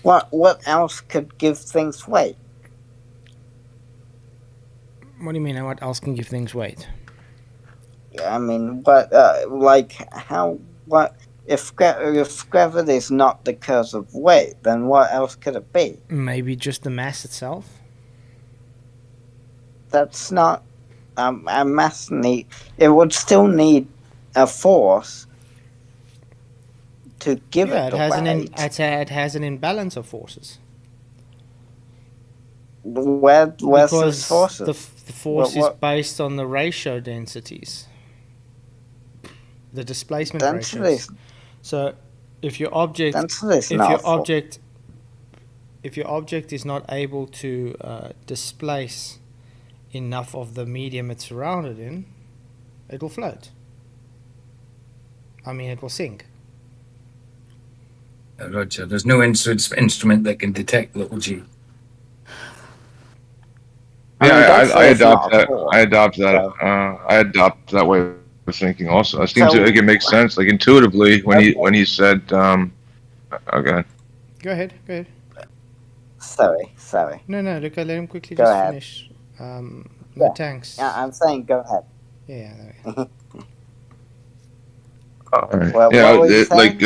H: what else could give things weight?
A: What do you mean? What else can give things weight?
H: I mean, what like how what if gravity is not the cause of weight, then what else could it be?
A: Maybe just the mass itself.
H: That's not a mass need. It would still need a force to give
A: Yeah,
H: it the weight.
A: it has an imbalance of forces.
H: Where's
A: Because
H: those forces?
A: the force is
H: What
A: based on the ratio densities, the displacement
H: density?
A: ratios. So, if your object,
H: Density is
A: if
H: not
A: your
H: a force.
A: object, if your object is not able to displace enough of the medium it's surrounded in, it will float. I mean, it will sink.
B: Roger, there's no instrument that can detect little g.
H: I mean,
I: I
H: density is
I: adopt
H: not a
I: that.
H: force.
I: I adopt that.
H: So,
I: I adopt that way of thinking. Also, it seems
H: so
I: like it makes sense. Like intuitively, when he said, okay,
A: Go ahead. Go ahead.
H: sorry.
A: No, look, let him quickly
H: Go
A: just
H: ahead.
A: finish. No
H: Yeah.
A: tanks.
H: Yeah, I'm saying go ahead.
A: Yeah, there we go.
I: all right.
H: What were you saying?
I: like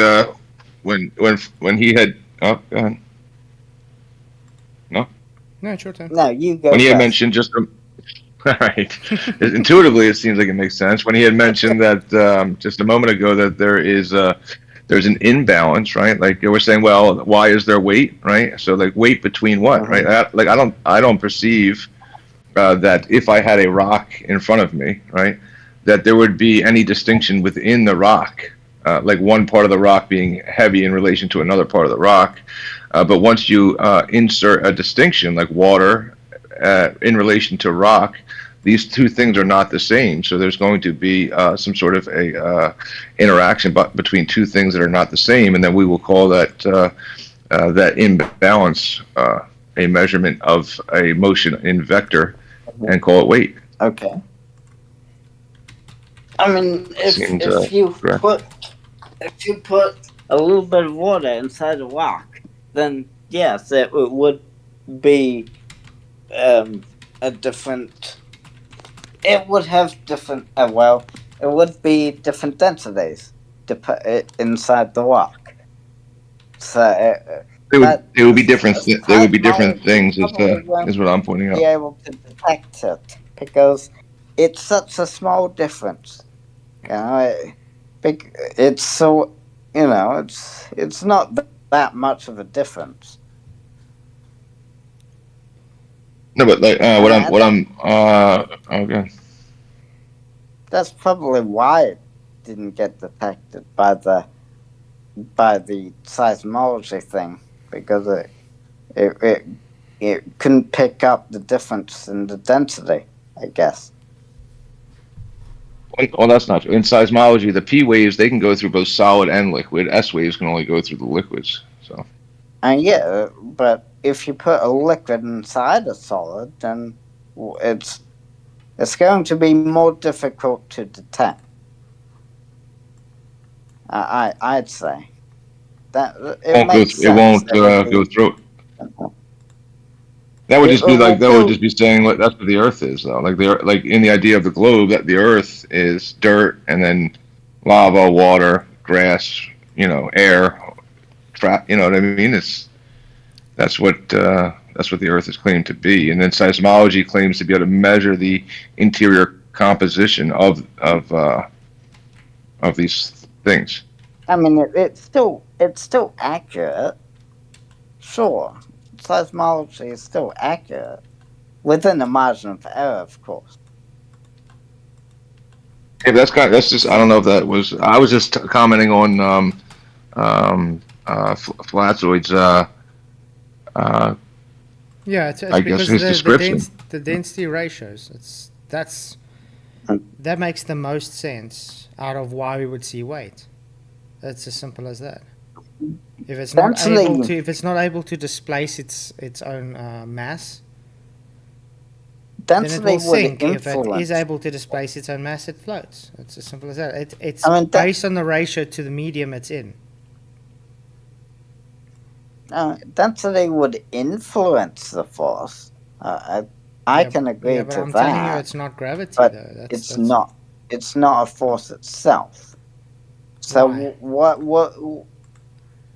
I: when he had, oh, go ahead.
A: No, it's your turn.
H: No, you go
I: When he had
H: first.
I: mentioned all right. Intuitively, it seems like it makes sense. When he had mentioned that just a moment ago that there's an imbalance, right? Like you were saying, well, why is there weight, right? So like weight between what, right? I don't perceive that if I had a rock in front of me, right, that there would be any distinction within the rock, like one part of the rock being heavy in relation to another part of the rock. But once you insert a distinction, like water in relation to rock, these two things are not the same. So there's going to be some sort of a interaction between two things that are not the same, and then we will call that that imbalance a measurement of a motion in vector, and call it weight.
H: Okay. I mean,
I: Seems
H: if you
I: correct.
H: put a little bit of water inside a rock, then yes, it would be a different. It would have different. Well, it would be different densities to put it inside the rock. So
I: They
H: but
I: would be different. They would be different
H: seismology
I: things,
H: probably won't
I: is what I'm pointing
H: be
I: out.
H: able to detect it because it's such a small difference. You know, it's so it's not that much of a difference.
I: No, but like
H: And
I: what I'm okay.
H: that's probably why it didn't get detected by the seismology thing because it couldn't pick up the difference in the density, I guess.
I: Well, that's not true. In seismology, the P waves they can go through both solid and liquid. S waves can only go through the liquids. So.
H: And yeah, but if you put a liquid inside a solid, then it's going to be more difficult to detect. I'd say that it makes sense.
I: It won't go through. That would
J: It
I: just be
J: will
I: like that would just
J: go.
I: be saying what that's what the Earth is, though. Like like in the idea of the globe, that the Earth is dirt and then lava, water, grass, air, you know what I mean? That's what the Earth is claimed to be, and then seismology claims to be able to measure the interior composition of these things.
J: I mean, it's still accurate. Sure, seismology is still accurate within the margin of error, of course.
I: Yeah, but that's just I don't know if that was I was just commenting on Flatzoid's
A: Yeah, it's
I: I guess
A: because
I: his description.
A: the density ratios. That makes the most sense out of why we would see weight. It's as simple as that.
J: Density,
A: If it's not able to displace its own mass, then it
J: density
A: will
J: would
A: sink. If it is
J: influence.
A: able to displace its own mass, it floats. It's as simple as that. It's
J: I mean,
A: based on the ratio to the medium it's in.
J: density would influence the force. I can agree
A: Yeah, but
J: to
A: I'm telling you,
J: that,
A: it's not gravity
J: but
A: though.
J: it's
A: That's
J: not. It's not a force itself. So
A: why.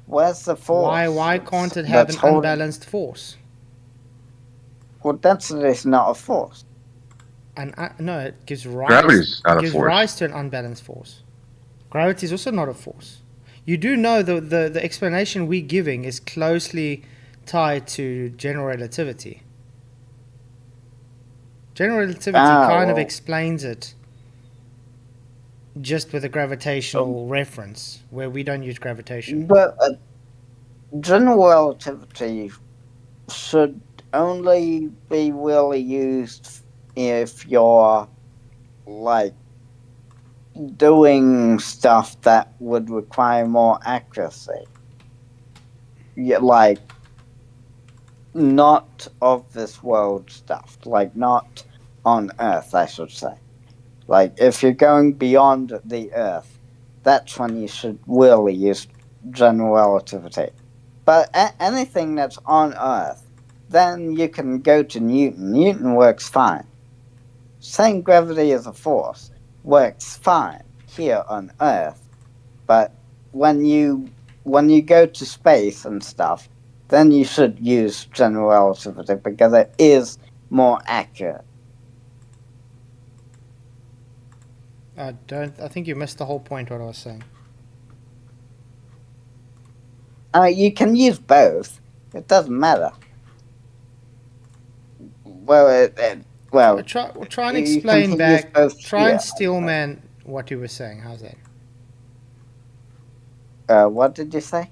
J: where's the force?
A: Why can't it have
J: That's
A: an
J: holding?
A: unbalanced force?
J: Well, density is not a force.
A: And no, it gives
I: Gravity
A: rise.
I: is
A: It
I: not a
A: gives
I: force.
A: rise to an unbalanced force. Gravity is also not a force. You do know the explanation we're giving is closely tied to general relativity. General relativity kind of
J: Well,
A: explains it just with a gravitational reference, where we don't use gravitation.
J: but general relativity should only be really used if you're like doing stuff that would require more accuracy. Yeah, like not of this world stuff, like not on Earth, I should say. Like if you're going beyond the Earth, that's when you should really use general relativity. But anything that's on Earth, then you can go to Newton. Newton works fine. Saying gravity is a force works fine here on Earth, but when you go to space and stuff, then you should use general relativity because it is more accurate.
A: I think you missed the whole point what I was saying.
J: You can use both. It doesn't matter. Well, well,
A: Try and
J: you
A: explain
J: can use
A: back.
J: both
A: Try and
J: here.
A: steelman what you were saying. How's that?
J: What did you say?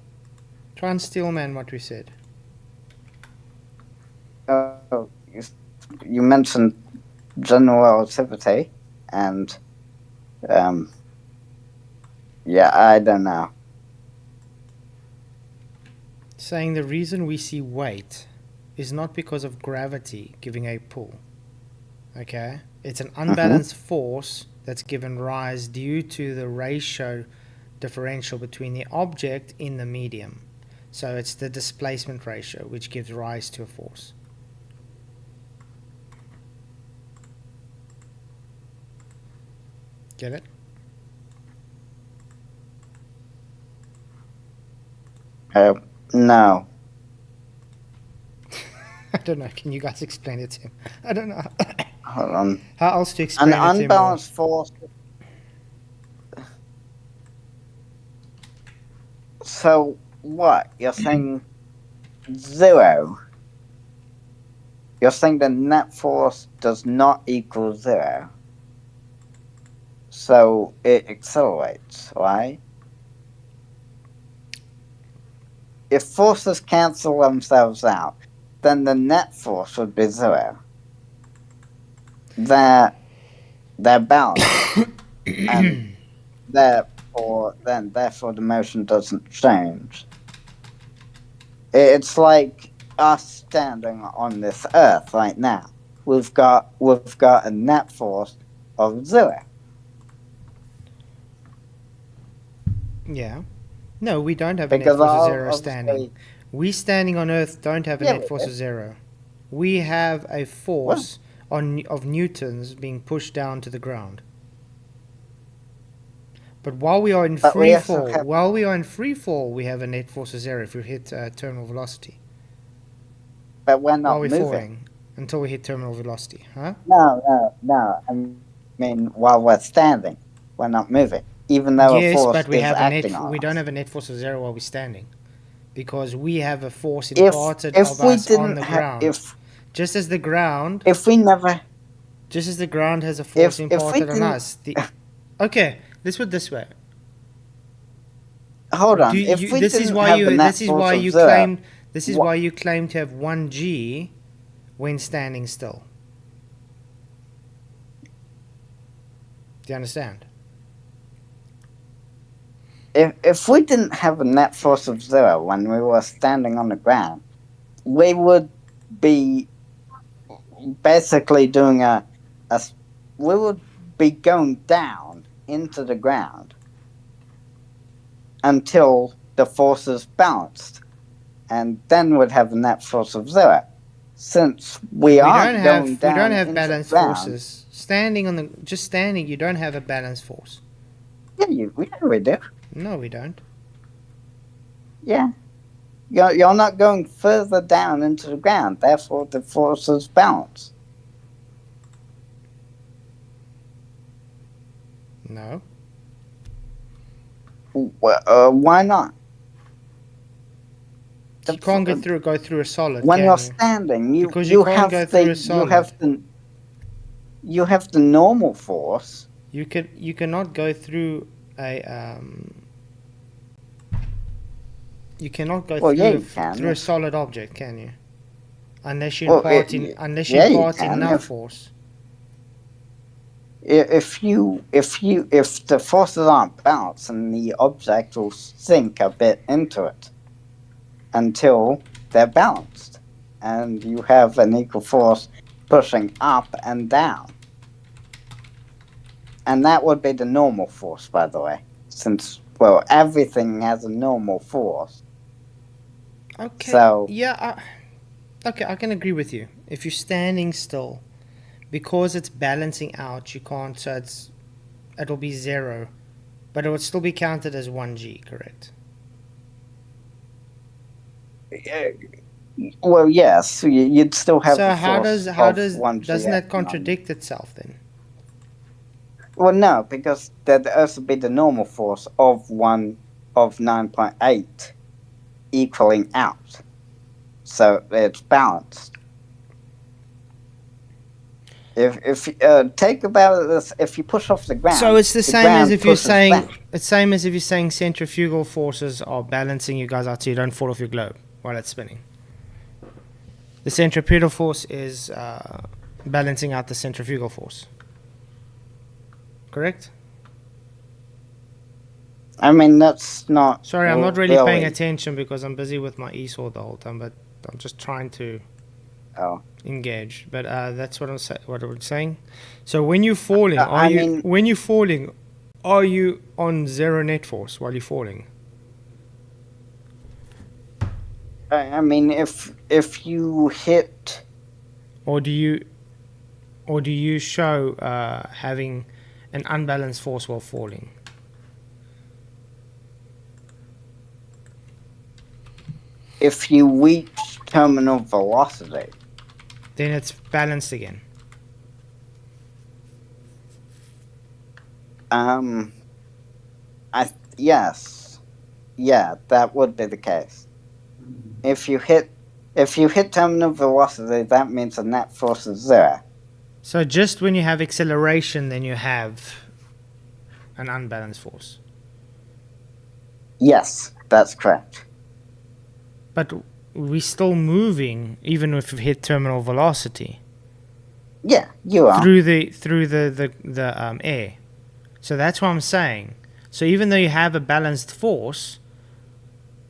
A: Try and steelman what we said.
J: Oh, you mentioned general relativity, and yeah, I don't know.
A: Saying the reason we see weight is not because of gravity giving a pull. Okay? It's an unbalanced force that's given rise due to the ratio differential between the object in the medium. So it's the displacement ratio which gives rise to a force. Get it?
J: No.
A: I don't know. Can you guys explain it to him? I don't know.
J: Hold on.
A: How else to explain
J: An
A: it to him?
J: unbalanced force. So what? You're saying zero? You're saying the net force does not equal zero. So it accelerates, right? If forces cancel themselves out, then the net force would be zero. They're balanced, and therefore the motion doesn't change. It's like us standing on this Earth right now. We've got a net force of zero.
A: Yeah. No, we don't have a net
J: Because
A: force of zero
J: obviously,
A: standing. We standing on Earth don't have a
J: Yeah,
A: net force of zero. We have a force of newtons being pushed down to the ground. But while we are in
J: But we
A: free
J: also
A: fall, we have a net force of 0 if we hit terminal velocity.
J: But we're
A: While
J: not
A: we're
J: moving.
A: falling until we hit terminal velocity, huh?
J: No. I mean, while we're standing, we're not moving, even though a
A: Yes,
J: force
A: but we
J: is
A: have
J: acting on
A: we
J: us.
A: don't have a net force of 0 while we're standing, because we have a force
J: If
A: imparted
J: if
A: of
J: we
A: us on
J: didn't
A: the
J: have
A: ground. Just as the ground has a force
J: if we
A: imparted on
J: didn't
A: us. Okay, let's put it this way.
J: hold on,
A: Do
J: if
A: you,
J: we
A: this is
J: didn't
A: why
J: have
A: you
J: a net
A: this is
J: force
A: why
J: of
A: you
J: 0,
A: claim this is
J: wha-
A: why you claim to have 1g when standing still. Do you understand?
J: if we didn't have a net force of 0 when we were standing on the ground, we would be basically doing we would be going down into the ground until the force is balanced, and then we'd have a net force of 0. Since we aren't going
A: we don't
J: down
A: have
J: into the
A: balanced
J: ground,
A: forces. Standing on the just standing, you don't have a balanced force.
J: yeah, we do.
A: No, we don't.
J: Yeah. You're not going further down into the ground, therefore the force is balanced.
A: No.
J: Why not?
A: You can't go through a solid.
J: When
A: can
J: you're
A: you?
J: standing,
A: Because you can't go through a solid.
J: You have the normal force.
A: You cannot go through a You cannot go through a solid object, can you? Unless you impart enough force.
J: If the forces aren't balanced, and the object will sink a bit into it until they're balanced, and you have an equal force pushing up and down. And that would be the normal force, by the way, since, well, everything has a normal force.
A: Okay.
J: So,
A: yeah, okay, I can agree with you. If you're standing still, because it's balancing out, you can't, so it'll be 0, but it would still be counted as 1g, correct?
J: well, yes, you'd still have
A: So
J: a force
A: doesn't that contradict itself then?
J: Well, no, because there'd also be the normal force of 9.8 equaling out, so it's balanced. If take about this, if you push off the ground,
A: so it's the same as if you're saying
J: back.
A: it's same as if you're saying centrifugal forces are balancing you guys out so you don't fall off your globe while it's spinning. The centripetal force is balancing out the centrifugal force. Correct?
J: I mean, that's not.
A: Sorry, I'm not really paying attention because I'm busy with my e-sword the whole time, but I'm just trying to engage. But that's what I'm saying. So when you're falling, are you on 0 net force while you're falling?
J: I mean, if you hit,
A: or do you show having an unbalanced force while falling?
J: If you reach terminal velocity,
A: then it's balanced again.
J: Yes, yeah, that would be the case. If you hit terminal velocity, that means the net force is 0.
A: So just when you have acceleration, then you have an unbalanced force.
J: Yes, that's correct.
A: But we're still moving, even if we hit terminal velocity.
J: Yeah, you are
A: through the air. So that's what I'm saying. So even though you have a balanced force,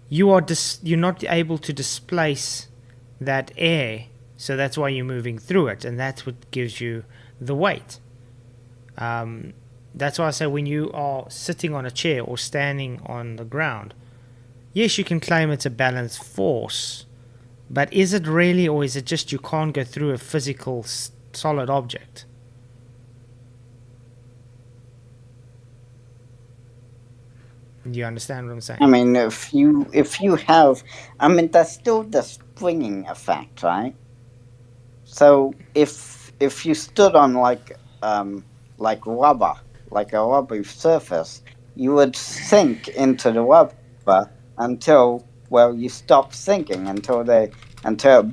A: you're not able to displace that air. So that's why you're moving through it, and that's what gives you the weight. That's why I say when you are sitting on a chair or standing on the ground, yes, you can claim it's a balanced force, But is it really, or is it just you can't go through a physical solid object? Do you understand what I'm saying?
J: I mean, if you have, I mean, there's still the springing effect, right? So if you stood on like rubber, like a rubbery surface, you would sink into the rubber until, well, you stop sinking until it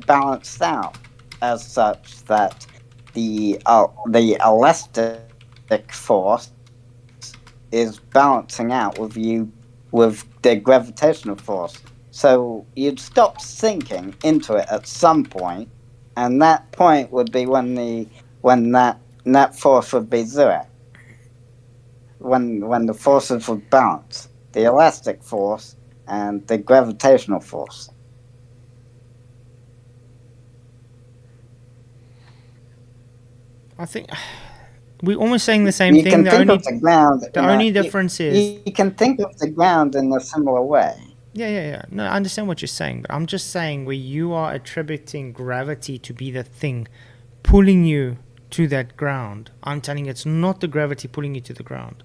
J: balanced out as such that the elastic force is balancing out with you with the gravitational force. So you'd stop sinking into it at some point, and that point would be when that force would be zero. When the forces would balance, the elastic force and the gravitational force.
A: I think we're almost saying the same
J: You
A: thing.
J: can think of the ground.
A: The only difference is
J: you can think of the ground in a similar way.
A: yeah. No, I understand what you're saying, but I'm just saying where you are attributing gravity to be the thing pulling you to that ground. I'm telling you, it's not the gravity pulling you to the ground.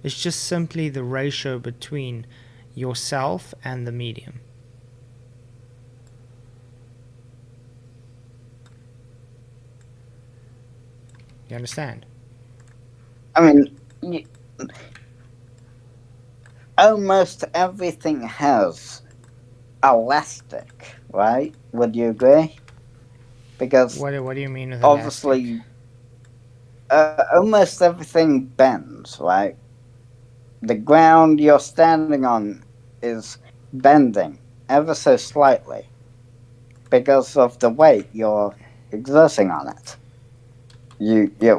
A: It's just simply the ratio between yourself and the medium. You understand?
J: I mean, almost everything has elastic, right? Would you agree? Because
A: What do you mean with
J: obviously, almost everything bends, right? The ground you're standing on is bending ever so slightly because of the weight you're exerting on it.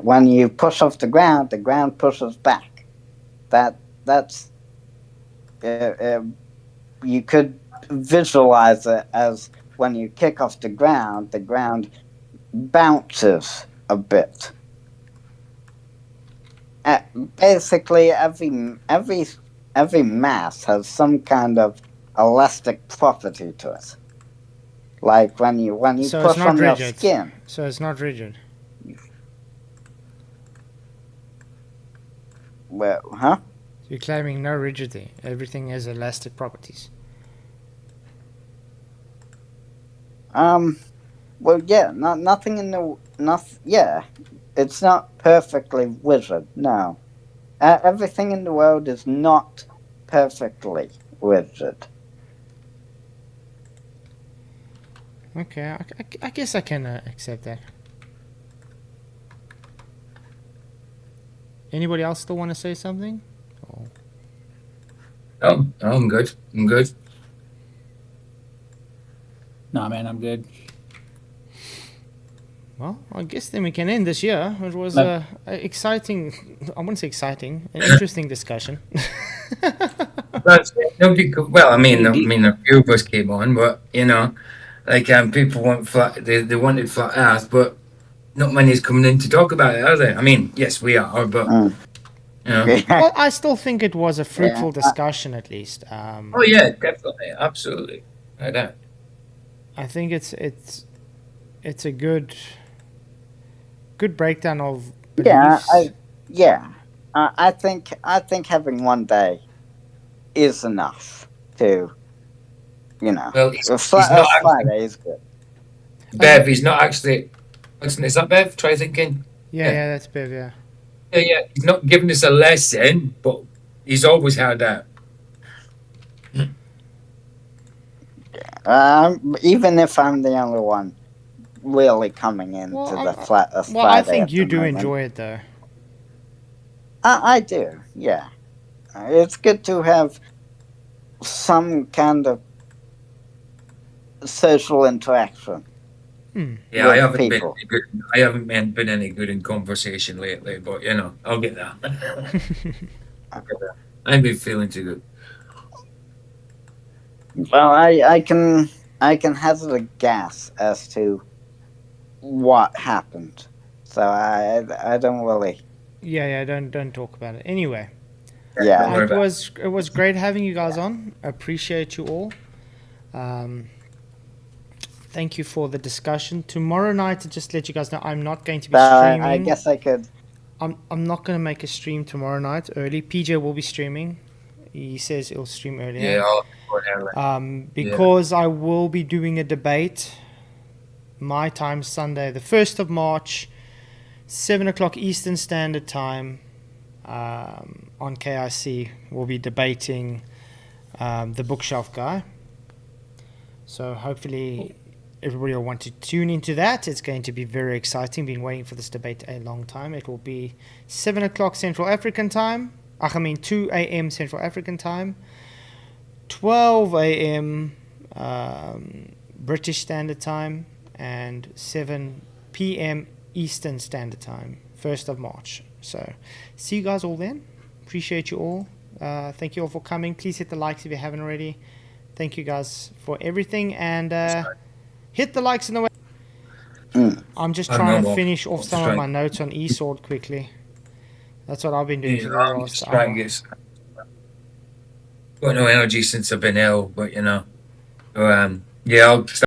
J: When you push off the ground pushes back. That's you could visualize it as when you kick off the ground bounces a bit. Basically, every mass has some kind of elastic property to it. Like when you
A: So
J: push
A: it's not
J: on your
A: rigid.
J: skin.
A: So it's not rigid.
J: Well, huh?
A: You're claiming no rigidity. Everything has elastic properties.
J: Well, yeah. Nothing in the yeah. It's not perfectly rigid. No. Everything in the world is not perfectly rigid.
A: Okay, I guess I can accept that. Anybody else still want to say something? Oh.
B: Oh, I'm good. I'm good.
C: Nah, man, I'm good.
A: Well, I guess then we can end this year. It was
C: No.
A: exciting. I wouldn't say exciting. An interesting discussion.
B: That's nobody. Well, I mean,
C: Indeed.
B: a few of us came on, but like people want flat. They wanted flat Earth, but not many is coming in to talk about it, are they? I mean, yes, we are, but
J: Mm.
A: Well, I still think it was a
J: Yeah.
A: fruitful discussion, at least.
B: oh yeah, definitely, absolutely, like that.
A: I think it's a good breakdown of
J: Yeah.
A: beliefs.
J: I think having one day is enough to
B: Well,
J: a
B: he's
J: flat
B: not
J: Earth
B: actually
J: Friday is good.
B: Bev. He's not actually. Is that Bev? Try thinking.
A: Yeah, that's Bev. Yeah.
B: Yeah. He's not giving us a lesson, but he's always had that.
J: Even if I'm the only one really coming into
A: Well,
J: the flat Earth
A: well, I
J: Friday
A: think
J: at
A: you
J: the
A: do
J: moment.
A: enjoy it though.
J: I do. Yeah, it's good to have some kind of social interaction
B: Yeah, I
J: with
B: haven't been
J: people.
B: any good. I haven't been any good in conversation lately, but I'll get that. I'll get that. I ain't been feeling too good.
J: Well, I can hazard a guess as to what happened, so I don't really.
A: Yeah. Don't talk about it. Anyway,
B: Don't
J: Yeah,
B: worry
A: it
B: about
A: was great having you guys on. Appreciate you all. Um, thank you for the discussion. Tomorrow night, to just let you guys know, I'm not going to be
J: But
A: streaming.
J: I guess I could.
A: I'm not going to make a stream tomorrow night early. PJ will be streaming. He says he'll stream earlier.
B: Yeah, I'll go early.
A: Because I will be doing a debate, my time Sunday, the 1st of March, 7 o'clock Eastern Standard Time, on KIC. We'll be debating the bookshelf guy. So hopefully everybody will want to tune into that. It's going to be very exciting. Been waiting for this debate a long time. It will be 7 o'clock Central African time. 2 a.m. Central African time. 12 a.m. British Standard Time. And 7 p.m. Eastern Standard Time. 1st of March. So see you guys all then. Appreciate you all. Thank you all for coming. Please hit the likes if you haven't already. Thank you guys for everything. And hit the likes in the way. I'm just trying to finish off some of my notes on eSword quickly. That's what I've been doing for the
B: I'm
A: last
B: just
A: hour.
B: trying to get. Got no energy since I've been ill, but you know. So, yeah, I'll